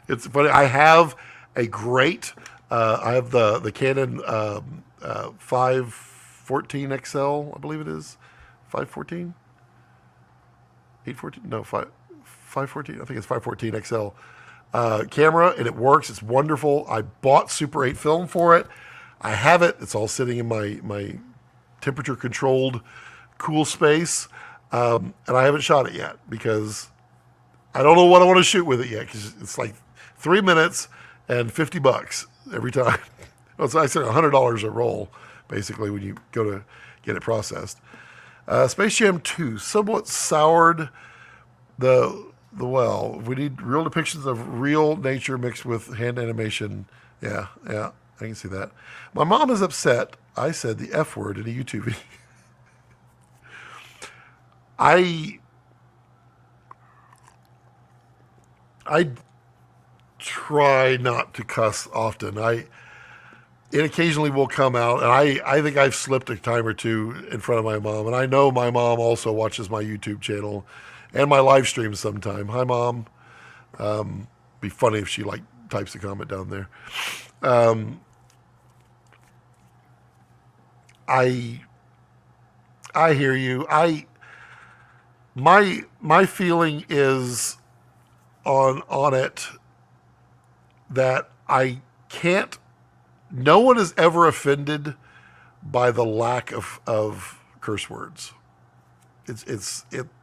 It's funny. I have a great, I have the Canon 514 XL, I believe it is. 514? 814? No, 514. I think it's 514 XL camera, and it works. It's wonderful. I bought Super 8 film for it. I have it. It's all sitting in my temperature controlled cool space, and I haven't shot it yet because I don't know what I want to shoot with it yet, because it's like 3 minutes and $50 every time. So I said $100 a roll basically when you go to get it processed. Space Jam 2 somewhat soured the well. We need real depictions of real nature mixed with hand animation. Yeah, I can see that. My mom is upset I said the F word in a YouTube video. I try not to cuss often. It occasionally will come out, and I think I've slipped a time or two in front of my mom, and I know my mom also watches my YouTube channel and my live streams sometime. Hi, Mom. Be funny if she types a comment down there. I hear you. My feeling is on it that I can't. No one is ever offended by the lack of curse words. It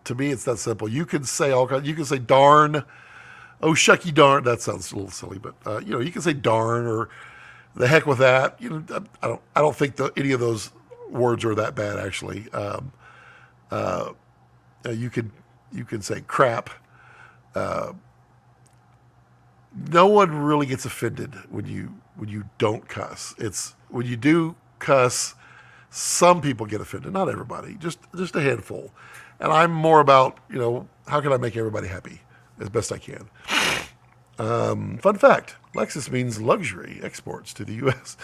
to me it's that simple. You can say all kinds. You can say darn, oh shucky darn. That sounds a little silly, but you can say darn or the heck with that. I don't think any of those words are that bad actually. You can say crap. No one really gets offended when you don't cuss. It's when you do cuss, some people get offended. Not everybody, just a handful. And I'm more about how can I make everybody happy as best I can. Fun fact: Lexus means luxury exports to the U.S.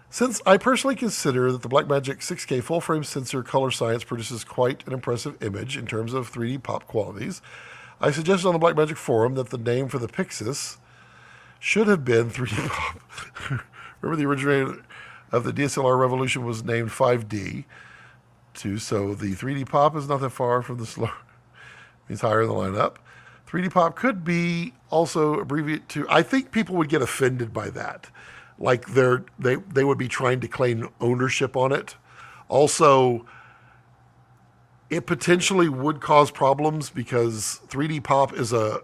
Since I personally consider that the Blackmagic 6K full-frame sensor color science produces quite an impressive image in terms of 3D pop qualities, I suggested on the Blackmagic forum that the name for the Pixis should have been 3D pop. Remember the originator of the DSLR revolution was named 5D, too, so the 3D pop is not that far from the slower. Means higher in the lineup. 3D pop could be also abbreviated to. I think people would get offended by that, like they would be trying to claim ownership on it. Also, it potentially would cause problems because 3D pop is a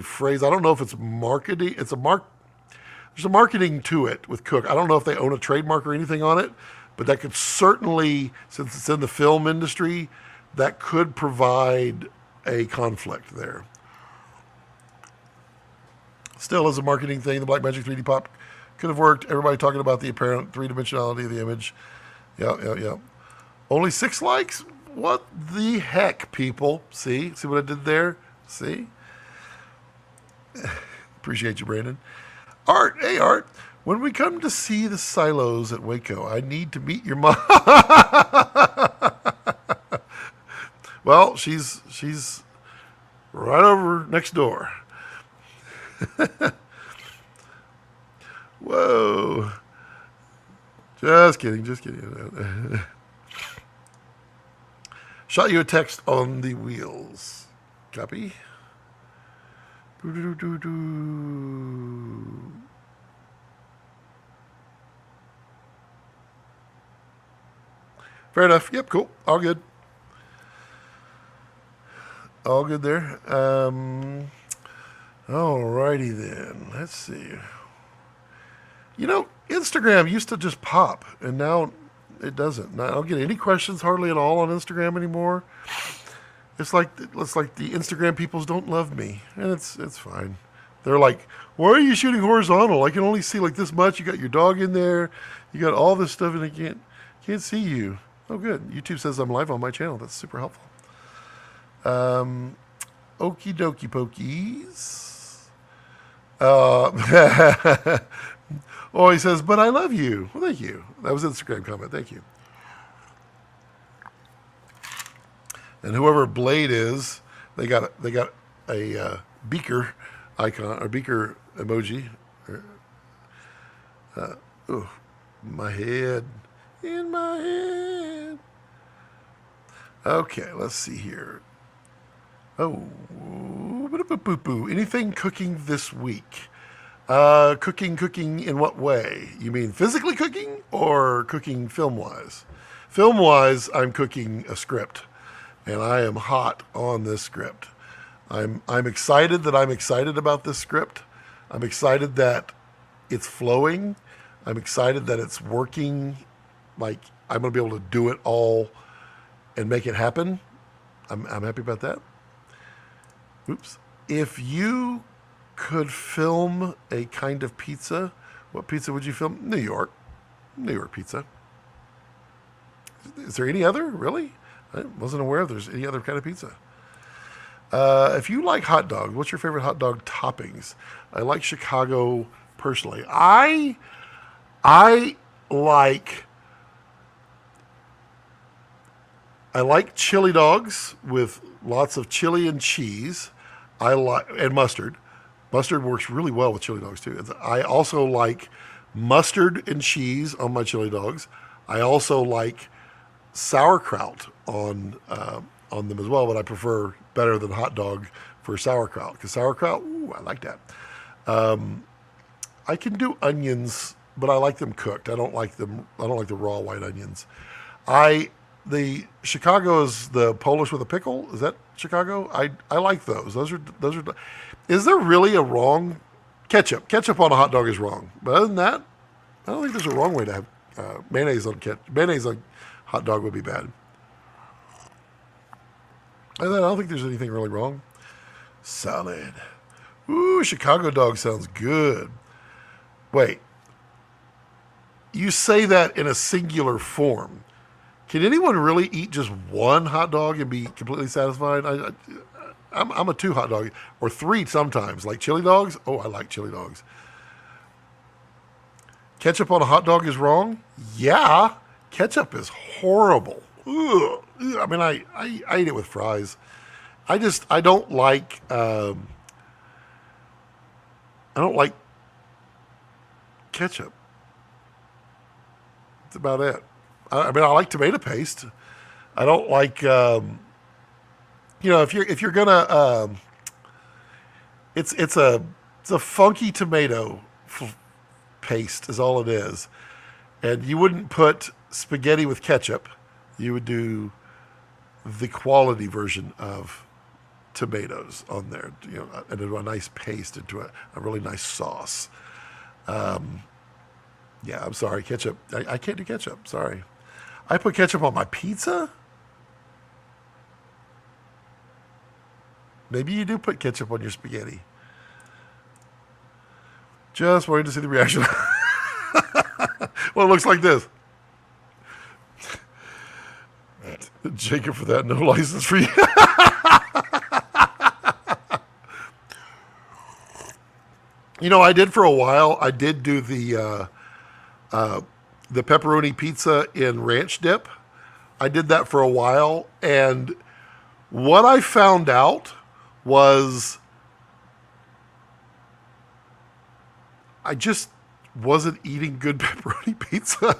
phrase. I don't know if it's marketing. There's a marketing to it with Cook. I don't know if they own a trademark or anything on it, but that could certainly, since it's in the film industry, that could provide a conflict there. Still, as a marketing thing, the Blackmagic 3D pop could have worked. Everybody talking about the apparent three-dimensionality of the image. Yeah. Only 6 likes? What the heck, people? See what I did there? See? Appreciate you, Brandon. Art, hey Art. When we come to see the silos at Waco, I need to meet your mom. Well, she's right over next door. Whoa. Just kidding. Shot you a text on the wheels. Copy. Fair enough. Yep, cool. All good. All good there. Alrighty then. Let's see. You know, Instagram used to just pop, and now it doesn't. I don't get any questions hardly at all on Instagram anymore. It's like the Instagram peoples don't love me, and it's fine. They're like, why are you shooting horizontal? I can only see like this much. You got your dog in there. You got all this stuff, and I can't see you. Oh, good. YouTube says I'm live on my channel. That's super helpful. Okie dokie pokies. Oh, he says, but I love you. Well, thank you. That was an Instagram comment. Thank you. And whoever Blade is, they got a beaker icon or beaker emoji. My head. In my head. Okay, let's see here. Oh, anything cooking this week? Cooking in what way? You mean physically cooking or cooking film-wise? Film-wise, I'm cooking a script, and I am hot on this script. I'm excited that I'm excited about this script. I'm excited that it's flowing. I'm excited that it's working. Like, I'm going to be able to do it all and make it happen. I'm happy about that. Oops. If you could film a kind of pizza, what pizza would you film? New York pizza. Is there any other, really? I wasn't aware if there's any other kind of pizza. If you like hot dogs, what's your favorite hot dog toppings? I like Chicago personally. I like chili dogs with lots of chili and cheese. And mustard. Mustard works really well with chili dogs too. I also like mustard and cheese on my chili dogs. I also like sauerkraut on them as well, but I prefer better than hot dog for sauerkraut because sauerkraut, I like that. I can do onions, but I like them cooked. I don't like the raw white onions. The Chicago is the Polish with a pickle. Is that Chicago? I like those. Those are. Is there really a wrong ketchup? Ketchup on a hot dog is wrong. But other than that, I don't think there's a wrong way to have mayonnaise on hot dog would be bad. I don't think there's anything really wrong. Solid. Ooh, Chicago dog sounds good. Wait. You say that in a singular form. Can anyone really eat just one hot dog and be completely satisfied? I'm a 2 hot dog, or 3 sometimes. Like chili dogs? Oh, I like chili dogs. Ketchup on a hot dog is wrong? Yeah. Ketchup is horrible. Ugh. I mean, I eat it with fries. I don't like ketchup. That's about it. I mean, I like tomato paste. I don't like, if you're gonna, It's a funky tomato paste is all it is, and you wouldn't put spaghetti with ketchup. You would do the quality version of tomatoes on there, and a nice paste into a really nice sauce. Yeah, I'm sorry, ketchup. I can't do ketchup. Sorry. I put ketchup on my pizza. Maybe you do put ketchup on your spaghetti. Just wanted to see the reaction. Well, it looks like this. Jacob for that, no license for you. I did for a while. I did do the pepperoni pizza in ranch dip. I did that for a while, and what I found out was I just wasn't eating good pepperoni pizza.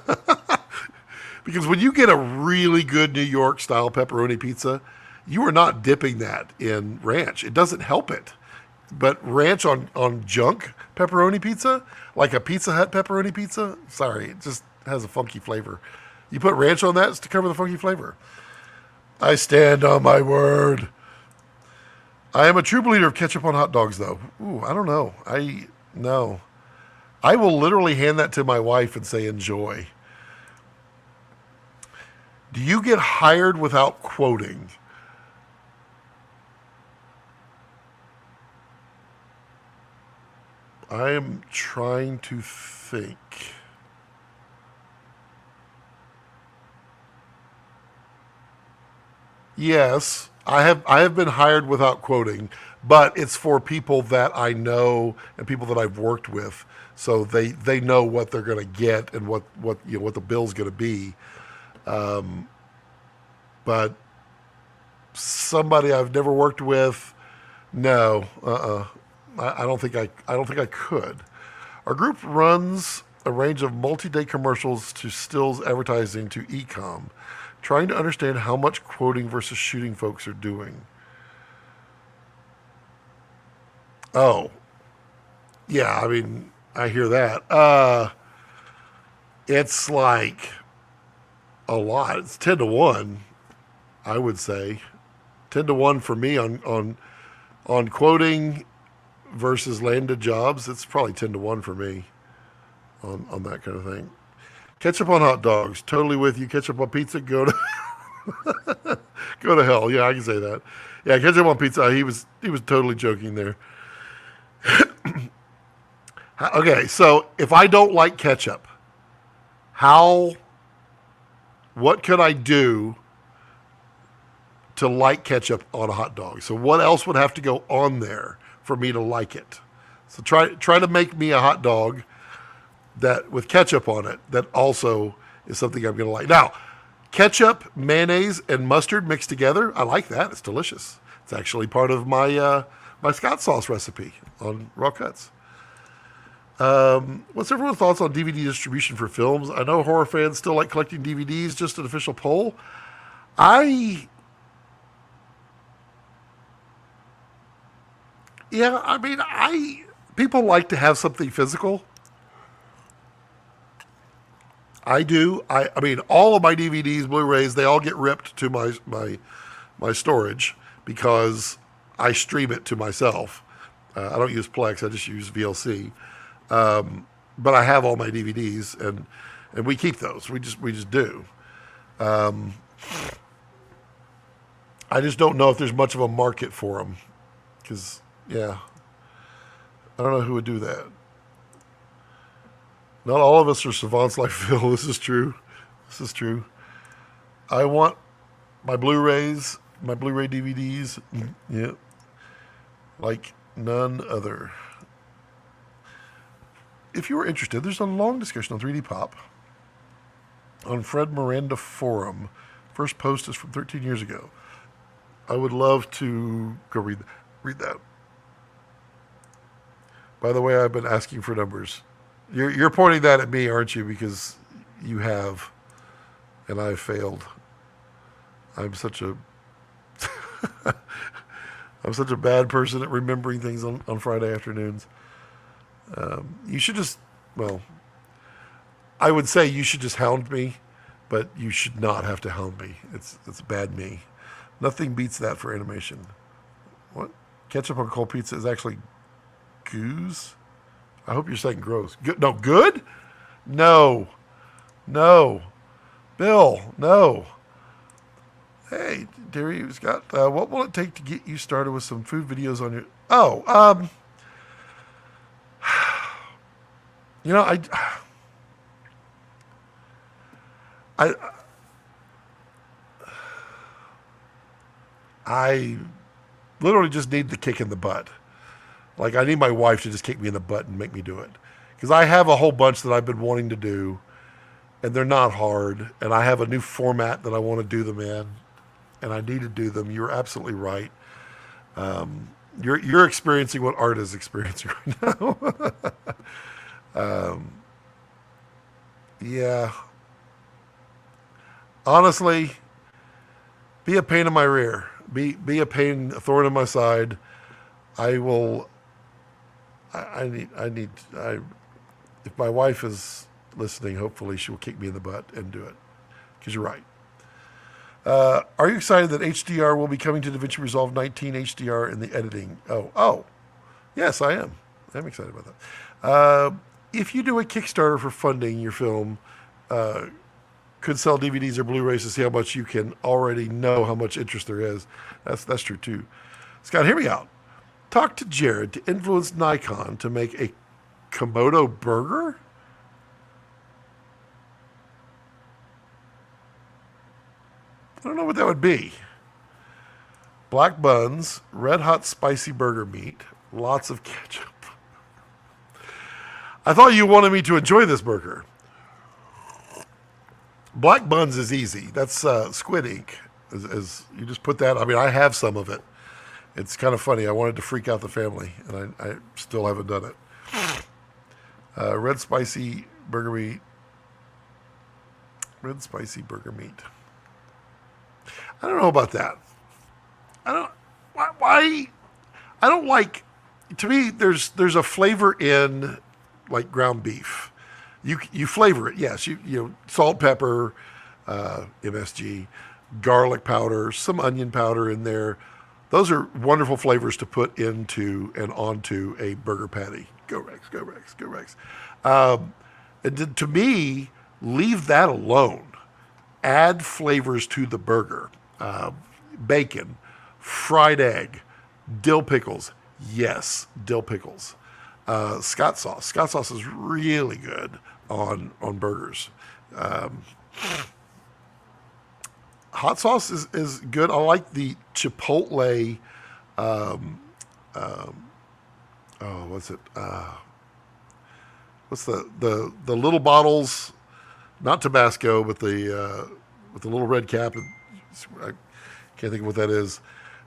Because when you get a really good New York style pepperoni pizza, you are not dipping that in ranch. It doesn't help it. But ranch on junk pepperoni pizza, like a Pizza Hut pepperoni pizza, sorry, it just has a funky flavor. You put ranch on that to cover the funky flavor. I stand on my word. I am a true believer of ketchup on hot dogs, though. Ooh, I don't know. No. I will literally hand that to my wife and say, enjoy. Do you get hired without quoting? I am trying to think. Yes, I have been hired without quoting, but it's for people that I know and people that I've worked with, so they know what they're going to get and what the bill's going to be. But somebody I've never worked with, no, I don't think I could. Our group runs a range of multi-day commercials to stills advertising to e-com, trying to understand how much quoting versus shooting folks are doing. Oh, yeah, I mean, I hear that. It's like a lot. It's 10 to 1, I would say. 10 to 1 for me on quoting versus landed jobs. It's probably 10 to 1 for me on that kind of thing. Ketchup on hot dogs, totally with you. Ketchup on pizza, go to go to hell. Yeah, I can say that. Yeah, ketchup on pizza. He was totally joking there. Okay, so if I don't like ketchup, how? What could I do to like ketchup on a hot dog? So what else would have to go on there for me to like it? So try to make me a hot dog that with ketchup on it that also is something I'm going to like. Now, ketchup, mayonnaise, and mustard mixed together, I like that. It's delicious. It's actually part of my Scott sauce recipe on raw cuts. What's everyone's thoughts on DVD distribution for films? I know horror fans still like collecting DVDs. Just an official poll. I Yeah, I mean, people like to have something physical. I do. I mean, all of my DVDs, Blu-rays, they all get ripped to my storage because I stream it to myself. I don't use Plex. I just use VLC. But I have all my DVDs, and we keep those. We just do. I just don't know if there's much of a market for them, because yeah, I don't know who would do that. Not all of us are savants like Phil. This is true. This is true. I want my Blu-rays, my Blu-ray DVDs, yeah, like none other. If you are interested, there's a long discussion on 3D Pop on Fred Miranda Forum. First post is from 13 years ago. I would love to go read that. By the way, I've been asking for numbers. You're pointing that at me, aren't you? Because you have, and I've failed. I'm such a I'm such a bad person at remembering things on Friday afternoons. You should just, well, I would say you should just hound me, but you should not have to hound me. It's bad me. Nothing beats that for animation. What? Ketchup on cold pizza is actually goose? I hope you're saying gross. Good? No, good? No. No. Bill, no. Hey, Derry, Scott, what will it take to get you started with some food videos on your... Oh, you know, I, I literally just need the kick in the butt. Like, I need my wife to just kick me in the butt and make me do it. Because I have a whole bunch that I've been wanting to do, and they're not hard, and I have a new format that I want to do them in, and I need to do them. You're absolutely right. You're experiencing what art is experiencing right now. Yeah. Honestly, be a pain in my rear. Be a pain, a thorn in my side. I will. If my wife is listening, hopefully she will kick me in the butt and do it. Because you're right. Are you excited that HDR will be coming to DaVinci Resolve 19 HDR in the editing? Oh, yes, I am. I'm excited about that. If you do a Kickstarter for funding your film, could sell DVDs or Blu-rays to see how much you can already know how much interest there is. That's true too. Scott, hear me out. Talk to Jared to influence Nikon to make a Komodo burger? I don't know what that would be. Black buns, red hot spicy burger meat, lots of ketchup. I thought you wanted me to enjoy this burger. Black buns is easy. That's squid ink. As you just put that. I mean, I have some of it. It's kind of funny. I wanted to freak out the family, and I still haven't done it. Red spicy burger meat. Red spicy burger meat. I don't know about that. I don't. Why? I don't like. To me, there's a flavor in like ground beef. You flavor it, yes. You know, salt, pepper, MSG, garlic powder, some onion powder in there. Those are wonderful flavors to put into and onto a burger patty. Go Rex, go Rex, go Rex. And to me, leave that alone. Add flavors to the burger. Bacon, fried egg, dill pickles. Yes, dill pickles. Scott sauce. Scott sauce is really good on burgers. Hot sauce is good. I like the Chipotle. What's it? What's the little bottles? Not Tabasco, but the with the little red cap. I can't think of what that is.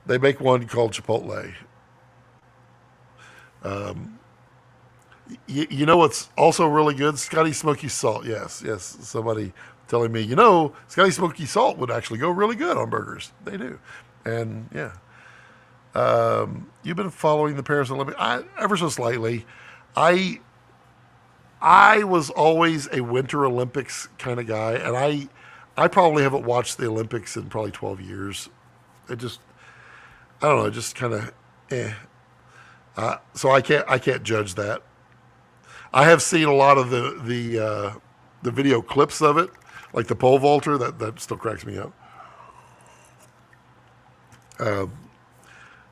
They make one called Chipotle. You know what's also really good? Scotty Smoky Salt. Yes. Somebody telling me, Scotty Smoky Salt would actually go really good on burgers. They do. And yeah. You've been following the Paris Olympics ever so slightly. I was always a Winter Olympics kind of guy, and I probably haven't watched the Olympics in probably 12 years. I don't know, just kind of so I can't judge that. I have seen a lot of the video clips of it, like the pole vaulter. That still cracks me up.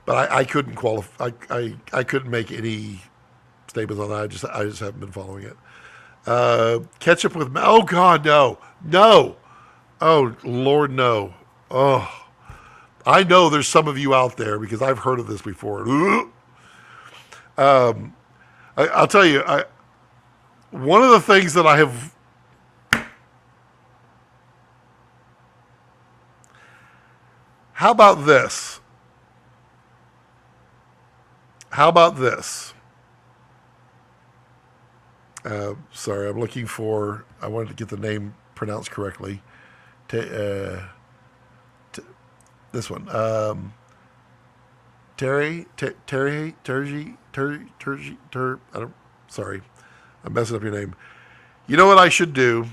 But I couldn't qualify. I couldn't make any statements on that. I just haven't been following it. Ketchup with oh God, no. Oh Lord, no. Oh, I know there's some of you out there because I've heard of this before. I'll tell you, one of the things that I have. How about this? Sorry, I'm looking for. I wanted to get the name pronounced correctly. This one. Sorry, I'm messing up your name. You know what I should do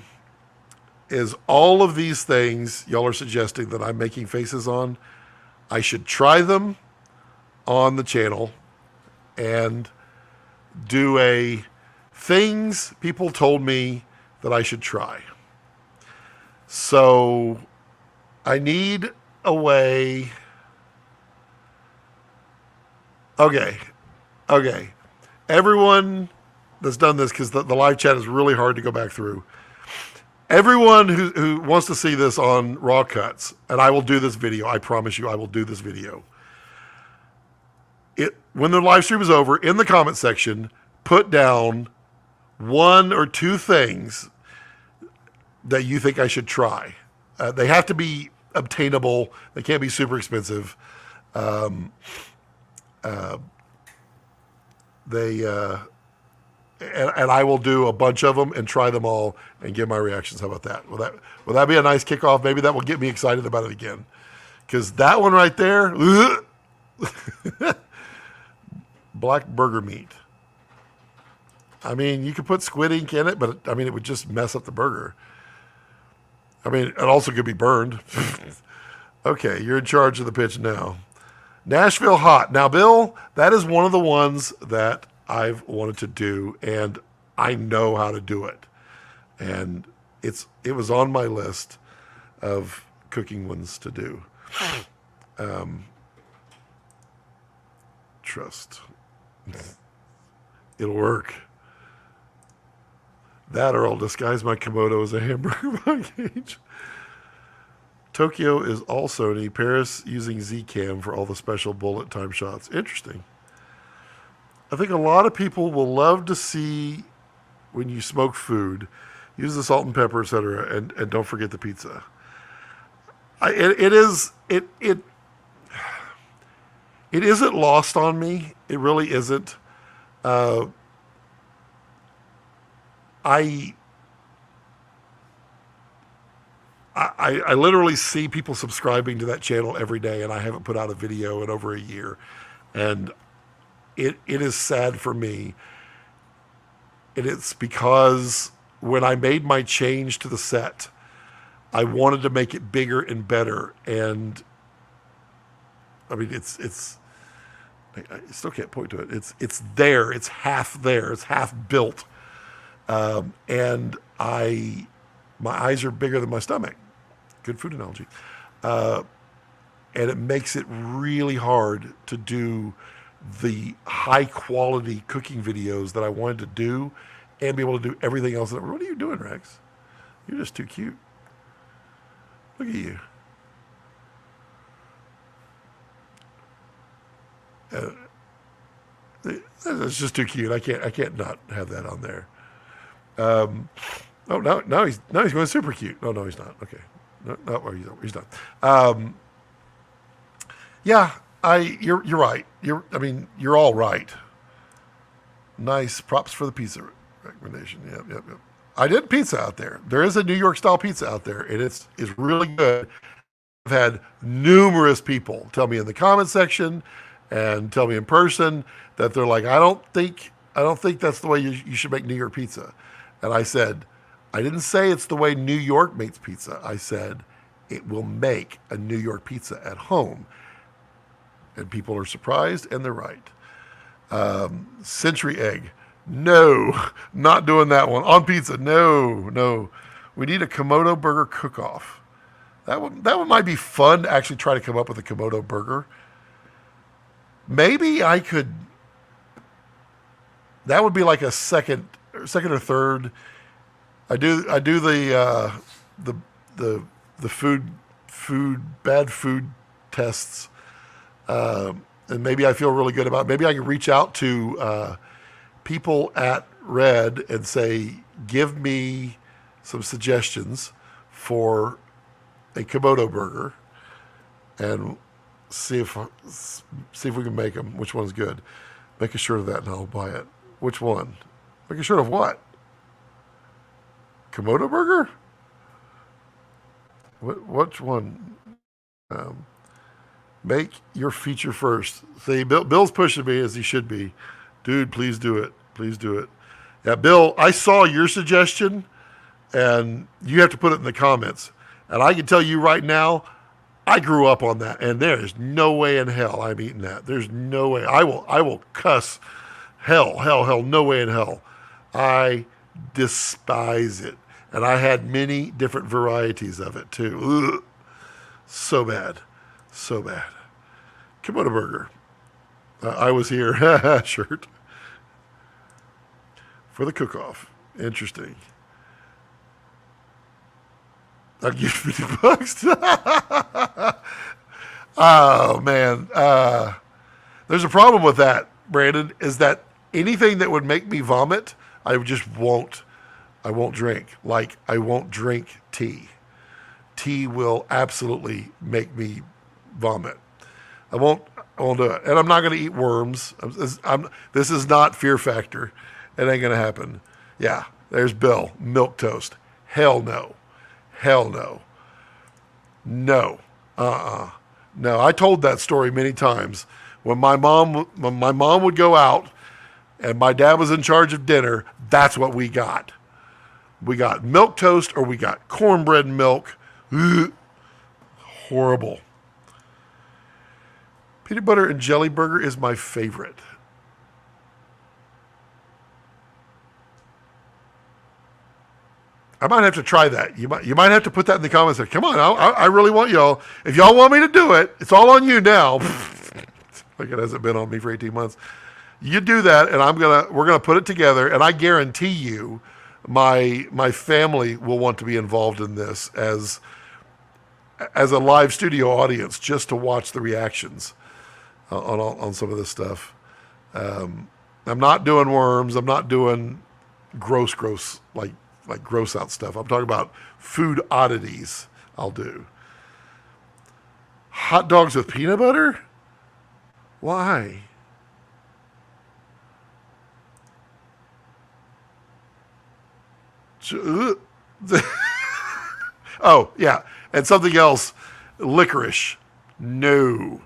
is all of these things y'all are suggesting that I'm making faces on, I should try them on the channel and do a things people told me that I should try. So I need a way. Okay. Everyone that's done this, because the live chat is really hard to go back through. Everyone who wants to see this on Raw Cuts, and I will do this video. I promise you I will do this video. When the live stream is over, in the comment section, put down 1 or 2 things that you think I should try. They have to be obtainable. They can't be super expensive. And I will do a bunch of them and try them all and give my reactions. How about that? Will that be a nice kickoff? Maybe that will get me excited about it again. Because that one right there, black burger meat. I mean, you could put squid ink in it, but I mean, it would just mess up the burger. I mean, it also could be burned. Okay, you're in charge of the pitch now. Nashville hot. Now, Bill, that is one of the ones that I've wanted to do, and I know how to do it. And it was on my list of cooking ones to do. Trust. It'll work. That, or I'll disguise my Komodo as a hamburger package. Tokyo is all Sony. Paris using Z-Cam for all the special bullet time shots. Interesting. I think a lot of people will love to see when you smoke food. Use the salt and pepper, etc., and don't forget the pizza. It isn't lost on me. It really isn't. I literally see people subscribing to that channel every day, and I haven't put out a video in over a year. And it is sad for me. And it's because when I made my change to the set, I wanted to make it bigger and better. And I mean, I still can't point to it. It's there. It's half there. It's half built. And my eyes are bigger than my stomach. Good food analogy. And it makes it really hard to do the high quality cooking videos that I wanted to do and be able to do everything else. What are you doing, Rex? You're just too cute. Look at you. It's just too cute. I can't not have that on there. Oh, now he's going super cute. No, he's not. Okay, he's not. Yeah, you're right. You're all right. Nice props for the pizza recommendation. Yep. I did pizza out there. There is a New York style pizza out there, and it's really good. I've had numerous people tell me in the comment section and tell me in person that they're like, I don't think that's the way you should make New York pizza. And I said, I didn't say it's the way New York makes pizza. I said, it will make a New York pizza at home. And people are surprised, and they're right. Century egg. No, not doing that one. On pizza, no. We need a Komodo burger cook-off. That one might be fun to actually try to come up with a Komodo burger. Maybe I could. That would be like a second or third. I do the bad food tests, and maybe I feel really good about it. Maybe I can reach out to people at Red and say, give me some suggestions for a Komodo burger, and see if we can make them. Which one's good? Make a shirt of that, and I'll buy it. Which one? Make a shirt of what? Komodo burger? Which one? Make your feature first. See, Bill's pushing me as he should be. Dude, please do it. Please do it. Yeah, Bill, I saw your suggestion, and you have to put it in the comments. And I can tell you right now, I grew up on that, and there is no way in hell I'm eating that. There's no way. I will cuss hell, no way in hell. I despise it. And I had many different varieties of it too. Ugh. So bad. So bad. Komodo burger. I was here. Shirt. For the cook-off. Interesting. I'll give you $50. Oh, man. There's a problem with that, Brandon, is that anything that would make me vomit, I won't drink. Like, I won't drink tea. Tea will absolutely make me vomit. I won't do it. And I'm not going to eat worms. This is not Fear Factor. It ain't going to happen. Yeah, there's Bill. Milk toast. Hell no. Hell no. No. No, I told that story many times. When my mom would go out and my dad was in charge of dinner, that's what we got. We got milk toast or we got cornbread milk. Ugh. Horrible. Peanut butter and jelly burger is my favorite. I might have to try that. You might have to put that in the comments. Like, come on, I really want y'all. If y'all want me to do it, it's all on you now. Like it hasn't been on me for 18 months. You do that, and we're gonna put it together, and I guarantee you, my family will want to be involved in this as a live studio audience just to watch the reactions on some of this stuff. I'm not doing worms. I'm not doing gross like gross out stuff. I'm talking about food oddities. I'll do hot dogs with peanut butter. Why? Oh, yeah. And something else, licorice. No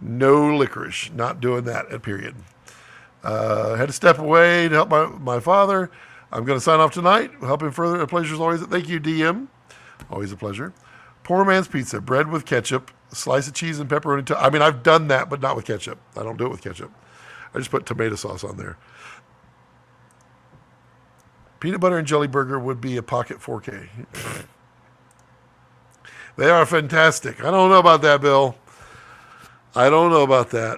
licorice. Not doing that, period. Had to step away to help my father. I'm going to sign off tonight. Help him further. A pleasure as always. Thank you, DM. Always a pleasure. Poor man's pizza. Bread with ketchup. A slice of cheese and pepperoni. I mean, I've done that, but not with ketchup. I don't do it with ketchup. I just put tomato sauce on there. Peanut butter and jelly burger would be a pocket 4K. They are fantastic. I don't know about that, Bill. I don't know about that.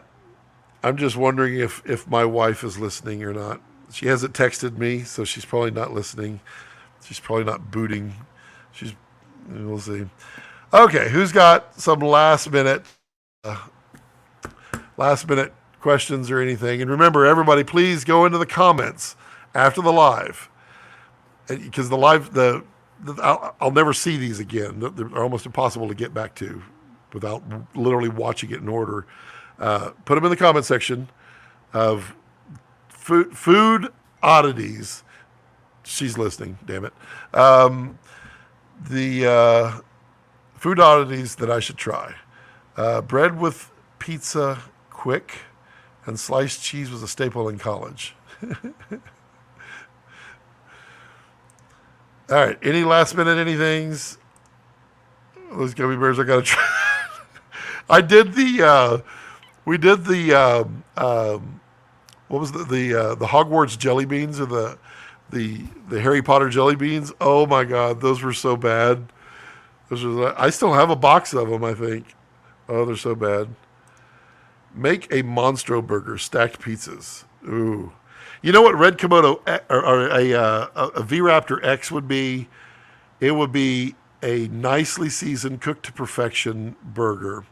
I'm just wondering if my wife is listening or not. She hasn't texted me, so she's probably not listening. She's probably not booting. We'll see. Okay, who's got some last minute questions or anything? And remember, everybody, please go into the comments after the live, because the live I'll never see these again. They're almost impossible to get back to without literally watching it in order. Put them in the comment section of food oddities. She's listening, damn it. The food oddities that I should try. Bread with pizza quick, and sliced cheese was a staple in college. All right, any last minute anythings? Those gummy bears I gotta try. We did the what was the Hogwarts jelly beans, or the Harry Potter jelly beans? Oh my God, those were so bad. I still have a box of them, I think. Oh, they're so bad. Make a Monstro burger, stacked pizzas. Ooh. You know what Red Komodo or a V-Raptor X would be? It would be a nicely seasoned, cooked to perfection burger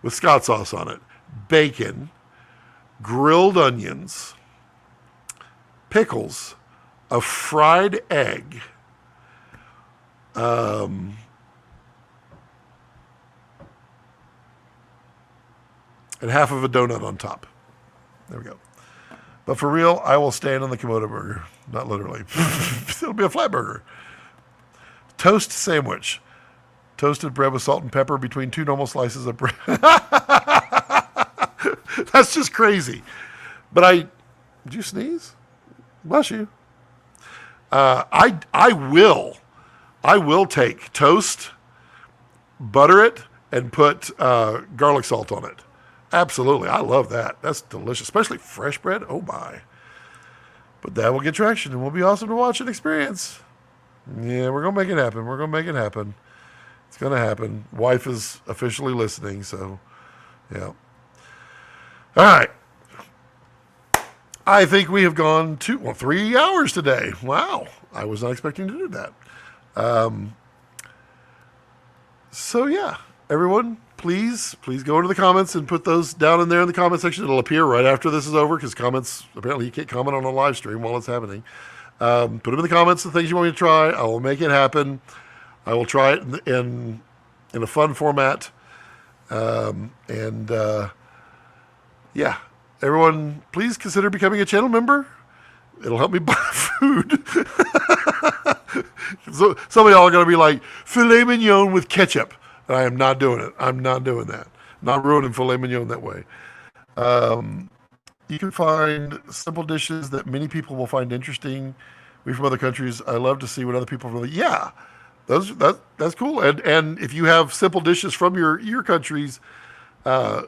with Scott sauce on it, bacon, grilled onions, pickles, a fried egg, and half of a donut on top. There we go. But for real, I will stand on the Komodo burger. Not literally. It'll be a flat burger. Toast sandwich. Toasted bread with salt and pepper between 2 normal slices of bread. That's just crazy. But did you sneeze? Bless you. I will take toast, butter it, and put garlic salt on it. Absolutely. I love that. That's delicious, especially fresh bread. Oh my. But that will get traction and will be awesome to watch and experience. Yeah, we're going to make it happen. We're going to make it happen. It's going to happen. Wife is officially listening, so yeah. All right. I think we have gone 3 hours today. Wow. I was not expecting to do that. So yeah, everyone, please go into the comments and put those down in there in the comment section. It'll appear right after this is over because comments, apparently you can't comment on a live stream while it's happening. Put them in the comments, the things you want me to try. I will make it happen. I will try it in a fun format. Yeah, everyone, please consider becoming a channel member. It'll help me buy food. So some of y'all are going to be like, filet mignon with ketchup. And I am not doing it. I'm not doing that. Not ruining filet mignon that way. You can find simple dishes that many people will find interesting. We from other countries. I love to see what other people really. Yeah, that's cool. And if you have simple dishes from your countries to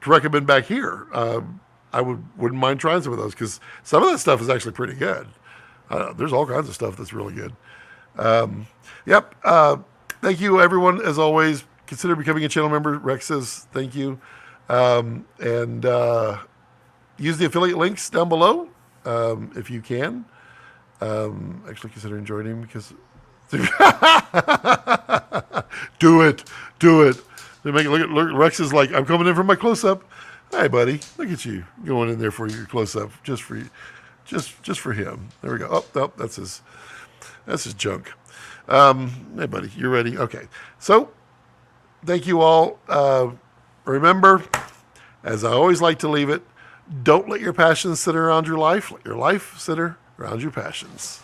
recommend back here, I wouldn't mind trying some of those because some of that stuff is actually pretty good. There's all kinds of stuff that's really good. Yep. Thank you, everyone. As always, consider becoming a channel member. Rex says thank you. Use the affiliate links down below if you can. Actually, consider joining because do it. They make it look. Rex is like, I'm coming in for my close up. Hey, buddy, look at you going in there for your close up, just for you, just for him. There we go. Oh, that's his junk. Hey, buddy, you ready? Okay. So, thank you all. Remember, as I always like to leave it, don't let your passions sit around your life. Let your life sit around your passions.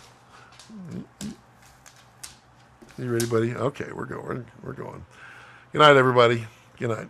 You ready, buddy? Okay, we're going. Good night, everybody. Good night.